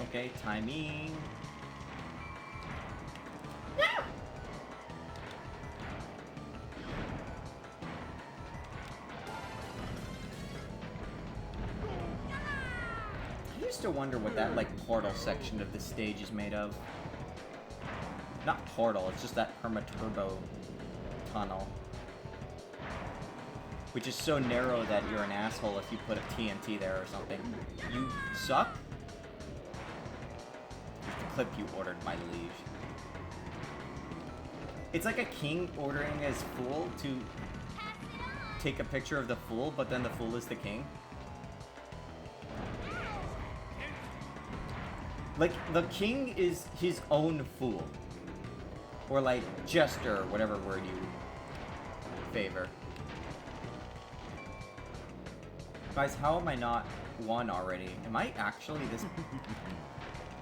Okay, timing. I used to wonder what that, like, portal section of the stage is made of. Not portal, it's just that perma-turbo tunnel. Which is so narrow that you're an asshole if you put a TNT there or something. You suck? Here's the clip you ordered, my liege. It's like a king ordering his fool to take a picture of the fool, but then the fool is the king. Like, the king is his own fool. Or, like, jester, or whatever word you favor. Guys, how am I not 1 already? Am I actually this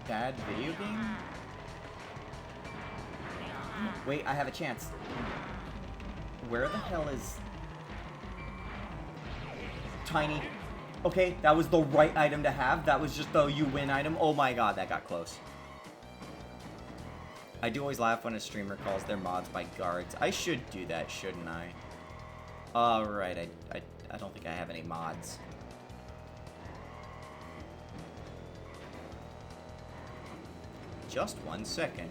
bad video game? Wait, I have a chance. Where the hell is... Tiny? Okay, that was the right item to have. That was just the you win item. Oh my god, that got close. I do always laugh when a streamer calls their mods by guards. I should do that, shouldn't I? Alright, I don't think I have any mods. Just 1 second.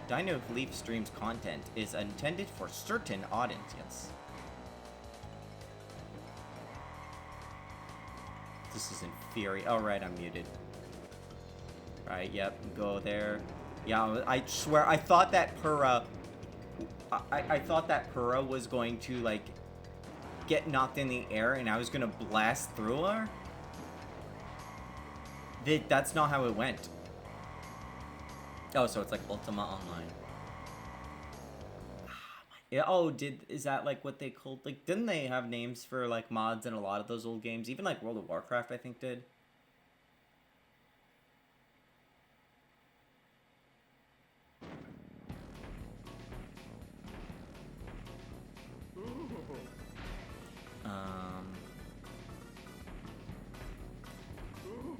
Dino Leaf Stream's content is intended for certain audiences. This is infuriating. Oh, right, I'm muted. Right, yep, go there. Yeah, I swear, I thought that Purra... I thought that Purra was going to, like, get knocked in the air and I was gonna blast through her. That's not how it went. Oh, so it's like Ultima Online. Yeah, oh, is that like what they called, like, didn't they have names for, like, mods in a lot of those old games? Even, like, World of Warcraft, I think, did.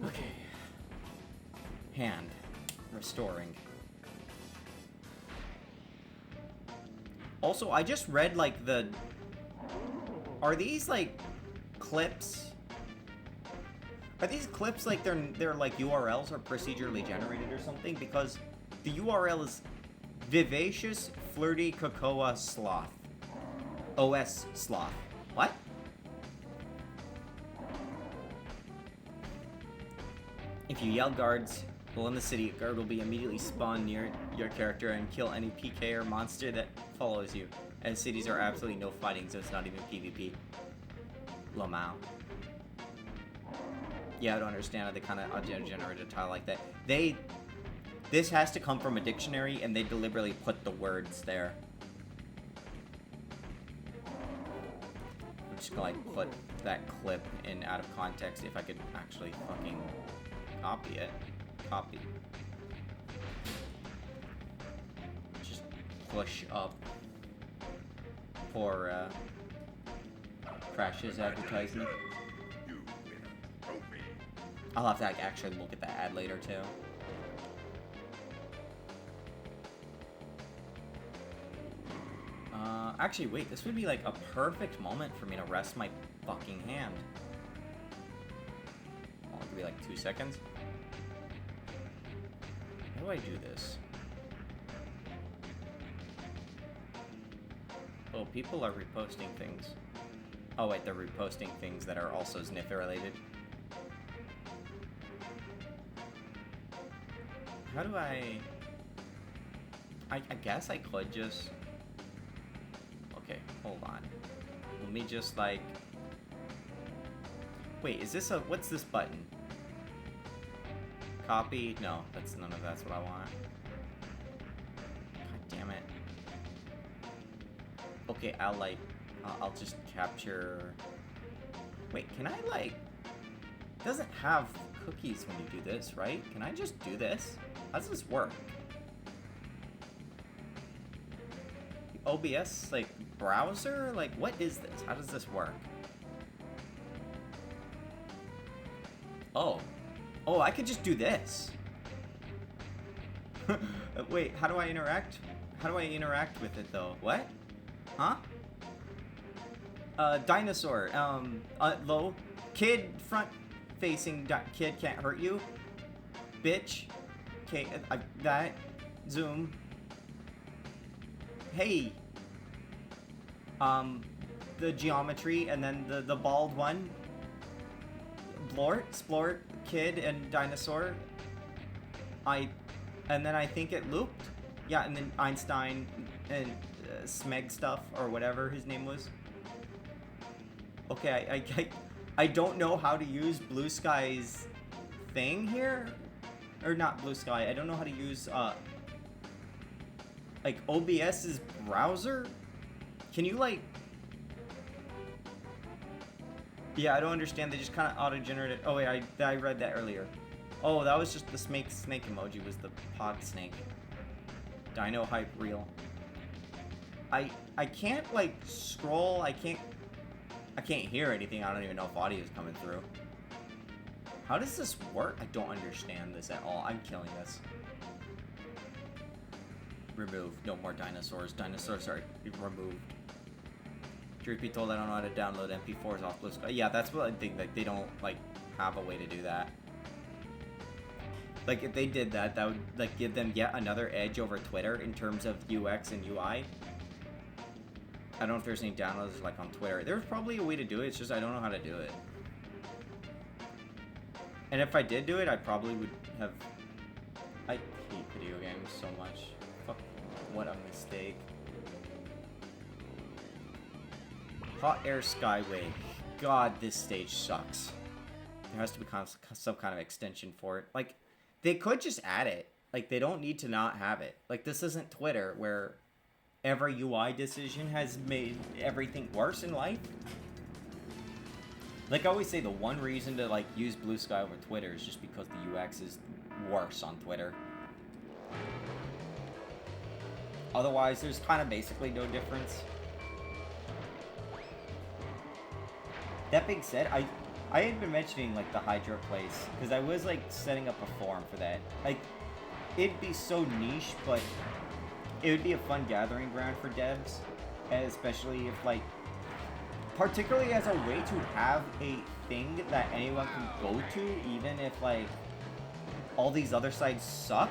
Okay. Hand. Restoring. Also, I just read, like, are these, like, clips? Are these clips, like, they're like, URLs or procedurally generated or something? Because the URL is Vivacious Flirty Cocoa Sloth. OS Sloth. What? If you yell guards while in the city, a guard will be immediately spawned near your character and kill any PK or monster that follows you. And cities are absolutely no fighting, so it's not even PvP. Lamau. Yeah, I don't understand how they kind of generate a tile like that. This has to come from a dictionary, and they deliberately put the words there. I'm just gonna like put that clip in out of context if I could actually fucking copy it. Copy. Just push up for Crash's advertisement. I'll have to like, actually look at the ad later too. Actually, wait, this would be like a perfect moment for me to rest my fucking hand. Oh, it could be like 2 seconds. How do I do this? Oh, people are reposting things. Oh wait, they're reposting things that are also Sniffy related. How do I guess I could just... Okay, hold on. Let me just like... Wait, is this a... What's this button? Copy? No, that's none of that's what I want. God damn it. Okay, I'll like... I'll just capture... Wait, can I like... It doesn't have cookies when you do this, right? Can I just do this? How does this work? OBS, like, browser? Like, what is this? How does this work? Oh. Oh, I could just do this. Wait, how do I interact? How do I interact with it, though? What? Huh? Dinosaur. Low. Kid, front-facing kid can't hurt you. Bitch. Okay, that. Zoom. Hey. The geometry, and then the bald one. Blort, Splort, kid, and dinosaur. And then I think it looped. Yeah, and then Einstein and Smeg stuff, or whatever his name was. Okay, I don't know how to use Blue Sky's thing here. Or not Blue Sky, I don't know how to use, like, OBS's browser? Can you, like... Yeah, I don't understand, they just kind of auto-generated... Oh, wait, I read that earlier. Oh, that was just the snake emoji, was the pod snake. Dino hype real. I can't, like, scroll, I can't hear anything, I don't even know if audio is coming through. How does this work? I don't understand this at all. I'm killing this. Remove. No more dinosaurs. Dinosaurs are removed. Truth be told, I don't know how to download MP4s off Blue Sky. Yeah, that's what I think. Like, they don't, like, have a way to do that. Like, if they did that, that would, like, give them yet another edge over Twitter in terms of UX and UI. I don't know if there's any downloads, like, on Twitter. There's probably a way to do it. It's just I don't know how to do it. And if I did do it, I probably would have... I hate video games so much. Fuck, what a mistake. Hot Air Skyway. God, this stage sucks. There has to be some kind of extension for it. Like, they could just add it. Like, they don't need to not have it. Like, this isn't Twitter, where every UI decision has made everything worse in life. Like I always say, the one reason to like use Blue Sky over Twitter is just because the UX is worse on Twitter. Otherwise, there's kind of basically no difference. That being said, I had been mentioning like the Hydra place because I was like setting up a forum for that. Like, it'd be so niche, but it would be a fun gathering ground for devs, and especially if like, particularly as a way to have a thing that anyone can go to, even if like all these other sites suck.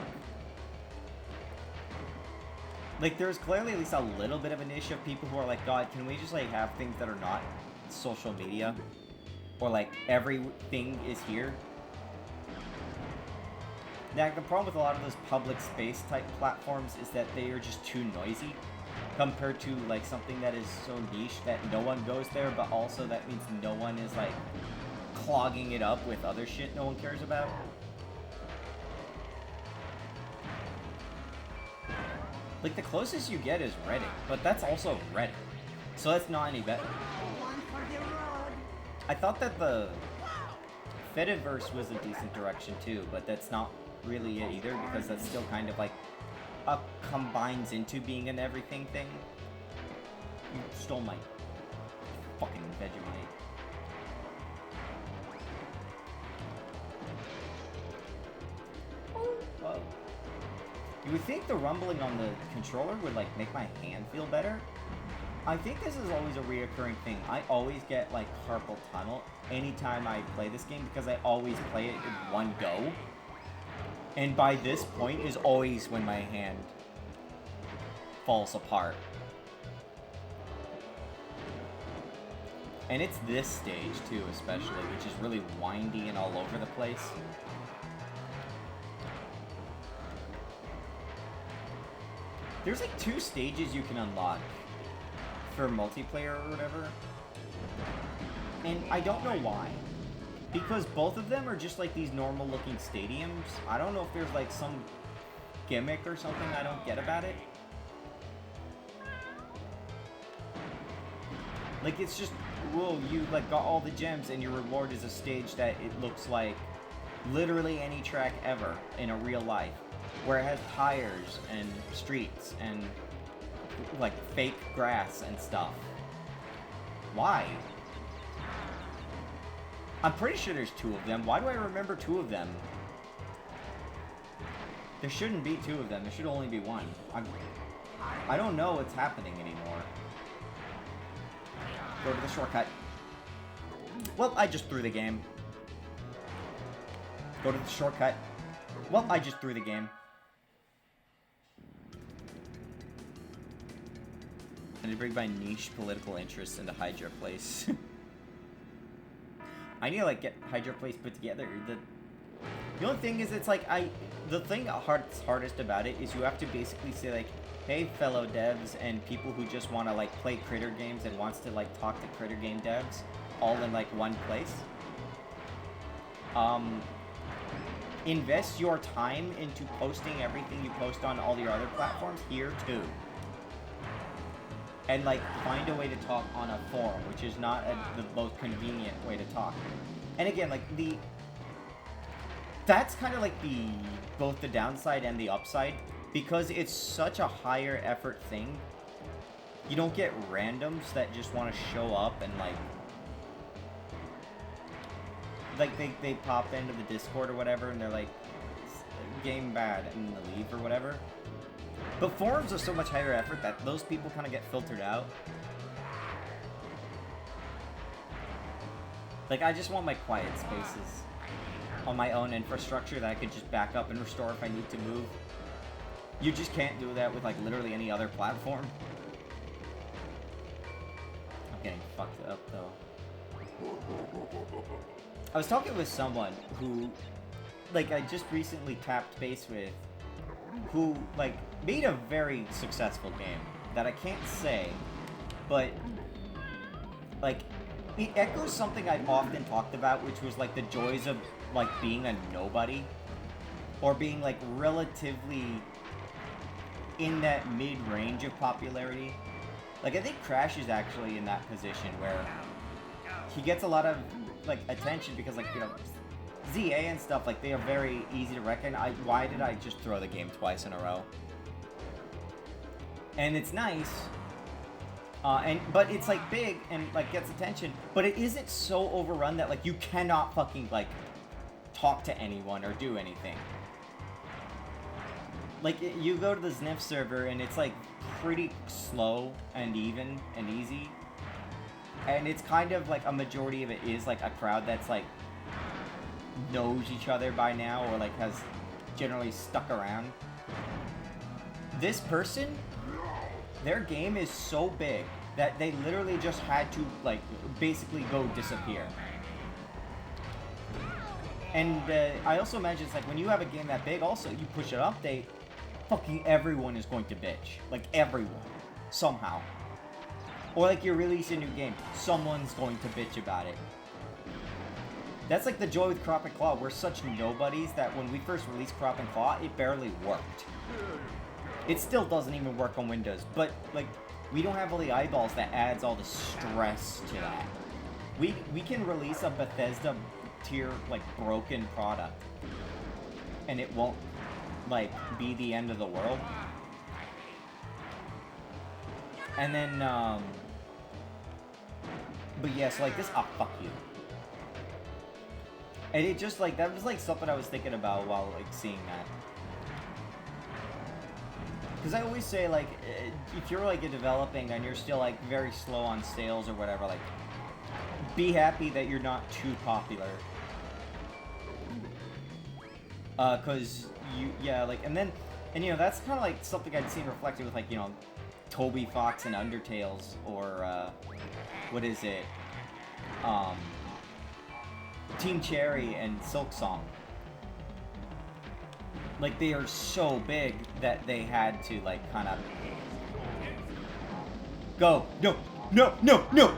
Like, there's clearly at least a little bit of a niche of people who are like, God, can we just like have things that are not social media, or like everything is here? Now, the problem with a lot of those public space type platforms is that they are just too noisy compared to like something that is so niche that no one goes there, but also that means no one is like clogging it up with other shit no one cares about. Like, the closest you get is Reddit, but that's also Reddit, so that's not any better. One for the road. I thought that the Fediverse was a decent direction too, but that's not really it either, because that's still kind of like combines into being an everything thing. You stole my fucking Vegemite. Whoa. You would think the rumbling on the controller would like make my hand feel better. I think this is always a reoccurring thing. I always get like carpal tunnel anytime I play this game because I always play it in one go. And by this point is always when my hand falls apart. And it's this stage too, especially, which is really windy and all over the place. There's like 2 stages you can unlock for multiplayer or whatever. And I don't know why. Because both of them are just like these normal looking stadiums. I don't know if there's like some gimmick or something I don't get about it. Like, it's just, whoa, you like got all the gems and your reward is a stage that it looks like literally any track ever in a real life. Where it has tires and streets and like fake grass and stuff. Why? I'm pretty sure there's 2 of them. Why do I remember 2 of them? There shouldn't be 2 of them. There should only be 1. I don't know what's happening anymore. Go to the shortcut. Well, I just threw the game. Go to the shortcut. Well, I just threw the game. And to bring my niche political interests into Hydra Place. I need to like get Hydra Place put together. The only thing is, it's like the thing that's hardest about it is you have to basically say like, hey fellow devs and people who just want to like play critter games and wants to like talk to critter game devs all in like one place. Invest your time into posting everything you post on all your other platforms here too. And like find a way to talk on a forum, which is not the most convenient way to talk. And again, like that's kind of like both the downside and the upside, because it's such a higher effort thing. You don't get randoms that just want to show up and like they pop into the Discord or whatever and they're like, game bad, and they leave or whatever. But forums are so much higher effort that those people kind of get filtered out. Like, I just want my quiet spaces on my own infrastructure that I could just back up and restore if I need to move. You just can't do that with like literally any other platform. I'm getting fucked up though. I was talking with someone who, like, I just recently tapped base with, who, like, made a very successful game that I can't say, but, like, it echoes something I've often talked about, which was, like, the joys of, like, being a nobody, or being, like, relatively in that mid-range of popularity. Like, I think Crash is actually in that position where he gets a lot of, like, attention because, like, you know, ZA and stuff, like, they are very easy to recognize. Why did I just throw the game twice in a row? And it's nice, but it's, like, big and, like, gets attention, but it isn't so overrun that, like, you cannot fucking, like, talk to anyone or do anything. Like, you go to the Sniff server and it's, like, pretty slow and even and easy. And it's kind of, like, a majority of it is, like, a crowd that's, like, knows each other by now or, like, has generally stuck around. This person, their game is so big that they literally just had to, like, basically go disappear. And I also imagine it's like when you have a game that big, also you push an update, fucking everyone is going to bitch. Like everyone. Somehow. Or like you release a new game, someone's going to bitch about it. That's like the joy with Crop and Claw. We're such nobodies that when we first released Crop and Claw, it barely worked. It still doesn't even work on Windows, but like we don't have all the eyeballs that adds all the stress to that. We can release a Bethesda tier like broken product and it won't like be the end of the world. And then but yeah, so like this, oh fuck you. And it just like, that was like something I was thinking about while like seeing that. Because I always say like, if you're like developing and you're still like very slow on sales or whatever, like, be happy that you're not too popular. Cause yeah, like, and you know, that's kind of like something I'd seen reflected with like, you know, Toby Fox and Undertales, or, what is it? Team Cherry and Silk Song. Like, they are so big that they had to, like, kind of... Go! No! No! No! No!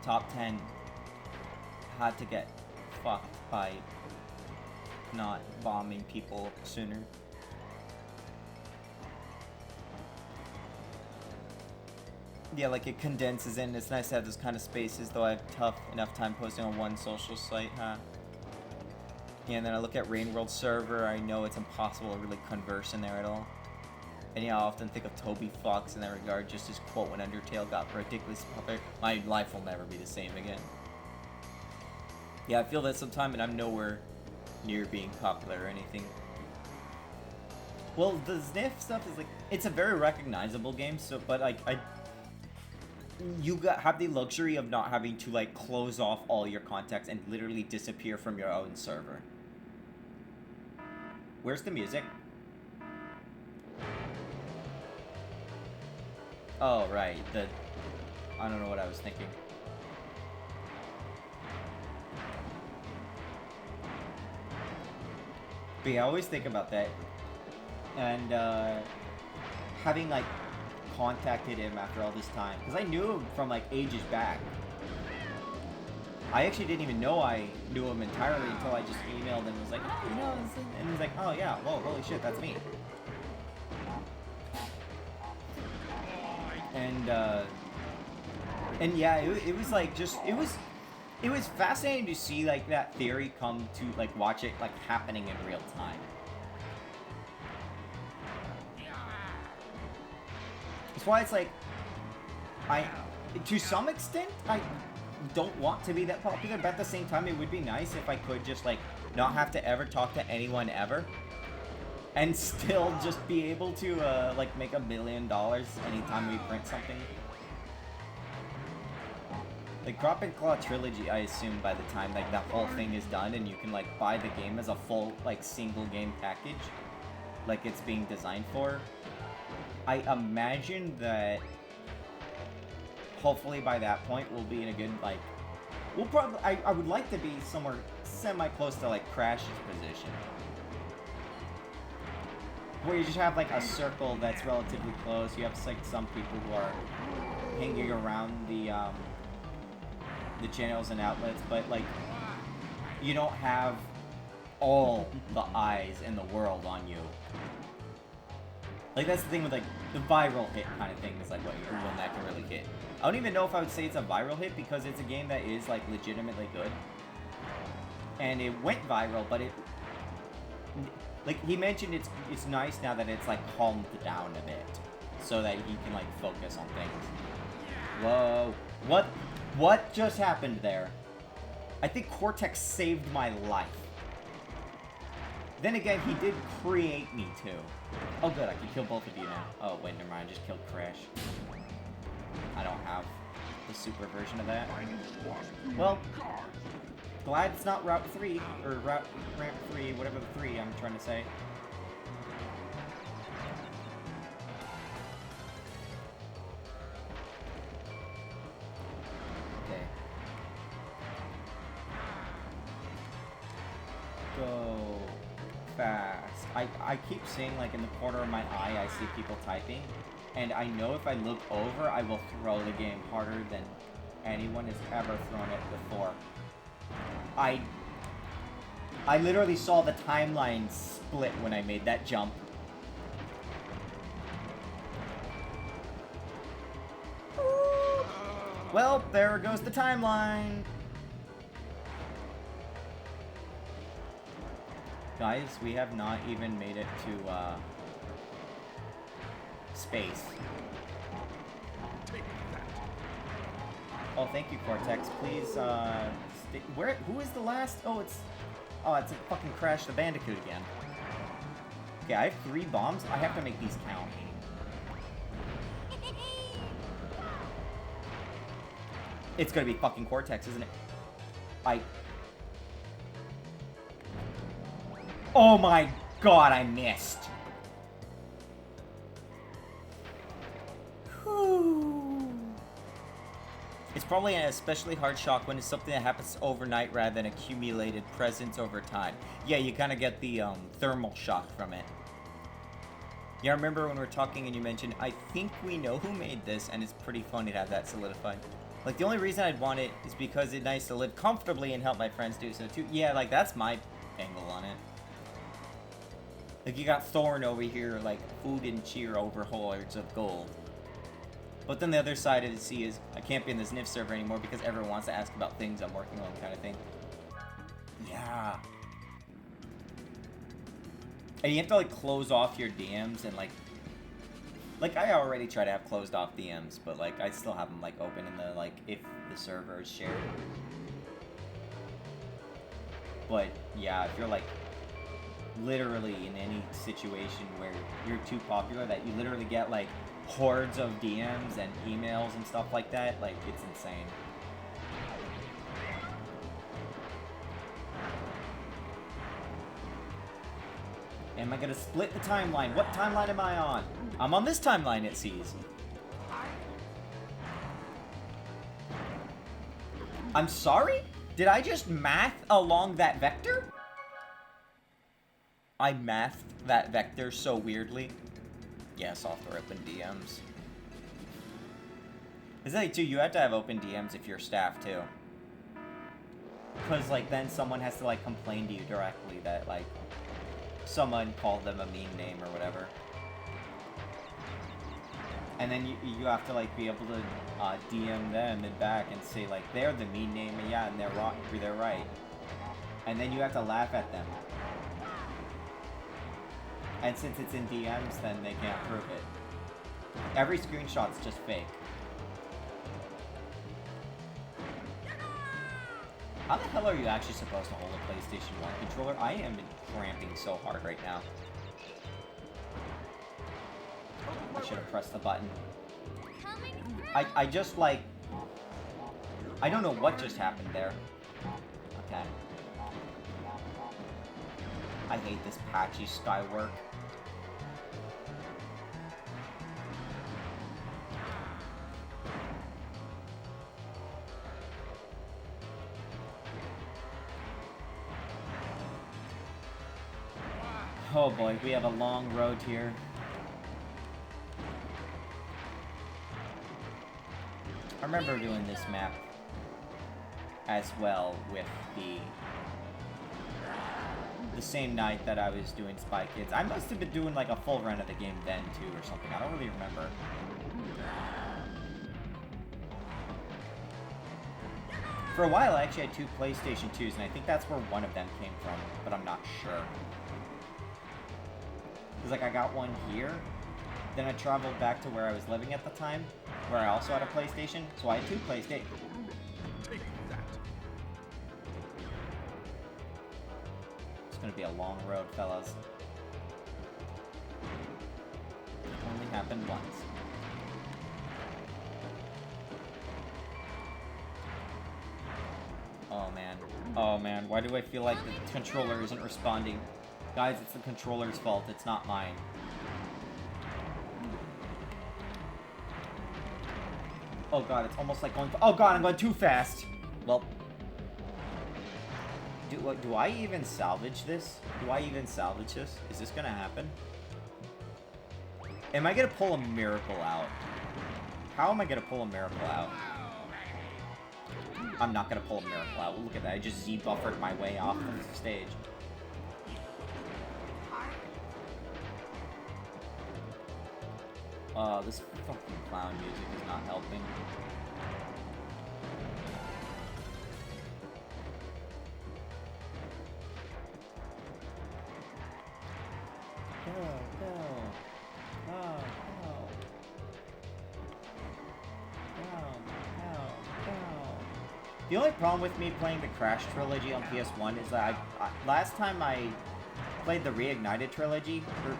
Top 10 had to get fucked by not bombing people sooner. Yeah, like it condenses in. It's nice to have those kind of spaces, though I have tough enough time posting on one social site, huh? Yeah, and then I look at Rain World server, I know it's impossible to really converse in there at all. And yeah, I often think of Toby Fox in that regard, just his quote when Undertale got ridiculously popular. My life will never be the same again. Yeah, I feel that sometime, and I'm nowhere near being popular or anything. Well, the Sniff stuff is like, it's a very recognizable game, so, but like, have the luxury of not having to like close off all your contacts and literally disappear from your own server. Where's the music? Oh, right, I don't know what I was thinking. But yeah, I always think about that. And, having, like, contacted him after all this time. Because I knew him from, like, ages back. I actually didn't even know I knew him entirely until I just emailed him and was like, oh, you know, and he's like, oh, yeah, whoa, holy shit, that's me. And yeah, it was like just, it was fascinating to see like that theory come to like watch it like happening in real time. That's why it's like, to some extent, I don't want to be that popular, but at the same time, it would be nice if I could just like not have to ever talk to anyone ever. And still just be able to, like, make $1 million anytime we print something. Like, Crop and Claw Trilogy, I assume by the time, like, that whole thing is done and you can, like, buy the game as a full, like, single game package. Like it's being designed for. I imagine that hopefully by that point we'll be in a good, like... We'll probably... I would like to be somewhere semi-close to, like, Crash's position. Where you just have like a circle that's relatively close. You have like some people who are hanging around the channels and outlets, but like you don't have all the eyes in the world on you. Like that's the thing with like the viral hit kind of thing is like what one that can really hit. I don't even know if I would say it's a viral hit because it's a game that is like legitimately good. And it went viral, but it... Like, he mentioned it's nice now that it's, like, calmed down a bit. So that he can, like, focus on things. Whoa. What just happened there? I think Cortex saved my life. Then again, he did create me, too. Oh, good, I can kill both of you now. Oh, wait, never mind, I just killed Crash. I don't have the super version of that. Well, glad it's not Route 3, or Ramp 3, whatever the 3 I'm trying to say. Okay. Go fast. I keep seeing, like, in the corner of my eye, I see people typing, and I know if I look over, I will throw the game harder than anyone has ever thrown it before. I literally saw the timeline split when I made that jump. Well, there goes the timeline. Guys, we have not even made it to, space. Oh, thank you, Cortex. Please, who is the last? Oh, it's a fucking Crash the Bandicoot again. Okay, I have 3 bombs. I have to make these count. It's gonna be fucking Cortex, isn't it? Oh my god, I missed. Whew. It's probably an especially hard shock when it's something that happens overnight rather than accumulated presence over time. Yeah, you kind of get the thermal shock from it. Yeah, I remember when we were talking and you mentioned, I think we know who made this, and it's pretty funny to have that solidified. Like, the only reason I'd want it is because it's nice to live comfortably and help my friends do so too. Yeah, like, that's my angle on it. Like, you got Thorn over here, like, food and cheer over hordes of gold. But then the other side of the sea is, I can't be in this NIF server anymore because everyone wants to ask about things I'm working on, kind of thing. Yeah. And you have to, like, close off your DMs and, like, I already try to have closed off DMs, but, like, I still have them, like, open in the, like, if the server is shared. But, yeah, if you're, like, literally in any situation where you're too popular that you literally get, like, hordes of DMs and emails and stuff like that, like, it's insane. Am I gonna split the timeline? What timeline am I on? I'm on this timeline, it sees. I'm sorry? Did I just math along that vector? I mathed that vector so weirdly. Yes, off the open DMs. Is that too? You have to have open DMs if you're staff too. Because, like, then someone has to, like, complain to you directly that, like, someone called them a mean name or whatever. And then you have to, like, be able to DM them and back and say, like, they're the mean name, and yeah, and they're wrong, they're right. And then you have to laugh at them. And since it's in DMs, then they can't prove it. Every screenshot's just fake. How the hell are you actually supposed to hold a PlayStation 1 controller? I am cramping so hard right now. I should have pressed the button. I just, like... I don't know what just happened there. Okay. I hate this patchy skywork. Oh boy, we have a long road here. I remember doing this map as well with the same night that I was doing Spy Kids. I must have been doing like a full run of the game then too or something. I don't really remember. For a while I actually had 2 PlayStation 2s and I think that's where one of them came from, but I'm not sure. Because, like, I got one here, then I traveled back to where I was living at the time, where I also had a PlayStation, so I had 2 PlayStations. It's gonna be a long road, fellas. It only happened once. Oh man. Oh man, why do I feel like the controller isn't responding? Guys, it's the controller's fault, it's not mine. Oh god, it's almost like going... Oh god, I'm going too fast! Well... Do I even salvage this? Do I even salvage this? Is this gonna happen? Am I gonna pull a miracle out? How am I gonna pull a miracle out? I'm not gonna pull a miracle out. Look at that, I just Z-buffered my way off the stage. This fucking clown music is not helping. Go, go. Go, go. Go, go, go. The only problem with me playing the Crash trilogy on PS1 is that last time I played the Reignited trilogy, or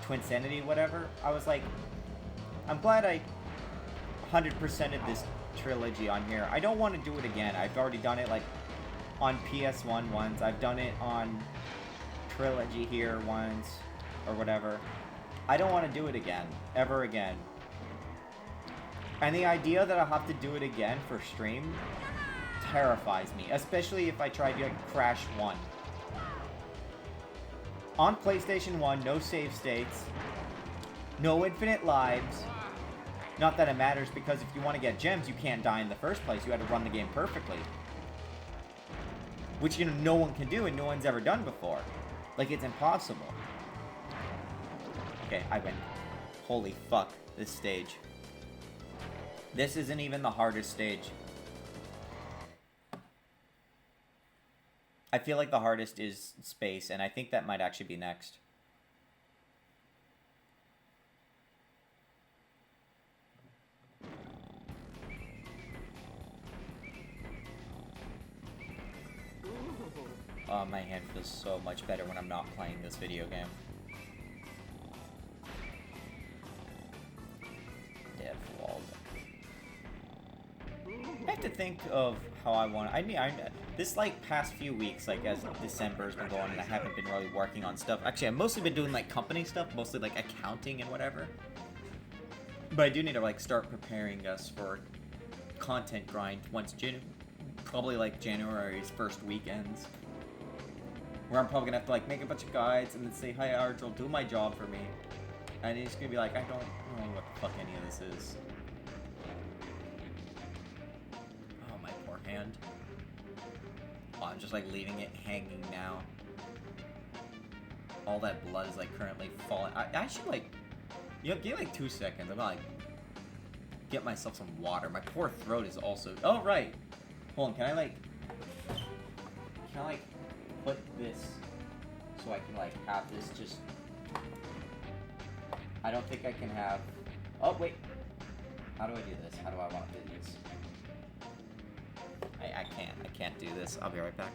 Twinsanity, whatever, I was like, I'm glad I 100%ed this trilogy on here. I don't want to do it again. I've already done it, like, on PS1 once. I've done it on trilogy here once, or whatever. I don't want to do it again, ever again. And the idea that I'll have to do it again for stream terrifies me, especially if I try to do like Crash 1. On PlayStation 1, no save states, no infinite lives. Not that it matters, because if you want to get gems, you can't die in the first place. You had to run the game perfectly. Which, you know, no one can do and no one's ever done before. Like, it's impossible. Okay, I win. Holy fuck, this stage. This isn't even the hardest stage. I feel like the hardest is space, and I think that might actually be next. Oh, my hand feels so much better when I'm not playing this video game. Deathwall. I have to think of how I want. This like past few weeks, like as December's been going, and I haven't been really working on stuff. Actually, I've mostly been doing like company stuff, mostly like accounting and whatever. But I do need to like start preparing us for content grind once probably like January's first weekends, where I'm probably gonna have to like make a bunch of guides and then say, "Hi, Arjel, do my job for me," and he's gonna be like, "I don't know what the fuck any of this is." Oh, my poor hand. Oh, I'm just like leaving it hanging now. All that blood is like currently falling. I should like, you know, give me like 2 seconds. I'm gonna like get myself some water. My poor throat is also. Oh right. Hold on. Can I like put this so I can like have this just. I don't think I can have. Oh wait. How do I do this? How do I want to do this? I can't do this. I'll be right back.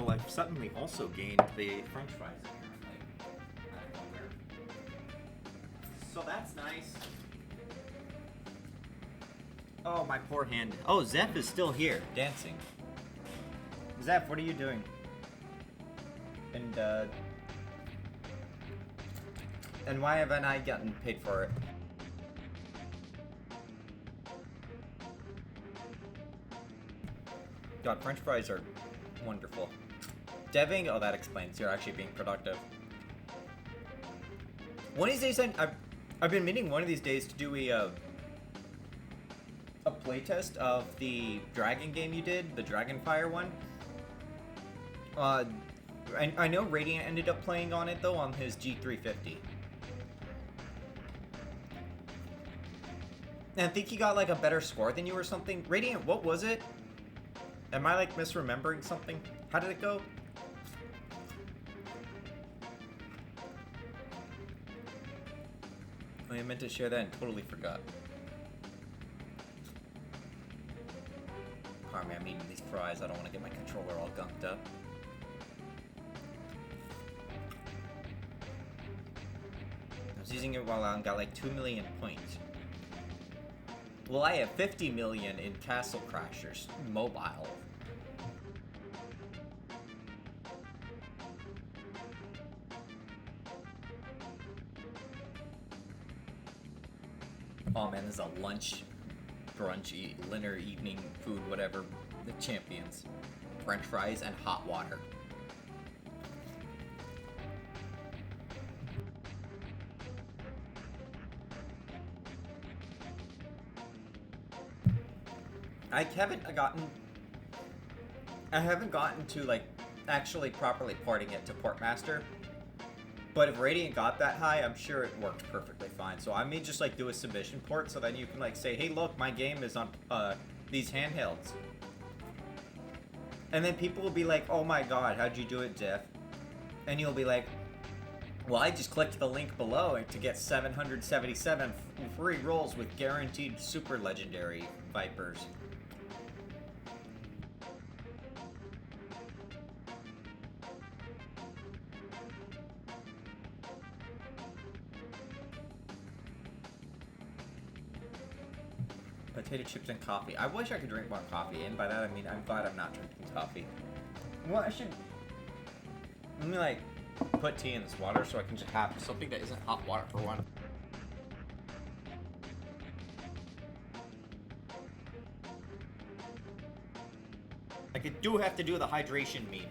Well, I've suddenly also gained the French fries in here. Like, I don't know where. So that's nice. Oh, my poor hand. Oh, Zeph is still here, dancing. Zeph, what are you doing? And why haven't I gotten paid for it? God, French fries are wonderful. Deving? Oh, that explains. You're actually being productive. One of these days, I've been meaning one of these days to do a playtest of the dragon game you did, the Dragonfire one. I know Radiant ended up playing on it though on his G350. And I think he got like a better score than you or something. Radiant, what was it? Am I like misremembering something? How did it go? I meant to share that and totally forgot. Oh man, I'm eating these fries. I don't want to get my controller all gunked up. I was using it while I got like 2 million points. Well, I have 50 million in Castle Crashers mobile. Oh man, this is a lunch, brunch, dinner, evening food, whatever. The champions. French fries and hot water. I haven't gotten to like actually properly porting it to Portmaster. But if Radiant got that high, I'm sure it worked perfectly fine. So I may just like do a submission port so then you can like say, hey look, my game is on these handhelds. And then people will be like, oh my god, how'd you do it, Jeff? And you'll be like, well, I just clicked the link below to get 777 free rolls with guaranteed super legendary Vipers. Potato chips and coffee. I wish I could drink more coffee, and by that I mean I'm glad I'm not drinking coffee. Well, I should... Let me, like, put tea in this water so I can just have something that isn't hot water for one. Like, I do have to do the hydration meme.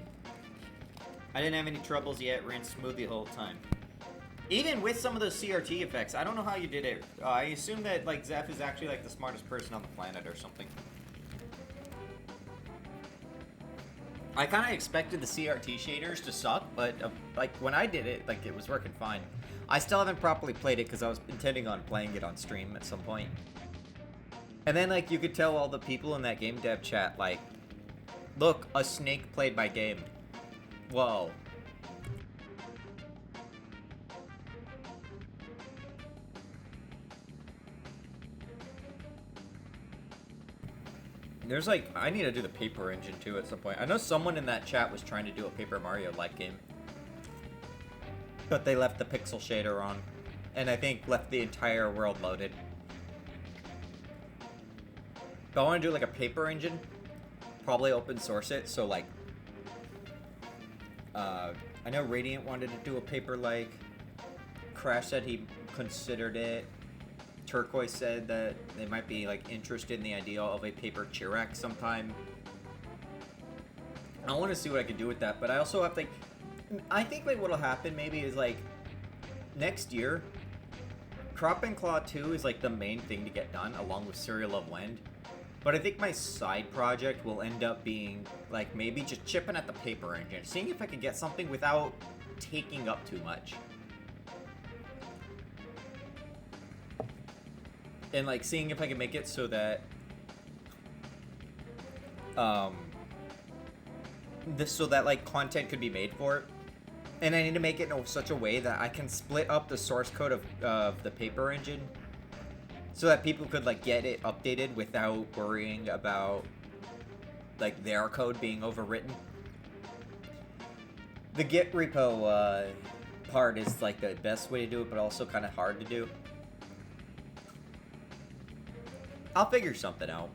I didn't have any troubles yet, ran smooth the whole time. Even with some of those CRT effects, I don't know how you did it. I assume that, like, Zeph is actually, like, the smartest person on the planet or something. I kind of expected the CRT shaders to suck, but, like, when I did it, like, it was working fine. I still haven't properly played it because I was intending on playing it on stream at some point. And then, like, you could tell all the people in that game dev chat, like, look, a snake played my game. Whoa. There's like, I need to do the Paper Engine too at some point. I know someone in that chat was trying to do a Paper Mario-like game. But they left the pixel shader on. And I think left the entire world loaded. But I want to do like a Paper Engine. Probably open source it, so like... I know Radiant wanted to do a paper-like. Crash said he considered it. Turquoise said that they might be like interested in the idea of a paper Chirac sometime. I want to see what I can do with that, but I also have to, like, I think like what'll happen maybe is like next year, Crop and Claw 2 is like the main thing to get done along with Serial of Wind. But I think my side project will end up being like maybe just chipping at the Paper Engine, seeing if I can get something without taking up too much. And like seeing if I can make it so that so that like content could be made for it. And I need to make it in such a way that I can split up the source code of the Paper Engine so that people could like get it updated without worrying about like their code being overwritten. The Git repo part is like the best way to do it, but also kind of hard to do. I'll figure something out.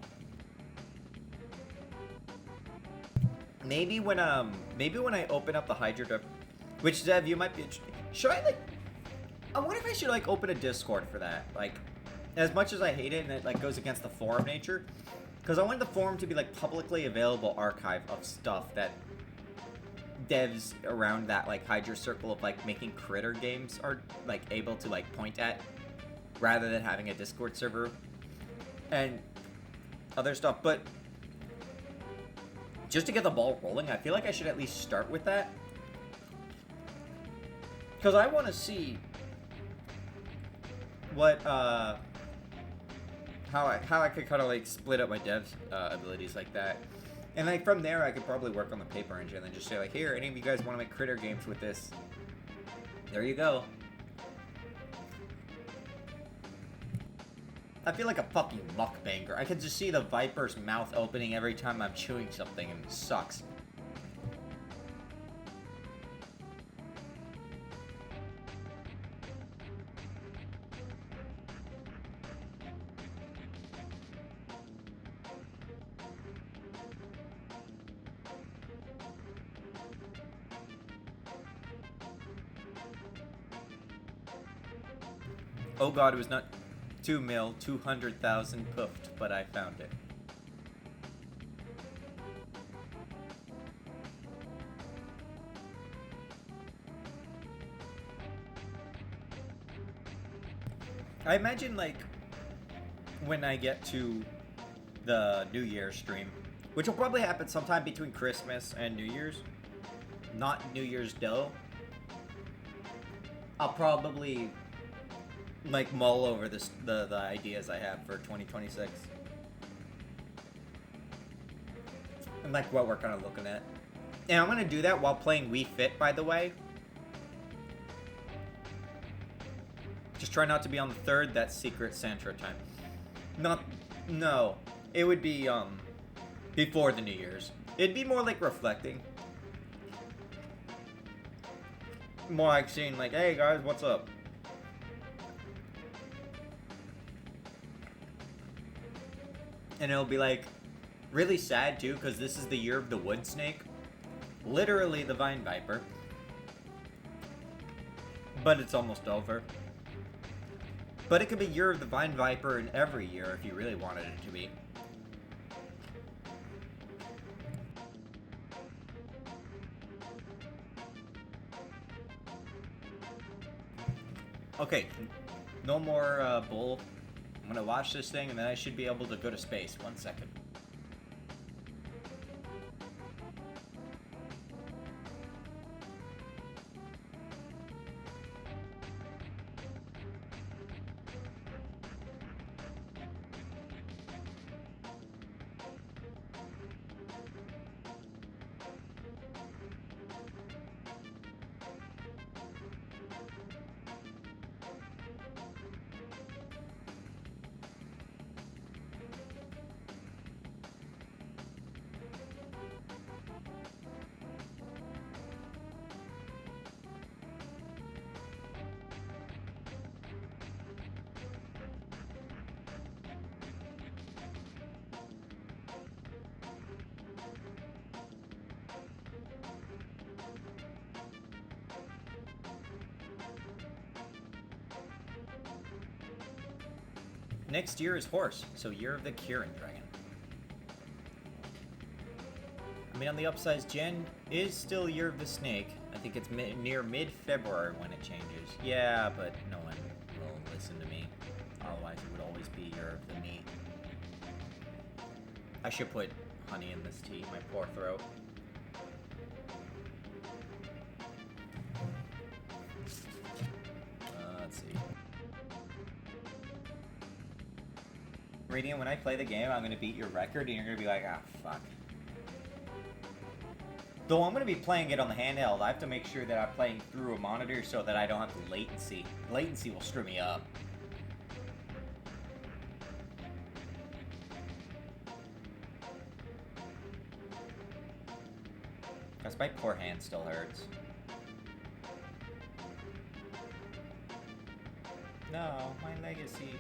Maybe when I open up the Hydra drive, which Zev, you might be. Should I like? I wonder if I should like open a Discord for that. Like, as much as I hate it and it like goes against the forum nature, because I want the forum to be like publicly available archive of stuff that devs around that like Hydra circle of like making critter games are like able to like point at, rather than having a Discord server and other stuff. But just to get the ball rolling, I feel like I should at least start with that, because I want to see what how I could kind of like split up my devs abilities like that. And like from there, I could probably work on the paper engine and just say like, here, any of you guys want to make critter games with this? There you go. I feel like a fucking mukbanger. I could just see the Viper's mouth opening every time I'm chewing something, and it sucks. Oh god, it was not 2 mil, 200,000 poofed, but I found it. I imagine, like, when I get to the New Year's stream, which will probably happen sometime between Christmas and New Year's, not New Year's dough, I'll probably like mull over this the ideas I have for 2026 and like what we're kind of looking at. And I'm gonna do that while playing Wii Fit, by the way. Just try not to be on the 3rd. That's Secret Santa time. No, it would be before the New Year's. It'd be more like reflecting, more like seeing like, hey guys, what's up? And it'll be like really sad too, because this is the year of the wood snake, literally the vine viper, but it's almost over. But it could be year of the vine viper in every year if you really wanted it to be. Okay, no more bull. I'm gonna watch this thing and then I should be able to go to space. 1 second. Next year is horse, so year of the Kieran dragon. I mean, on the upsize gen is still year of the snake. I think it's near mid-February when it changes. Yeah, but no one will listen to me. Otherwise, it would always be year of the meat. I should put honey in this tea, my poor throat. Let's see. Radiant, when I play the game, I'm gonna beat your record, and you're gonna be like, ah, fuck. Though I'm gonna be playing it on the handheld, I have to make sure that I'm playing through a monitor so that I don't have latency. Latency will screw me up. Because my poor hand still hurts. no, my legacy.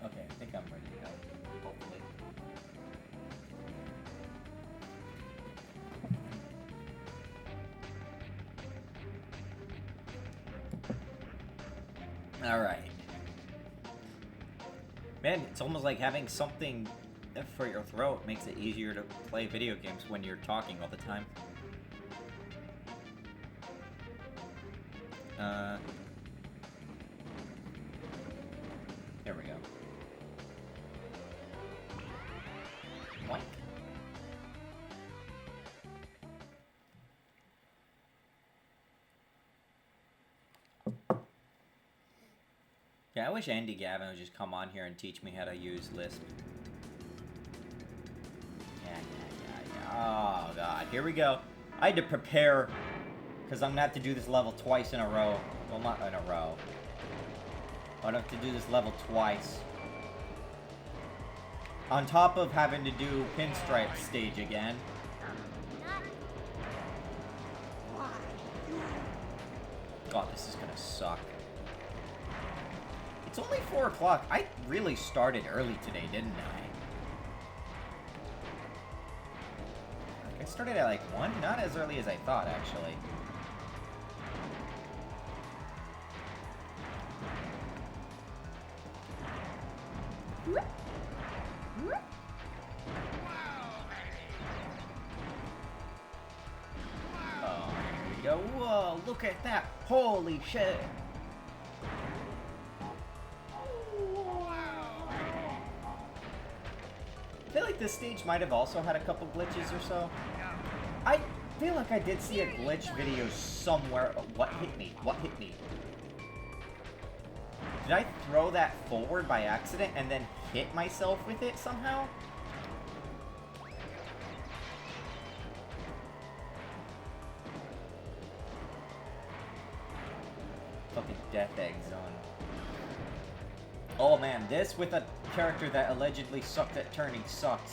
Okay, I think I'm ready to go. Hopefully. Alright. Man, it's almost like having something for your throat makes it easier to play video games when you're talking all the time. There we go. What? Yeah, I wish Andy Gavin would just come on here and teach me how to use Lisp. Yeah. Oh, God. Here we go. I had to prepare, because I'm going to have to do this level twice in a row. Well, not in a row. I'm going to have to do this level twice. On top of having to do Pinstripe stage again. God, this is going to suck. It's only 4 o'clock. I really started early today, didn't I? I started at like 1? Not as early as I thought, actually. Oh, here we go. Whoa, look at that. Holy shit. I feel like this stage might have also had a couple glitches or so. I feel like I did see a glitch video somewhere. What hit me? What hit me? Did I throw that forward by accident and then hit myself with it somehow? Fucking Death Egg Zone. Oh man, this with a character that allegedly sucked at turning sucks.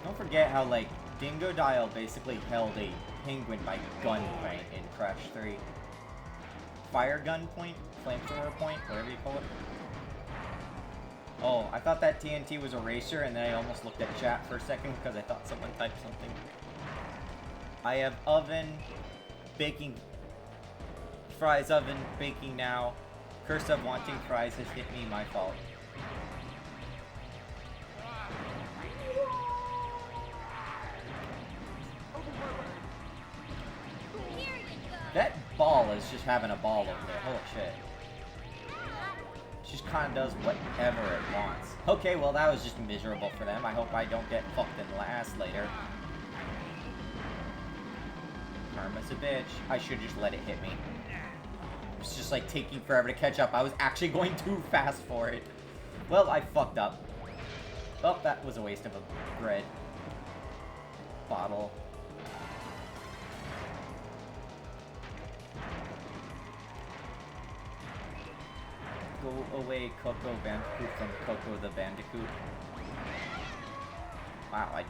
Don't forget how, like, Dingo Dial basically held a penguin by gunpoint in Crash 3. Fire gun point? Flamethrower point? Whatever you call it. Oh, I thought that TNT was Eraser, and then I almost looked at chat for a second because I thought someone typed something. I have oven, baking, fries oven, baking now. Curse of wanting fries has hit me, my fault. Here you go. That ball is just having a ball over there. Holy shit. She just kind of does whatever it wants. Okay, well that was just miserable for them. I hope I don't get fucked in the ass later. Karma's a bitch. I should just let it hit me. It's just like taking forever to catch up. I was actually going too fast for it. Well, I fucked up. Oh, that was a waste of a bread bottle. Go away, Coco Bandicoot, from Coco the Bandicoot. Wow, I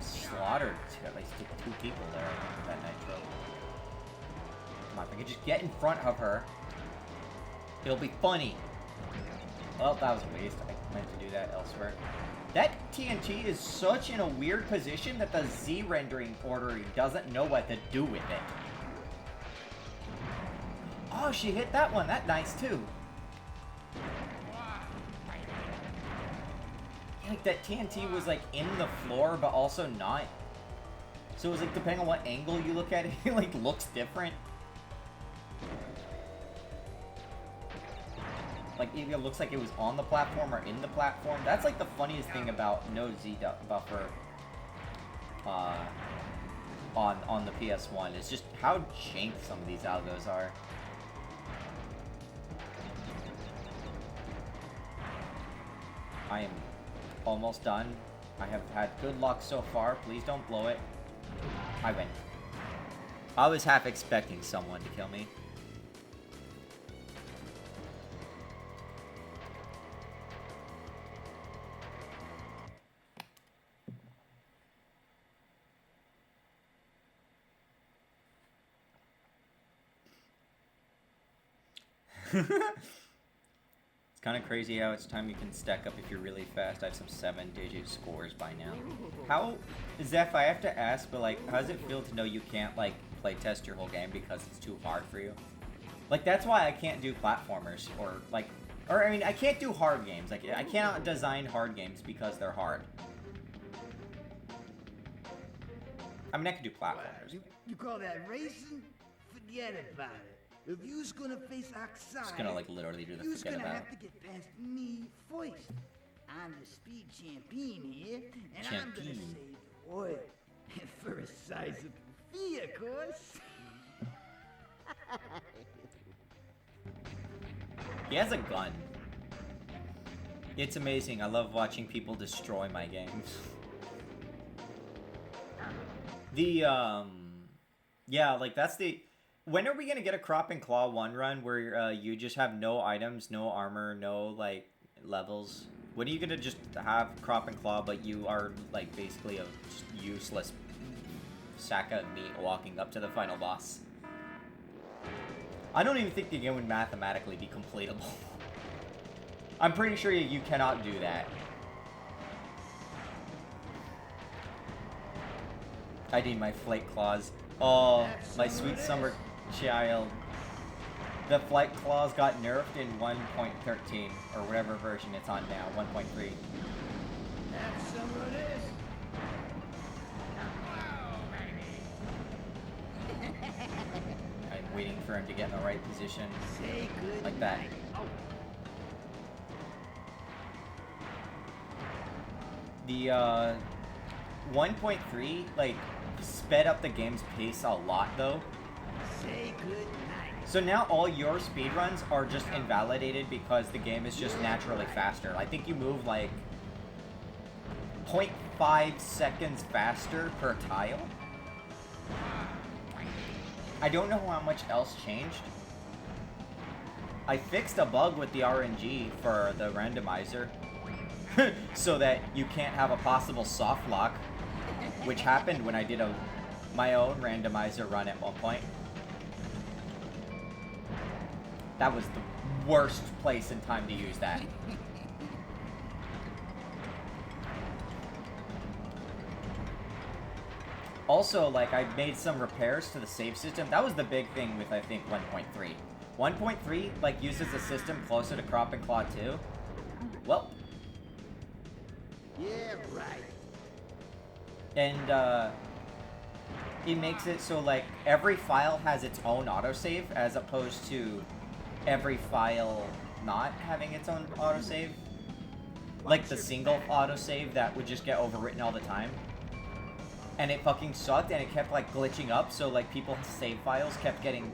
slaughtered at least 2 people there with that nitro. Come on, if I could just get in front of her, it'll be funny. Well, that was a waste. I meant to do that elsewhere. That TNT is such in a weird position that the Z rendering order doesn't know what to do with it. Oh, she hit that one. That's nice, too. Like, that TNT was, like, in the floor, but also not. So it was, like, depending on what angle you look at it, it, like, looks different. Like, it looks like it was on the platform or in the platform. That's, like, the funniest thing about no Z buffer on the PS1. It's just how jank some of these algos are. I am almost done. I have had good luck so far. Please don't blow it. I win. I was half expecting someone to kill me. It's kind of crazy how it's time you can stack up if you're really fast. I have some 7-digit scores by now. How, Zeph, I have to ask, but like, how does it feel to know you can't like play test your whole game because it's too hard for you? Like, that's why I can't do platformers or I mean, I can't do hard games. Like, I cannot design hard games because they're hard. I mean, I can do platformers. You call that racing? Forget about it. If you's gonna face Oxide, Just gonna like literally do the you's forget gonna about. have to get past me first. I'm the speed champion here, and I'm gonna Champion. save the oil. For a sizable fee, of course. He has a gun. It's amazing. I love watching people destroy my games. Yeah, like that's the... When are we gonna get a Crop and Claw 1 run where you just have no items, no armor, no, like, levels? When are you gonna just have Crop and Claw, but you are, like, basically a just useless sack of meat walking up to the final boss? I don't even think the game would mathematically be completable. I'm pretty sure you cannot do that. I need my Flake Claws. Oh, my sweet summer child. The Flight Claws got nerfed in 1.13, or whatever version it's on now, 1.3. Have some of this. I'm waiting for him to get in the right position. Say good Like that. night. 1.3, like, sped up the game's pace a lot, though. Say good night. So now all your speedruns are just invalidated because the game is just naturally faster. I think you move, like, 0.5 seconds faster per tile. I don't know how much else changed. I fixed a bug with the RNG for the randomizer so that you can't have a possible soft lock, which happened when I did my own randomizer run at one point. That was the worst place and time to use that. Also, like, I made some repairs to the save system. That was the big thing with, I think, 1.3. 1.3, like, uses the system closer to Crop and Claw 2. Well. Yeah, right. And, it makes it so, like, every file has its own autosave, as opposed to every file not having its own autosave. Like, the single autosave that would just get overwritten all the time. And it fucking sucked, and it kept, like, glitching up, so, like, people's save files kept getting...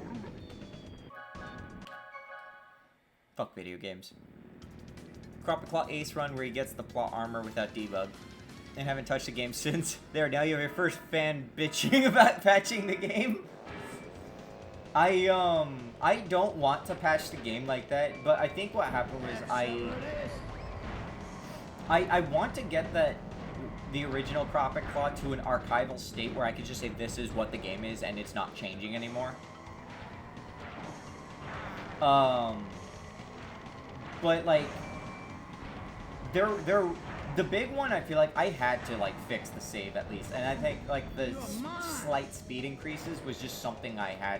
Fuck video games. Crop and Claw Ace run where he gets the plot armor without debug. And haven't touched the game since. There, now you have your first fan bitching about patching the game. I don't want to patch the game like that, but I think what happened was I want to get the original Crop and Claw to an archival state where I could just say this is what the game is and it's not changing anymore. But like the big one, I feel like I had to like fix the save at least, and I think like the slight speed increases was just something I had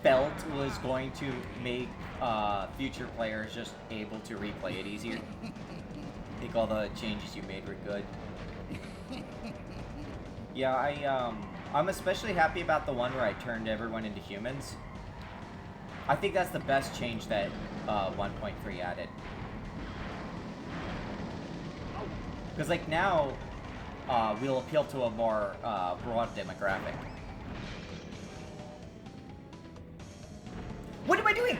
felt was going to make future players just able to replay it easier. I think all the changes you made were good. Yeah, I'm especially happy about the one where I turned everyone into humans. I think that's the best change that 1.3 added. Because like now, we'll appeal to a more broad demographic. What am I doing?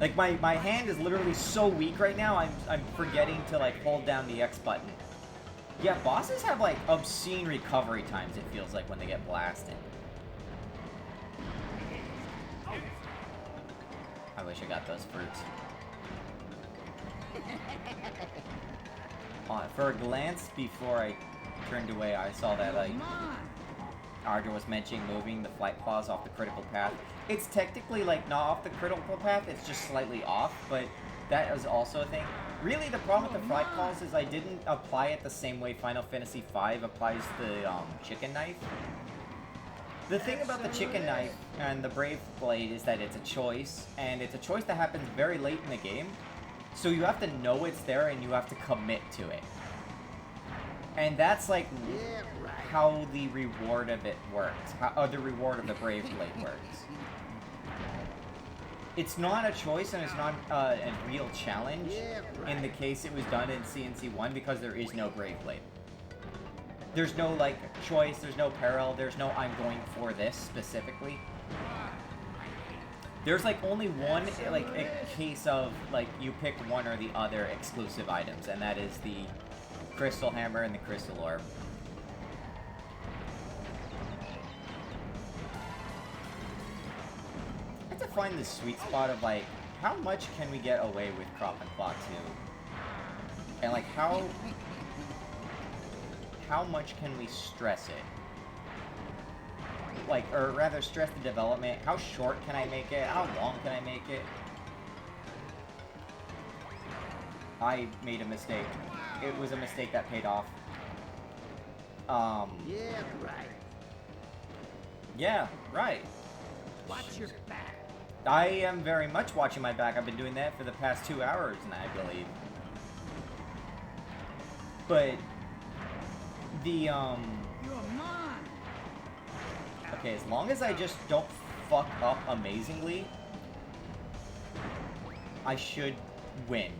Like my hand is literally so weak right now. I'm forgetting to like hold down the X button. Yeah, bosses have like obscene recovery times. It feels like when they get blasted. I wish I got those fruits. For a glance before I turned away, I saw that like Ardra was mentioning moving the flight claws off the critical path. It's technically, like, not off the critical path, it's just slightly off, but that is also a thing. Really, the problem with the flight claws is I didn't apply it the same way Final Fantasy V applies the chicken knife. The thing about the chicken knife and the Brave Blade is that it's a choice, and it's a choice that happens very late in the game. So you have to know it's there and you have to commit to it. And that's like how the reward of it works. How the reward of the Brave Blade works. It's not a choice and it's not a real challenge in the case it was done in CNC1 because there is no Brave Blade. There's no, like, choice, there's no peril, there's no I'm going for this specifically. There's, like, only one, like, a case of, like, you pick one or the other exclusive items, and that is the Crystal Hammer and the Crystal Orb. I have to find the sweet spot of, like, how much can we get away with Crop and Claw 2? And, like, how much can we stress it? Like, or rather stress the development. How short can I make it? How long can I make it? I made a mistake. It was a mistake that paid off. Yeah, right. Yeah, right. Watch your back. I am very much watching my back. I've been doing that for the past 2 hours now, I believe. But the, You're mine. okay, as long as I just don't fuck up amazingly, I should win.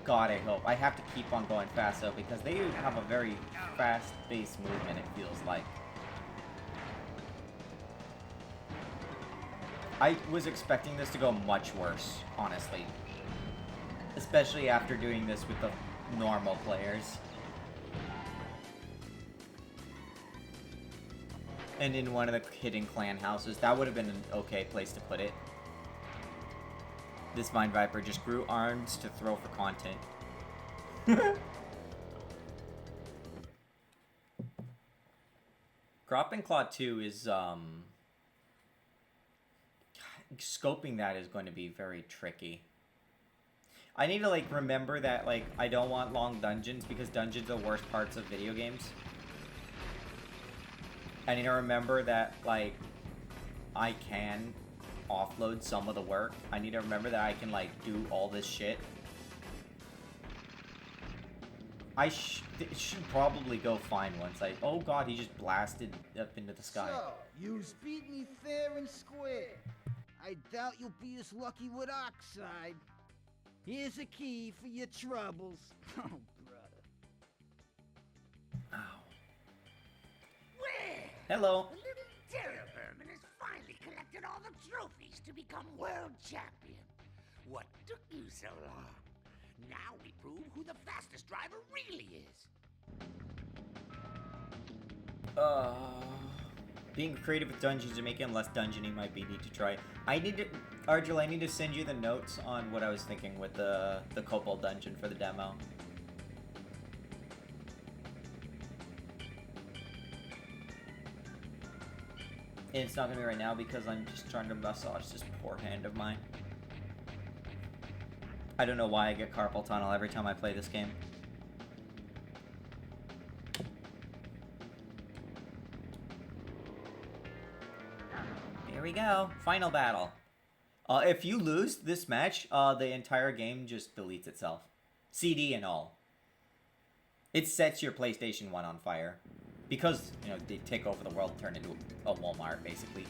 God, I hope. I have to keep on going fast, though, because they have a very fast-paced movement, it feels like. I was expecting this to go much worse, honestly. Especially after doing this with the normal players. And in one of the hidden clan houses, that would have been an okay place to put it. This Vine Viper just grew arms to throw for content. Crop and Claw 2 is, scoping that is going to be very tricky. I need to, like, remember that, like, I don't want long dungeons because dungeons are the worst parts of video games. I need to remember that, like, I can offload some of the work. I need to remember that I can, like, do all this shit. It should probably go fine once I... Oh god, he just blasted up into the sky. So, you beat me fair and square. I doubt you'll be as lucky with Oxide. Here's a key for your troubles. Oh, brother. Ow. Well, Hello. the little terror vermin has finally collected all the trophies to become world champion. What took you so long? Now we prove who the fastest driver really is. Being creative with dungeons and making them less dungeony might be neat to try. Argel, I need to send you the notes on what I was thinking with the Kobold dungeon for the demo. And it's not gonna be right now because I'm just trying to massage this poor hand of mine. I don't know why I get carpal tunnel every time I play this game. Here we go. Final battle. If you lose this match, the entire game just deletes itself. CD and all. It sets your PlayStation 1 on fire. Because, you know, they take over the world and turn into a Walmart, basically.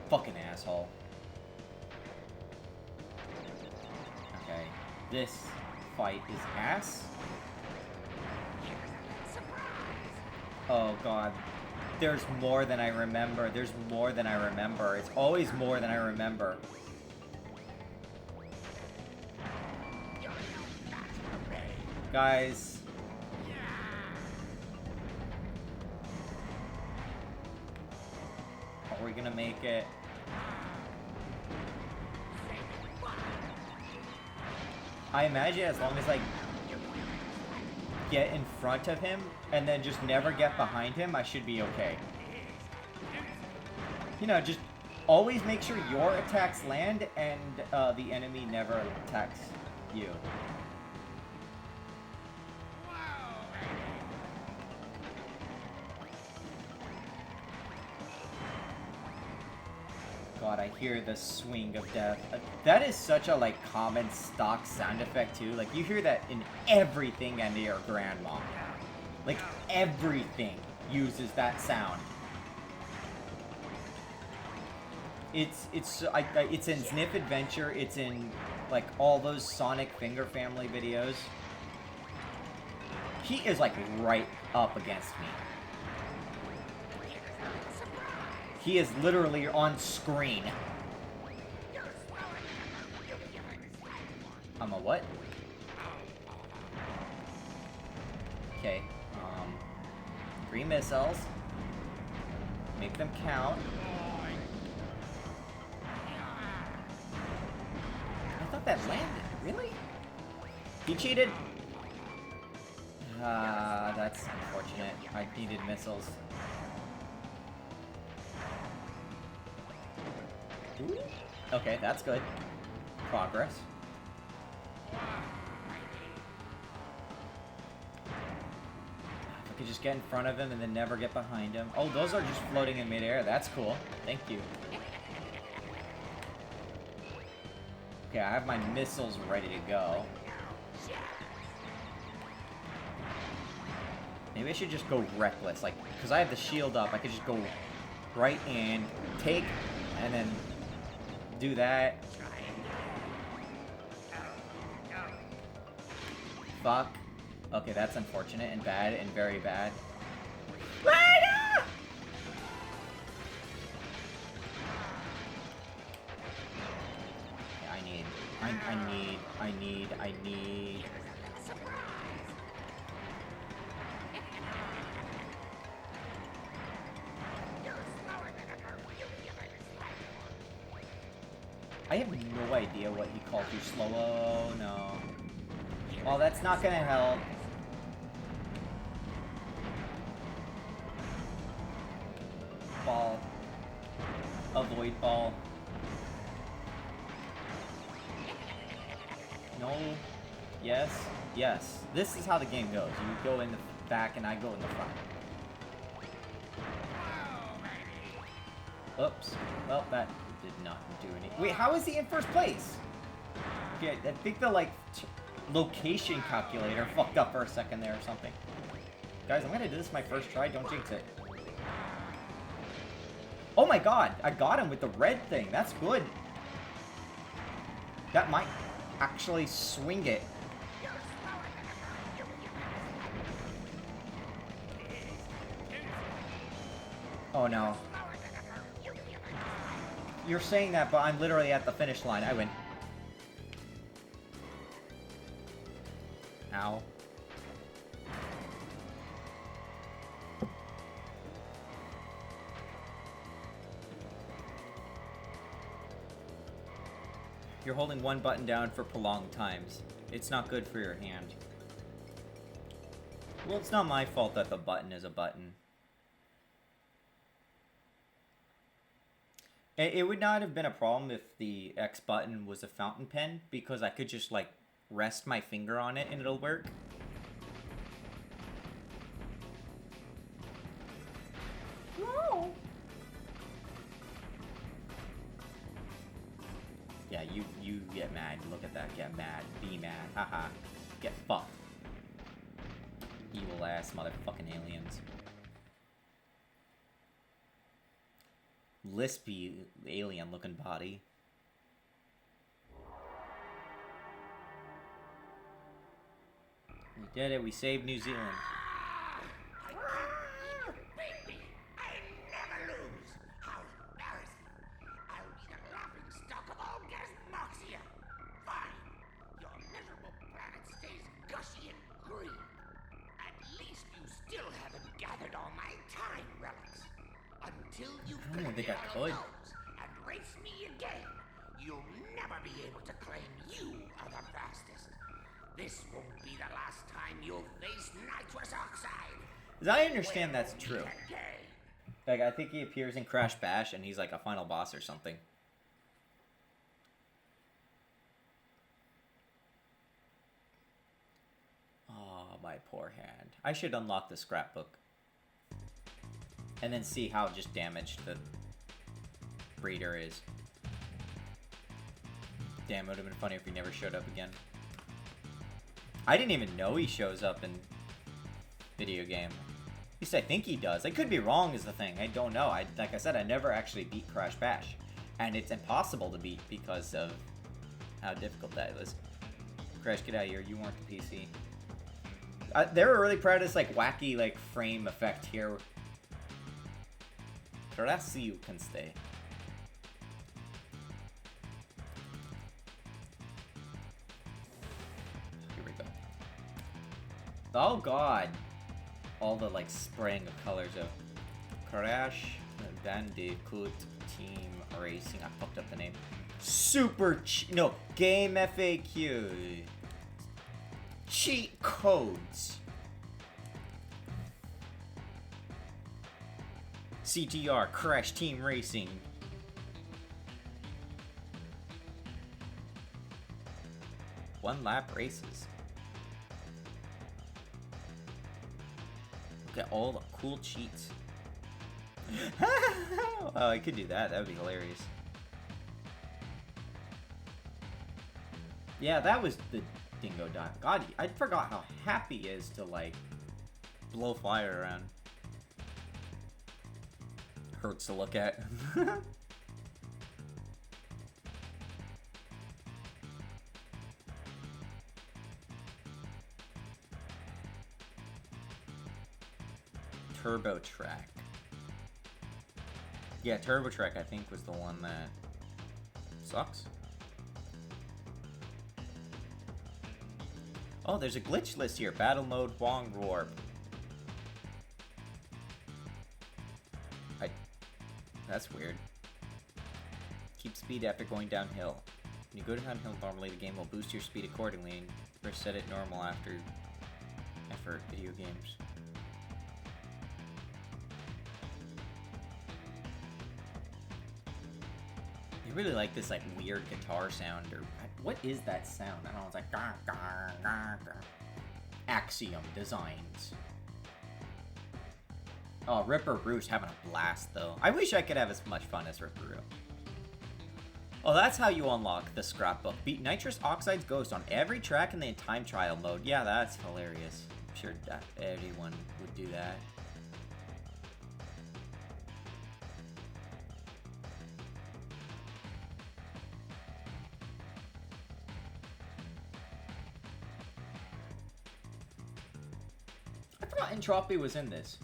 Fucking asshole. Okay. This fight is ass. Oh god. There's more than I remember. There's more than I remember. It's always more than I remember. Guys. Are we gonna make it? I imagine as long as I get in front of him and then just never get behind him, I should be okay. You know, just always make sure your attacks land and the enemy never attacks you. God, I hear the swing of death. That is such a, like, common stock sound effect, too. Like, you hear that in everything and your grandma. Like, everything uses that sound. It's in Sniff Adventure, it's in, like, all those Sonic Finger Family videos. He is, like, right up against me. He is literally on screen. I'm a what? Okay. 3 missiles. Make them count. I thought that landed. Really? He cheated? That's unfortunate. I needed missiles. Ooh. Okay, that's good. Progress. If I could just get in front of him and then never get behind him. Oh, those are just floating in midair. That's cool. Thank you. Okay, I have my missiles ready to go. Maybe I should just go reckless, like, because I have the shield up, I could just go right in, take, and then do that. Fuck. Okay, that's unfortunate and bad and very bad. I need. I have no idea what he called you slow. Oh, no. Well, that's not gonna help. Ball. Avoid ball. No. Yes. Yes. This is how the game goes. You go in the back and I go in the front. Oops. Well, that did not do any. Wait, how is he in first place? Okay, I think the, like, location calculator fucked up for a second there or something. Guys, I'm gonna do this my first try. Don't jinx it. Oh my god! I got him with the red thing. That's good. That might actually swing it. Oh no. You're saying that, but I'm literally at the finish line. I win. Ow. You're holding one button down for prolonged times. It's not good for your hand. Well, it's not my fault that the button is a button. It would not have been a problem if the X button was a fountain pen, because I could just, like, rest my finger on it and it'll work. No. Yeah, you get mad. Look at that. Get mad. Be mad. Haha. Get fucked. Evil ass motherfucking aliens. Lispy alien looking body. We did it. We saved New Zealand. Baby, I never lose. How embarrassing. I'll be the laughing stock of all Gasmoxia. Fine. Your miserable planet stays gushy and green. At least you still haven't gathered all my time relics. Until you I don't think I could. And race me again, you'll never be able to claim you are the fastest. this won't be the last time you'll face nitrous oxide. As I understand, that's We'll true. meet again. Like, I think he appears in Crash Bash, and he's like a final boss or something. Oh, my poor hand. I should unlock the scrapbook. And then see how just damaged the breeder is. Damn, it would have been funny if he never showed up again. I didn't even know he shows up in video game. At least I think he does. I could be wrong is the thing. I don't know. Like I said, I never actually beat Crash Bash. And it's impossible to beat because of how difficult that was. Crash, get out of here. You weren't the PC. They were really proud of this like wacky like frame effect here. You can stay. Here we go. Oh god. All the like spraying of colors of Crash Bandicoot Team Racing. I fucked up the name. No, Game FAQ. Cheat codes. CTR Crash Team Racing. One lap races. Look at all the cool cheats. Oh, I could do that. That would be hilarious. Yeah, that was the dingo dive. God, I forgot how happy he is to, like, blow fire around. Hurts to look at. Turbo Track. Yeah, Turbo Track I think was the one that sucks. Oh, there's a glitch list here. Battle mode, Wong Roar. That's weird. Keep speed after going downhill. When you go downhill normally, the game will boost your speed accordingly and reset it normal after effort video games. I really like this like weird guitar sound, or what is that sound? I don't know, it's like gar, gar, gar, gar. Axiom Designs. Oh, Ripper Roo's having a blast, though. I wish I could have as much fun as Ripper Roo. Oh, that's how you unlock the scrapbook. Beat Nitrous Oxide's Ghost on every track in the time trial mode. Yeah, that's hilarious. I'm sure that everyone would do that. I forgot Entropy was in this.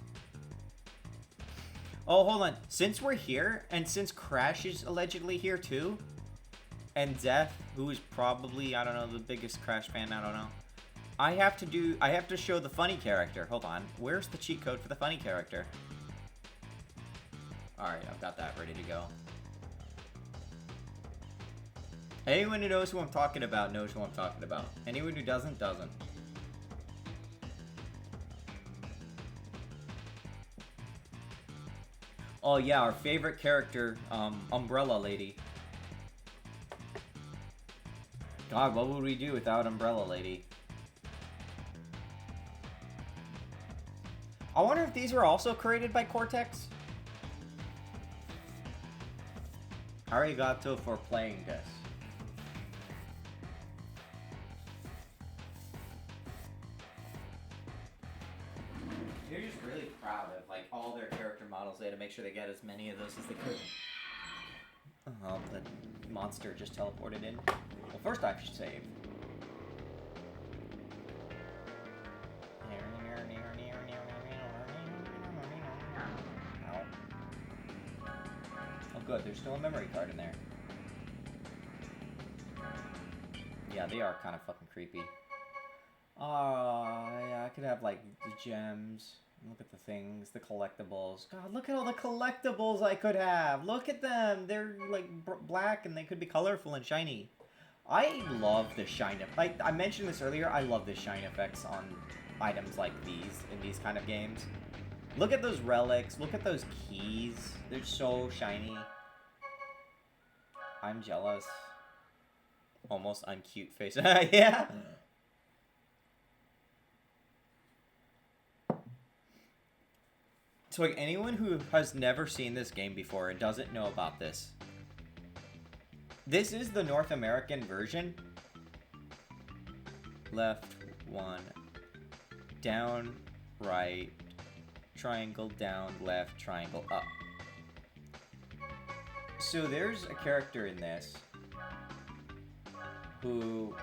Oh, hold on. Since we're here, and since Crash is allegedly here too, and Death, who is probably, I don't know, the biggest Crash fan, I don't know. I have to show the funny character. Hold on. Where's the cheat code for the funny character? Alright, I've got that ready to go. Anyone who knows who I'm talking about knows who I'm talking about. Anyone who doesn't, doesn't. Oh yeah, our favorite character, Umbrella Lady. God, what would we do without Umbrella Lady? I wonder if these were also created by Cortex? Arigato for playing this. They're just really proud of like all their character models. They had to make sure they get as many of those as they could. Oh, the monster just teleported in. Well, first I should save. Oh good, there's still a memory card in there. Yeah, they are kind of fucking creepy. Oh, yeah, I could have, like, the gems. Look at the things, the collectibles. God, look at all the collectibles I could have. Look at them. They're, like, black, and they could be colorful and shiny. I love the shine like I mentioned this earlier, I love the shine effects on items like these in these kind of games. Look at those relics, look at those keys. They're so shiny. I'm jealous. Almost I'm cute face. Yeah. So like anyone who has never seen this game before and doesn't know about this. This is the North American version. Left, one. Down, right. Triangle, down, left, triangle, up. So there's a character in this who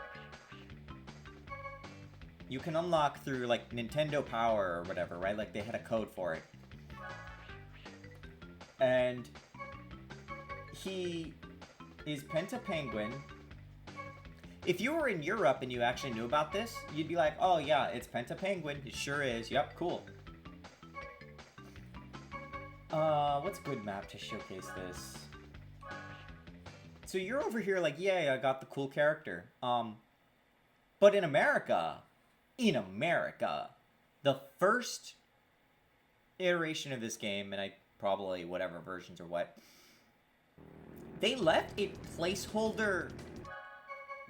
you can unlock through like Nintendo Power or whatever, right? Like they had a code for it. And he is Penta Penguin. If you were in Europe and you actually knew about this, you'd be like, oh yeah, it's Penta Penguin. It sure is. Yep, cool. What's a good map to showcase this? So you're over here like, yeah, I got the cool character. But in America, the first iteration of this game, and I probably whatever versions or what, they left a placeholder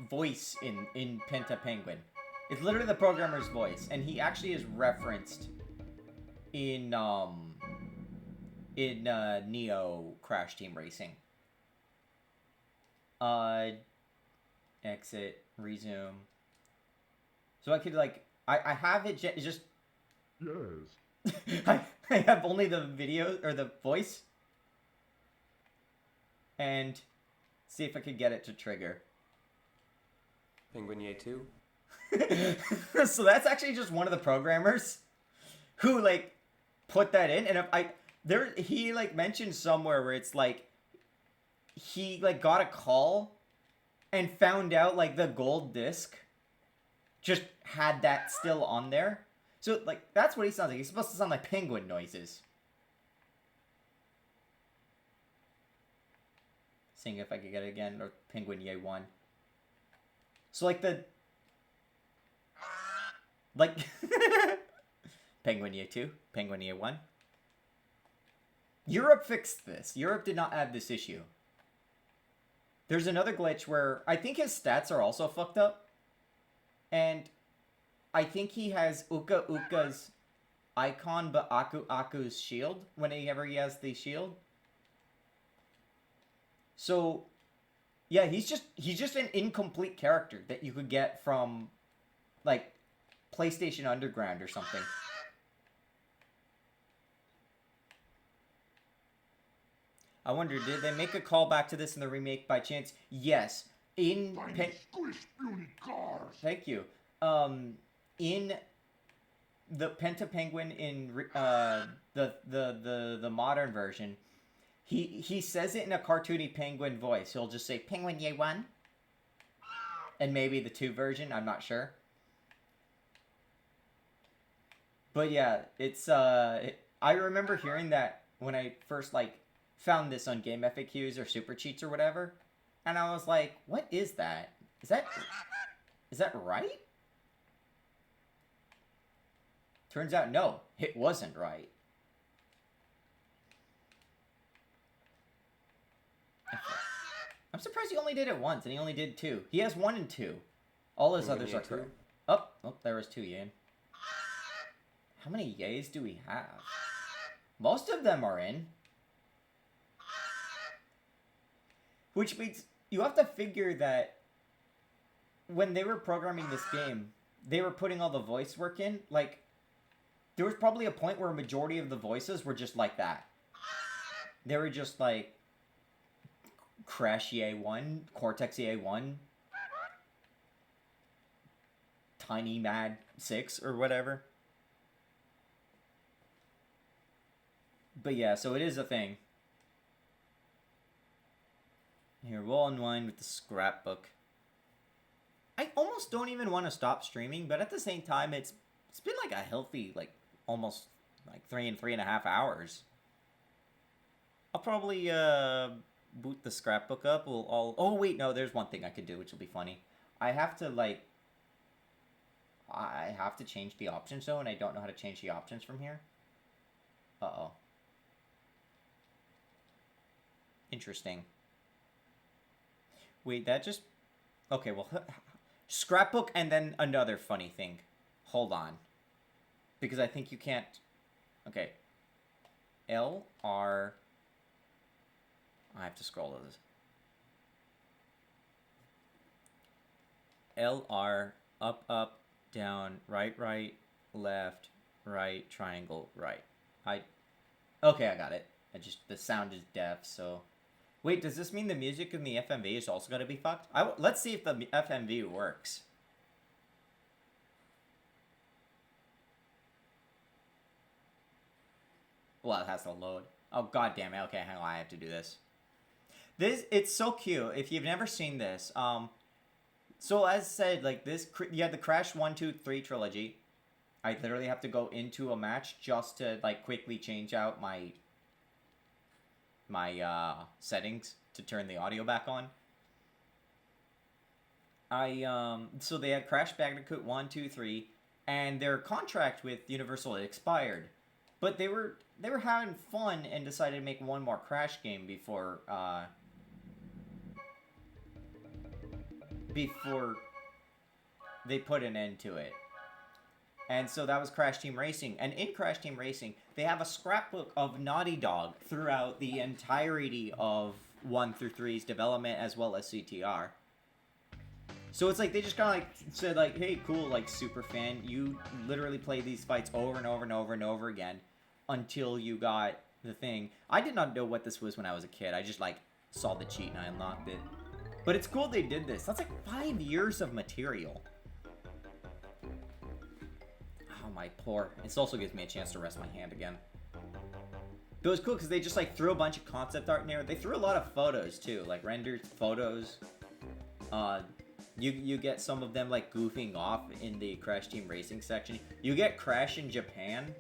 voice in Penta Penguin. It's literally the programmer's voice, and he actually is referenced in Neo Crash Team Racing. Exit, resume. So I could like, I have it just. Yes. I have only the video or the voice, and see if I could get it to trigger. Penguin Ye 2? So that's actually just one of the programmers who like put that in, and if he like mentioned somewhere where it's like he like got a call and found out like the gold disc just had that still on there. So like that's what he sounds like. He's supposed to sound like penguin noises. Seeing if I could get it again, or Penguin Ye 1. So like Penguin Ye 2, Penguin Ye 1. Europe fixed this. Europe did not have this issue. There's another glitch where I think his stats are also fucked up. And I think he has Uka Uka's icon, but Aku Aku's shield whenever he has the shield. So, yeah, he's just an incomplete character that you could get from, like, PlayStation Underground or something. I wonder, did they make a callback to this in the remake by chance? Yes. In Thank you. In the Penta Penguin in the modern version, he says it in a cartoony penguin voice. He'll just say Penguin Ye 1, and maybe the 2 version. I'm not sure. But yeah, it's I remember hearing that when I first like found this on Game FAQs or Super Cheats or whatever, and I was like, what is that? Is that right? Turns out, no, it wasn't right. I'm surprised he only did it once, and he only did 2. He has 1 and 2. All his others are correct. Oh, there was 2 yen. How many yays do we have? Most of them are in. Which means you have to figure that when they were programming this game, they were putting all the voice work in. Like, there was probably a point where a majority of the voices were just like that. They were just like Crash EA1, Cortex EA1, Tiny Mad 6 or whatever. But yeah, so it is a thing. Here, we'll unwind with the scrapbook. I almost don't even want to stop streaming, but at the same time, it's been like a healthy, like, almost like 3.5 hours. I'll probably boot the scrapbook up, we'll all... Oh, wait, no, there's one thing I could do, which will be funny. I have to, like... I have to change the options, though, and I don't know how to change the options from here. Uh-oh. Interesting. Wait, that just... Okay, well... Scrapbook and then another funny thing. Hold on. Because I think you can't... Okay. L, R... I have to scroll to this. L, R, up, down, right, left, right, triangle, right. Okay, I got it. The sound is deaf, so... Wait, does this mean the music in the FMV is also going to be fucked? Let's see if the FMV works. Well, it has to load. Oh, god damn it. Okay, hang on, I have to do this. It's so cute. If you've never seen this, so as said, like this, you had the Crash 1, 2, 3 trilogy. I literally have to go into a match just to like quickly change out my settings to turn the audio back on. So they had Crash Bandicoot 1, 2, 3, and their contract with Universal had expired, but they were having fun and decided to make one more Crash game before they put an end to it. And so that was Crash Team Racing. And in Crash Team Racing, they have a scrapbook of Naughty Dog throughout the entirety of 1 through 3's development, as well as CTR. So it's like, they just kind of like said like, hey, cool, like, super fan, you literally play these fights over and over and over and over again until you got the thing. I did not know what this was when I was a kid. I just, like, saw the cheat and I unlocked it. But it's cool they did this. That's like 5 years of material. Oh, my poor. This also gives me a chance to rest my hand again. But it was cool because they just, like, threw a bunch of concept art in there. They threw a lot of photos, too. Like, rendered photos. You get some of them, like, goofing off in the Crash Team Racing section. You get Crash in Japan.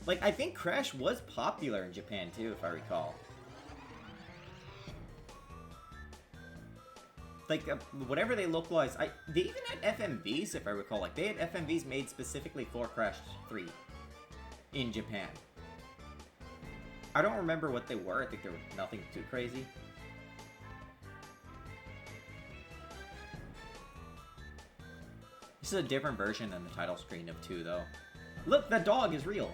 Like, I think Crash was popular in Japan, too, if I recall. Like, whatever they localized, they even had FMVs, if I recall. Like, they had FMVs made specifically for Crash 3 in Japan. I don't remember what they were. I think they were nothing too crazy. This is a different version than the title screen of 2, though. Look, that dog is real!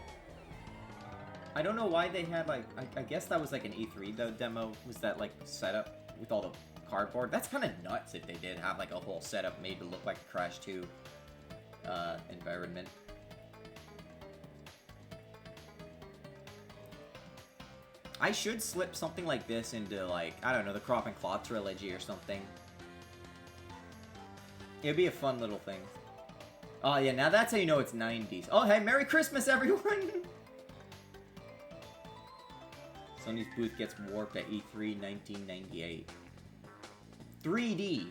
I don't know why they had, like, I guess that was, like, an E3 demo. Was that, like, setup with all the cardboard? That's kind of nuts if they did have, like, a whole setup made to look like a Crash 2 environment. I should slip something like this into, like, I don't know, the Crop and Claw trilogy or something. It'd be a fun little thing. Oh, yeah, now that's how you know it's 90s. Oh, hey, Merry Christmas, everyone! Sony's booth gets warped at E3 1998. 3D!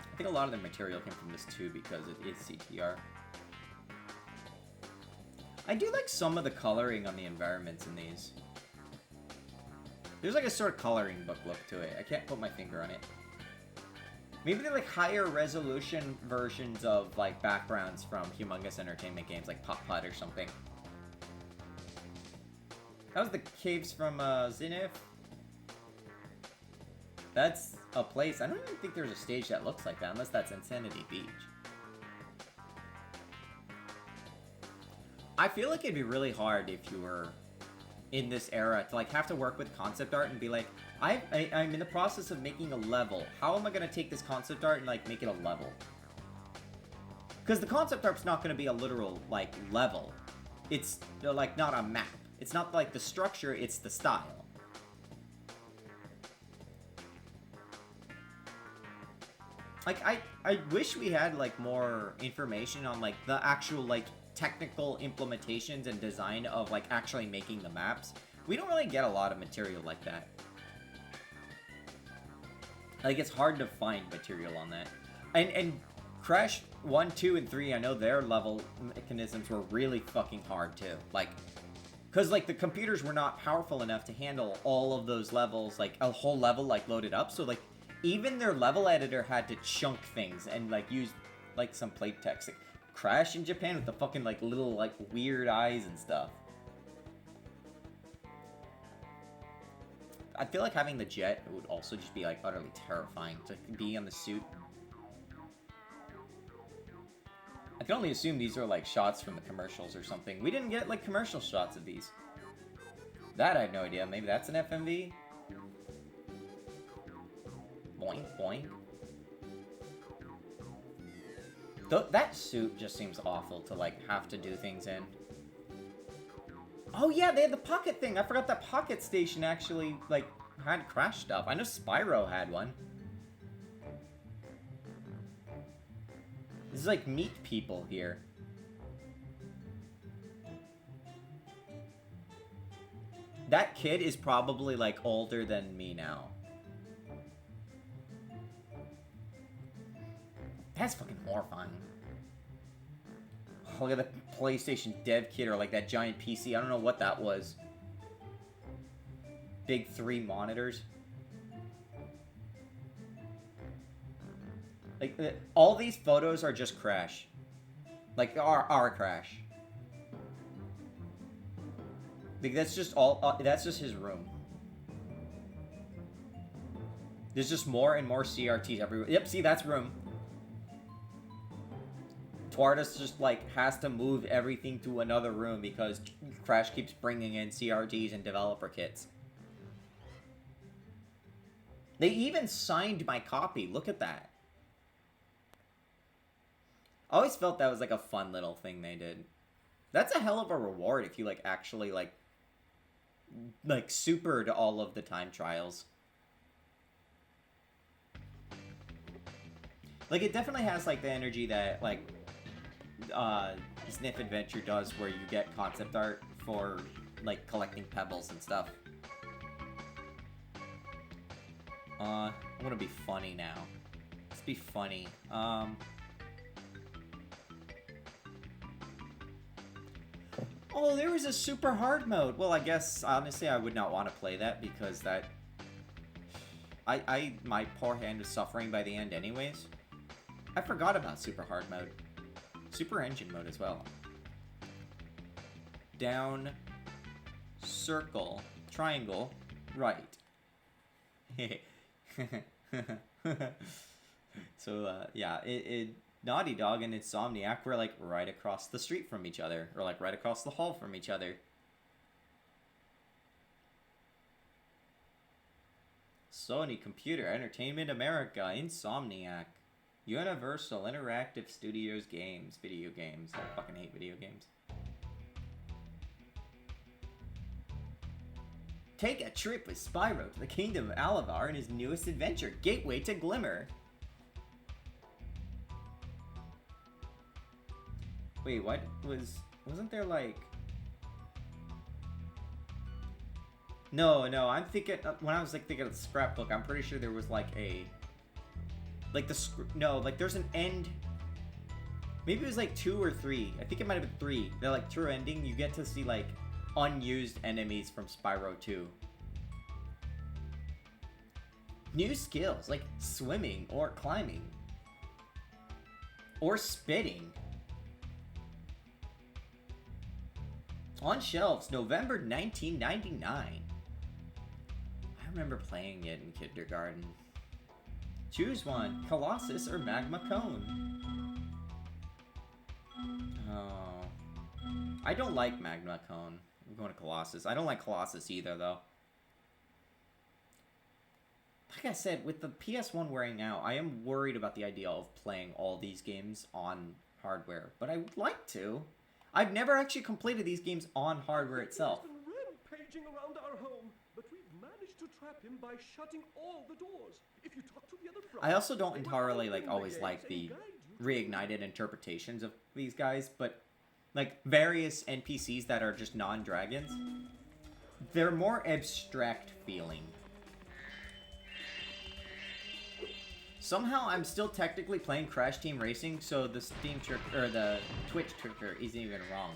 I think a lot of the material came from this, too, because it is CTR. I do like some of the coloring on the environments in these. There's like a sort of coloring book look to it. I can't put my finger on it. Maybe they're like higher resolution versions of like backgrounds from Humongous Entertainment games like Pop Putt or something. That was the caves from Zenith. That's a place. I don't even think there's a stage that looks like that unless that's Insanity Beach. I feel like it'd be really hard if you were in this era to like have to work with concept art and be like, I'm in the process of making a level. How am I going to take this concept art and like make it a level? Because the concept art's not going to be a literal like level. It's like not a map. It's not like the structure, it's the style. Like I wish we had like more information on like the actual like technical implementations and design of like actually making the maps. We don't really get a lot of material like that. Like it's hard to find material on that. And Crash 1, 2, and 3, I know their level mechanisms were really fucking hard too. Like Because, like, the computers were not powerful enough to handle all of those levels, like, a whole level, like, loaded up. So, like, even their level editor had to chunk things and, like, use, like, some plate text. Like, Crash in Japan with the fucking, like, little, like, weird eyes and stuff. I feel like having the jet would also just be, like, utterly terrifying. To be on the suit. I can only assume these are, like, shots from the commercials or something. We didn't get, like, commercial shots of these. That I had no idea. Maybe that's an FMV? Boing, boing. That suit just seems awful to, like, have to do things in. Oh, yeah, they had the pocket thing. I forgot that Pocket Station actually, like, had Crash stuff. I know Spyro had one. This is like meet people here. That kid is probably, like, older than me now. That's fucking horrifying. Look at the PlayStation dev kit, or like that giant PC. I don't know what that was. Big 3 monitors. Like, all these photos are just Crash. Like, our Crash. Like, that's just all, that's just his room. There's just more and more CRTs everywhere. Yep, see, that's room. Twardas just, like, has to move everything to another room because Crash keeps bringing in CRTs and developer kits. They even signed my copy. Look at that. I always felt that was, like, a fun little thing they did. That's a hell of a reward if you, like, actually, like, supered all of the time trials. Like, it definitely has, like, the energy that, like, Sniff Adventure does, where you get concept art for, like, collecting pebbles and stuff. I want to be funny now. Let's be funny. Oh, there was a super hard mode. Well, I guess, honestly, I would not want to play that because that... my poor hand was suffering by the end anyways. I forgot about super hard mode. Super engine mode as well. Down, circle, triangle, right. So, yeah, Naughty Dog and Insomniac were, like, right across the street from each other. Or, like, right across the hall from each other. Sony Computer Entertainment America, Insomniac. Universal Interactive Studios Games. Video games. I fucking hate video games. Take a trip with Spyro to the Kingdom of Alavar in his newest adventure, Gateway to Glimmer. Wait, what wasn't there, like... No, I'm thinking, when I was, like, thinking of the scrapbook, I'm pretty sure there was, like, a... Like, there's an end... Maybe it was, like, 2 or 3. I think it might have been 3. They're, like, true ending. You get to see, like, unused enemies from Spyro 2. New skills, like swimming or climbing. Or spitting. On shelves, November 1999. I remember playing it in kindergarten. Choose one, Colossus or Magma Cone. Oh. I don't like Magma Cone. I'm going to Colossus. I don't like Colossus either, though. Like I said, with the PS1 wearing out, I am worried about the idea of playing all these games on hardware. But I would like to. I've never actually completed these games on hardware itself. He's been rampaging around our home, but we've managed to trap him by shutting all the doors. If you talk to the other I also don't entirely always like the reignited interpretations of these guys, but like various NPCs that are just non-dragons, they're more abstract feeling. Somehow I'm still technically playing Crash Team Racing, so the Steam trick or the Twitch trigger isn't even wrong.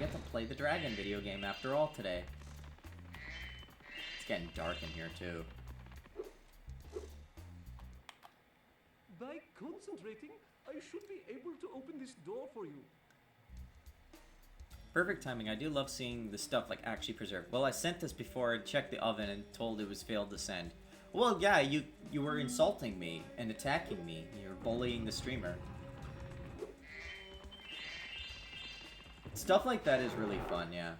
get to play the dragon video game after all today. It's getting dark in here too. By concentrating, I should be able to open this door for you. Perfect timing. I do love seeing the stuff like actually preserved. Well, I sent this before I checked the oven and told it was failed to send. Well, yeah, you were insulting me and attacking me. You were bullying the streamer. Stuff like that is really fun, yeah.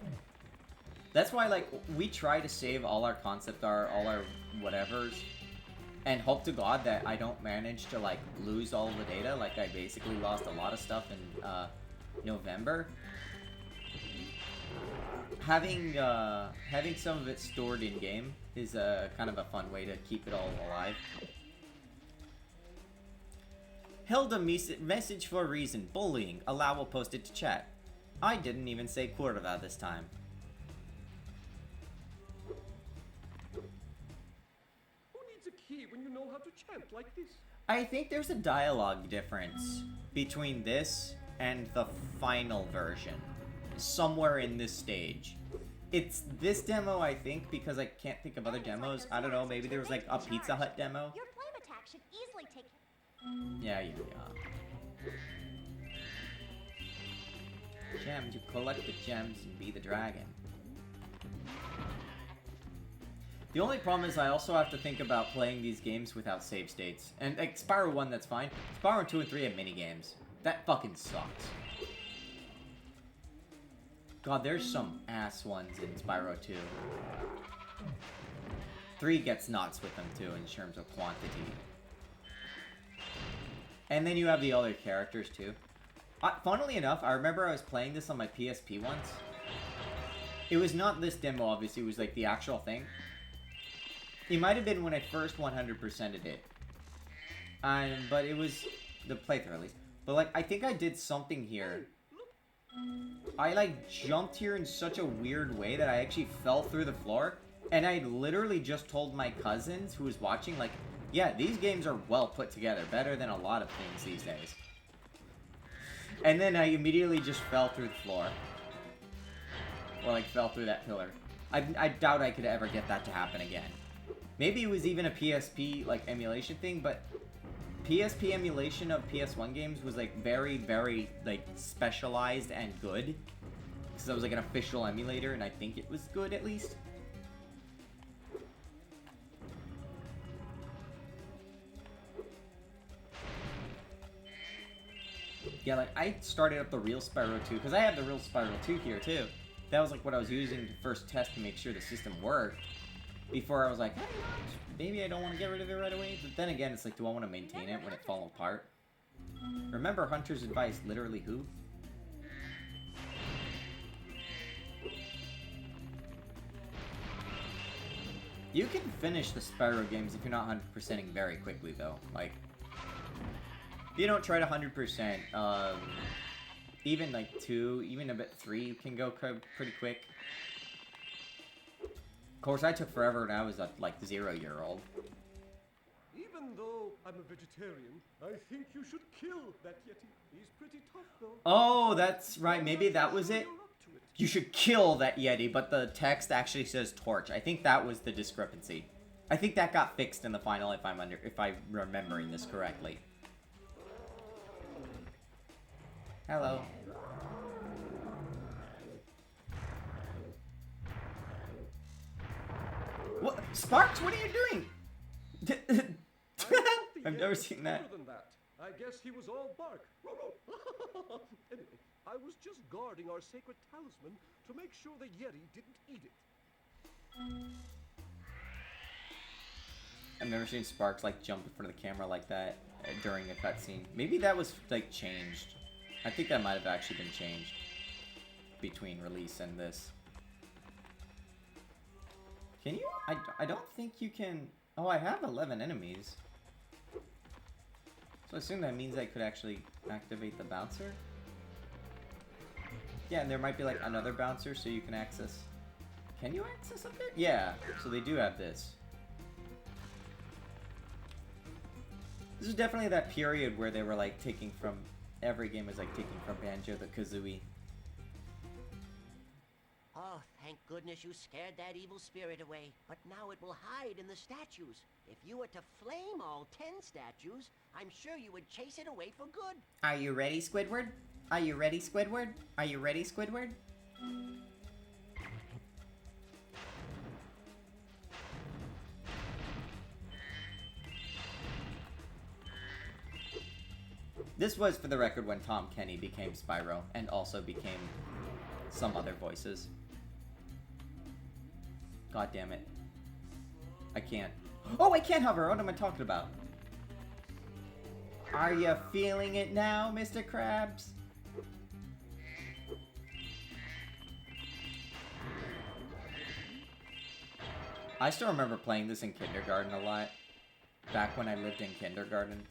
That's why, like, we try to save all our concept art, all our whatevers, and hope to God that I don't manage to, like, lose all the data. Like, I basically lost a lot of stuff in, November. Having some of it stored in-game is kind of a fun way to keep it all alive. Held a message for a reason. Bullying. Allow will post it to chat. I didn't even say Kurva this time. Who needs a key when you know how to chant like this? I think there's a dialogue difference between this and the final version. Somewhere in this stage. It's this demo, I think, because I can't think of other demos. I don't know, maybe there was like a Pizza Hut demo. Your flame attack should easily take... Yeah. Gems, you collect the gems and be the dragon. The only problem is I also have to think about playing these games without save states. And like Spyro 1, that's fine. Spyro 2 and 3 have minigames. That fucking sucks. God, there's some ass ones in Spyro 2. 3 gets nuts with them too in terms of quantity. And then you have the other characters too. Funnily enough, I remember I was playing this on my PSP once. It was not this demo, obviously, it was like the actual thing. It might have been when I first 100%ed it. But it was the playthrough at least. But like, I think I did something here. I like jumped here in such a weird way that I actually fell through the floor. And I literally just told my cousins who was watching, like, yeah, these games are well put together. Better than a lot of things these days. And then I immediately just fell through the floor. Or like fell through that pillar. I doubt I could ever get that to happen again. Maybe it was even a PSP like emulation thing, but PSP emulation of PS1 games was like very, very like specialized and good. Because it was like an official emulator and I think it was good at least. Yeah, like, I started up the real Spyro 2, because I have the real Spyro 2 here, too. That was, like, what I was using to first test to make sure the system worked. Before I was like, hey, maybe I don't want to get rid of it right away. But then again, it's like, do I want to maintain it when it falls apart? Remember Hunter's advice, literally who? You can finish the Spyro games if you're not 100%ing very quickly, though. Like, if you don't try to 100%, even like 2, even a bit 3 can go pretty quick. Of course, I took forever and I was a, like, 0-year-old. Even though I'm a vegetarian, I think you should kill that Yeti. He's pretty tough, though. Oh, that's right. Maybe that was it. You should kill that Yeti, but the text actually says torch. I think that was the discrepancy. I think that got fixed in the final, if I'm remembering this correctly. Hello. What? Sparks, what are you doing? I've never seen that. I guess he was all bark. Anyway, I was just guarding our sacred talisman to make sure the Yeti didn't eat it. I've never seen Sparks like jump in front of the camera like that during a cutscene. Maybe that was like changed. I think that might have actually been changed between release and this. Can you? I don't think you can. Oh, I have 11 enemies. So I assume that means I could actually activate the bouncer. Yeah, and there might be like another bouncer so you can access. Can you access up there? Yeah, so they do have this. This is definitely that period where they were like taking from, every game was like taking from Banjo the Kazooie. Oh, thank goodness you scared that evil spirit away. But now it will hide in the statues. If you were to flame all 10 statues, I'm sure you would chase it away for good. Are you ready, Squidward? Are you ready, Squidward? Are you ready, Squidward? This was, for the record, when Tom Kenny became Spyro, and also became some other voices. God damn it. I can't. Oh, I can't hover! What am I talking about? Are you feeling it now, Mr. Krabs? I still remember playing this in kindergarten a lot. Back when I lived in kindergarten.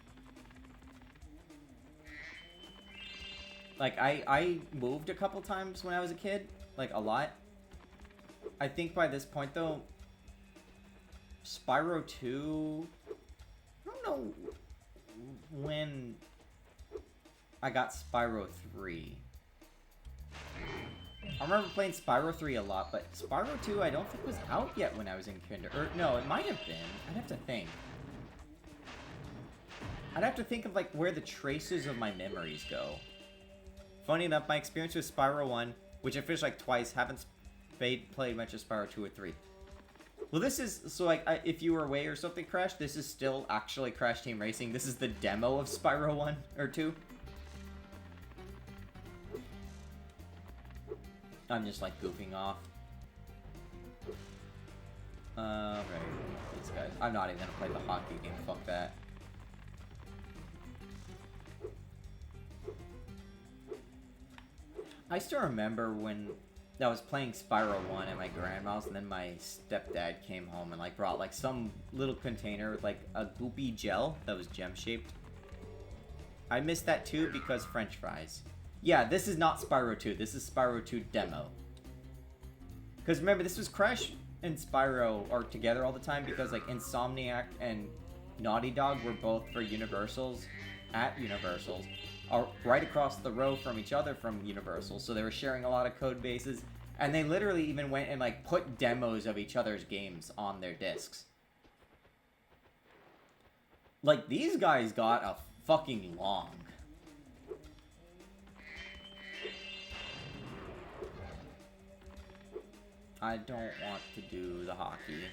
Like, I moved a couple times when I was a kid. Like, a lot. I think by this point, though, Spyro 2... I don't know when I got Spyro 3. I remember playing Spyro 3 a lot, but Spyro 2 I don't think was out yet when I was in kindergarten. No, it might have been. I'd have to think. I'd have to think of, like, where the traces of my memories go. Funny enough, my experience with Spyro 1, which I finished, like, twice, haven't played much of Spyro 2 or 3. Well, this is, so, like, if you were away or something, Crash, this is still actually Crash Team Racing. This is the demo of Spyro 1 or 2. I'm just, like, goofing off. Right, these guys. I'm not even gonna play the hockey game, fuck that. I still remember when I was playing Spyro 1 at my grandma's, and then my stepdad came home and, like, brought, like, some little container with, like, a goopy gel that was gem-shaped. I missed that, too, because French fries. Yeah, this is not Spyro 2. This is Spyro 2 demo. Because, remember, this was Crash and Spyro are together all the time because, like, Insomniac and Naughty Dog were both for Universals at Universals. Are right across the row from each other from Universal, so they were sharing a lot of code bases, and they literally even went and, like, put demos of each other's games on their discs. Like, these guys got a fucking long. I don't want to do the hockey.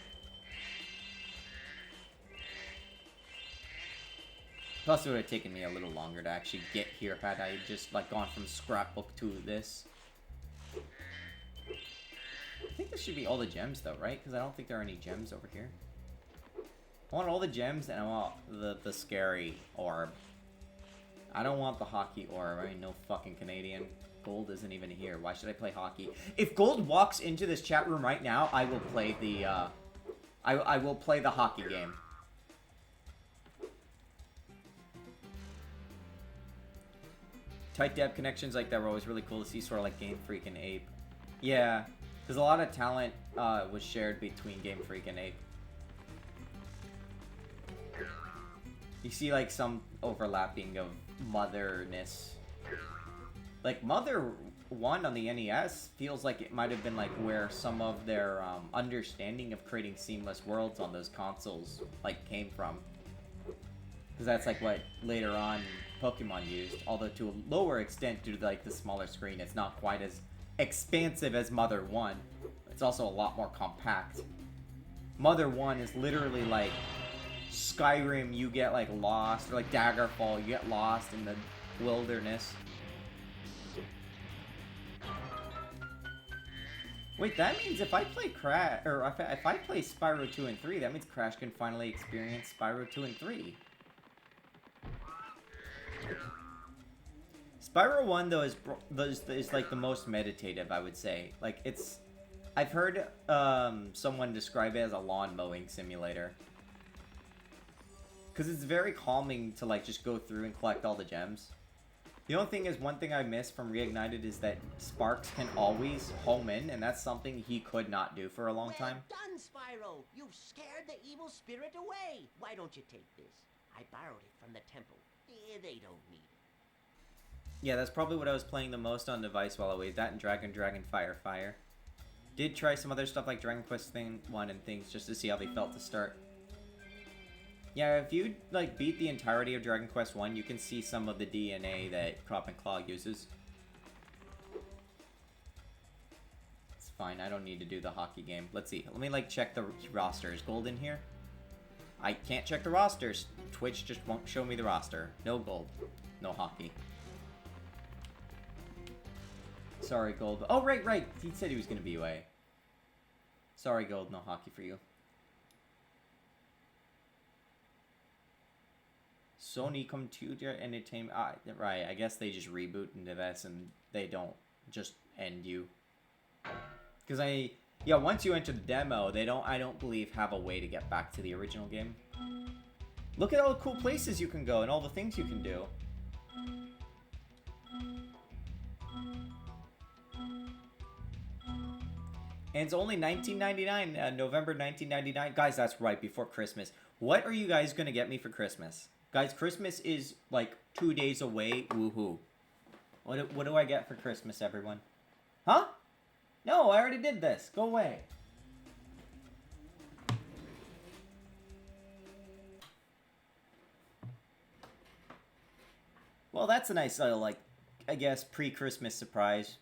Plus, it would have taken me a little longer to actually get here had I just, like, gone from scrapbook to this. I think this should be all the gems, though, right? Because I don't think there are any gems over here. I want all the gems, and I want the scary orb. I don't want the hockey orb. I mean, no fucking Canadian. Gold isn't even here. Why should I play hockey? If Gold walks into this chat room right now, I will play the, I will play the hockey game. Tight deb connections like that were always really cool to see, sort of like Game Freak and Ape. Yeah, because a lot of talent was shared between Game Freak and Ape. You see, like, some overlapping of motherness. Like, Mother 1 on the NES feels like it might have been, like, where some of their understanding of creating seamless worlds on those consoles, like, came from. Because that's, like, what later on Pokemon used, although to a lower extent due to, like, the smaller screen. It's not quite as expansive as Mother 1. It's also a lot more compact. Mother 1 is literally like Skyrim, you get, like, lost, or like Daggerfall, you get lost in the wilderness. Wait, that means if I play Crash, or if I play Spyro 2 and 3, that means Crash can finally experience Spyro 2 and 3. Spyro 1, though, is like the most meditative, I would say. Like, it's... I've heard someone describe it as a lawn mowing simulator. Because it's very calming to, like, just go through and collect all the gems. The only thing is, one thing I miss from Reignited is that Sparks can always home in, and that's something he could not do for a long time. Well done, Spyro! You've scared the evil spirit away! Why don't you take this? I borrowed it from the temple. They don't need it. Yeah, that's probably what I was playing the most on device while I waited. That and Dragon Fire. Did try some other stuff like Dragon Quest thing 1 and things just to see how they felt to start. Yeah, if you like beat the entirety of Dragon Quest 1, you can see some of the DNA that Crop and Claw uses. It's fine, I don't need to do the hockey game. Let's see. Let me like check the roster. Is gold in here? I can't check the rosters. Twitch just won't show me the roster. No gold. No hockey. Sorry, Gold. Oh, right. He said he was going to be away. Sorry, Gold. No hockey for you. Sony Computer Entertainment. Right. I guess they just reboot into this and they don't just end you. Because yeah, once you enter the demo, I don't believe, have a way to get back to the original game. Look at all the cool places you can go and all the things you can do. And it's only $19.99, November 1999. Guys, that's right before Christmas. What are you guys going to get me for Christmas? Guys, Christmas is like 2 days away. Woohoo. What do I get for Christmas, everyone? Huh? No, I already did this. Go away. Well, that's a nice little, like, I guess, pre-Christmas surprise.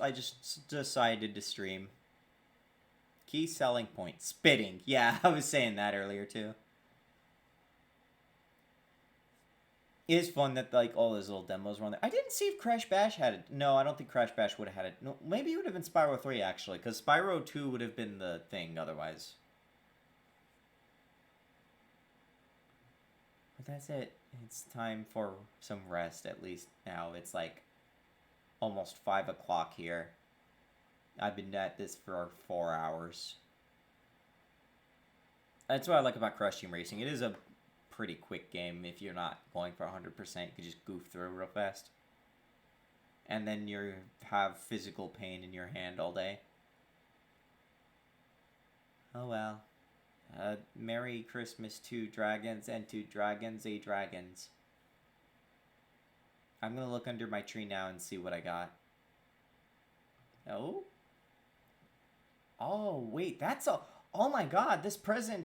I just decided to stream. Key selling point. Spitting. Yeah, I was saying that earlier, too. It is fun that, like, all those little demos were on there. I didn't see if Crash Bash had it. No, I don't think Crash Bash would have had it. No, maybe it would have been Spyro 3, actually, because Spyro 2 would have been the thing otherwise. But that's it. It's time for some rest, at least now. It's, like, almost 5 o'clock here. I've been at this for 4 hours. That's what I like about Crush Team Racing. It is a pretty quick game. If you're not going for 100%, you can just goof through real fast. And then you have physical pain in your hand all day. Oh well. Merry Christmas to dragons and to dragons a dragons. I'm gonna look under my tree now and see what I got. Oh? Oh, wait, that's a... Oh my god, this present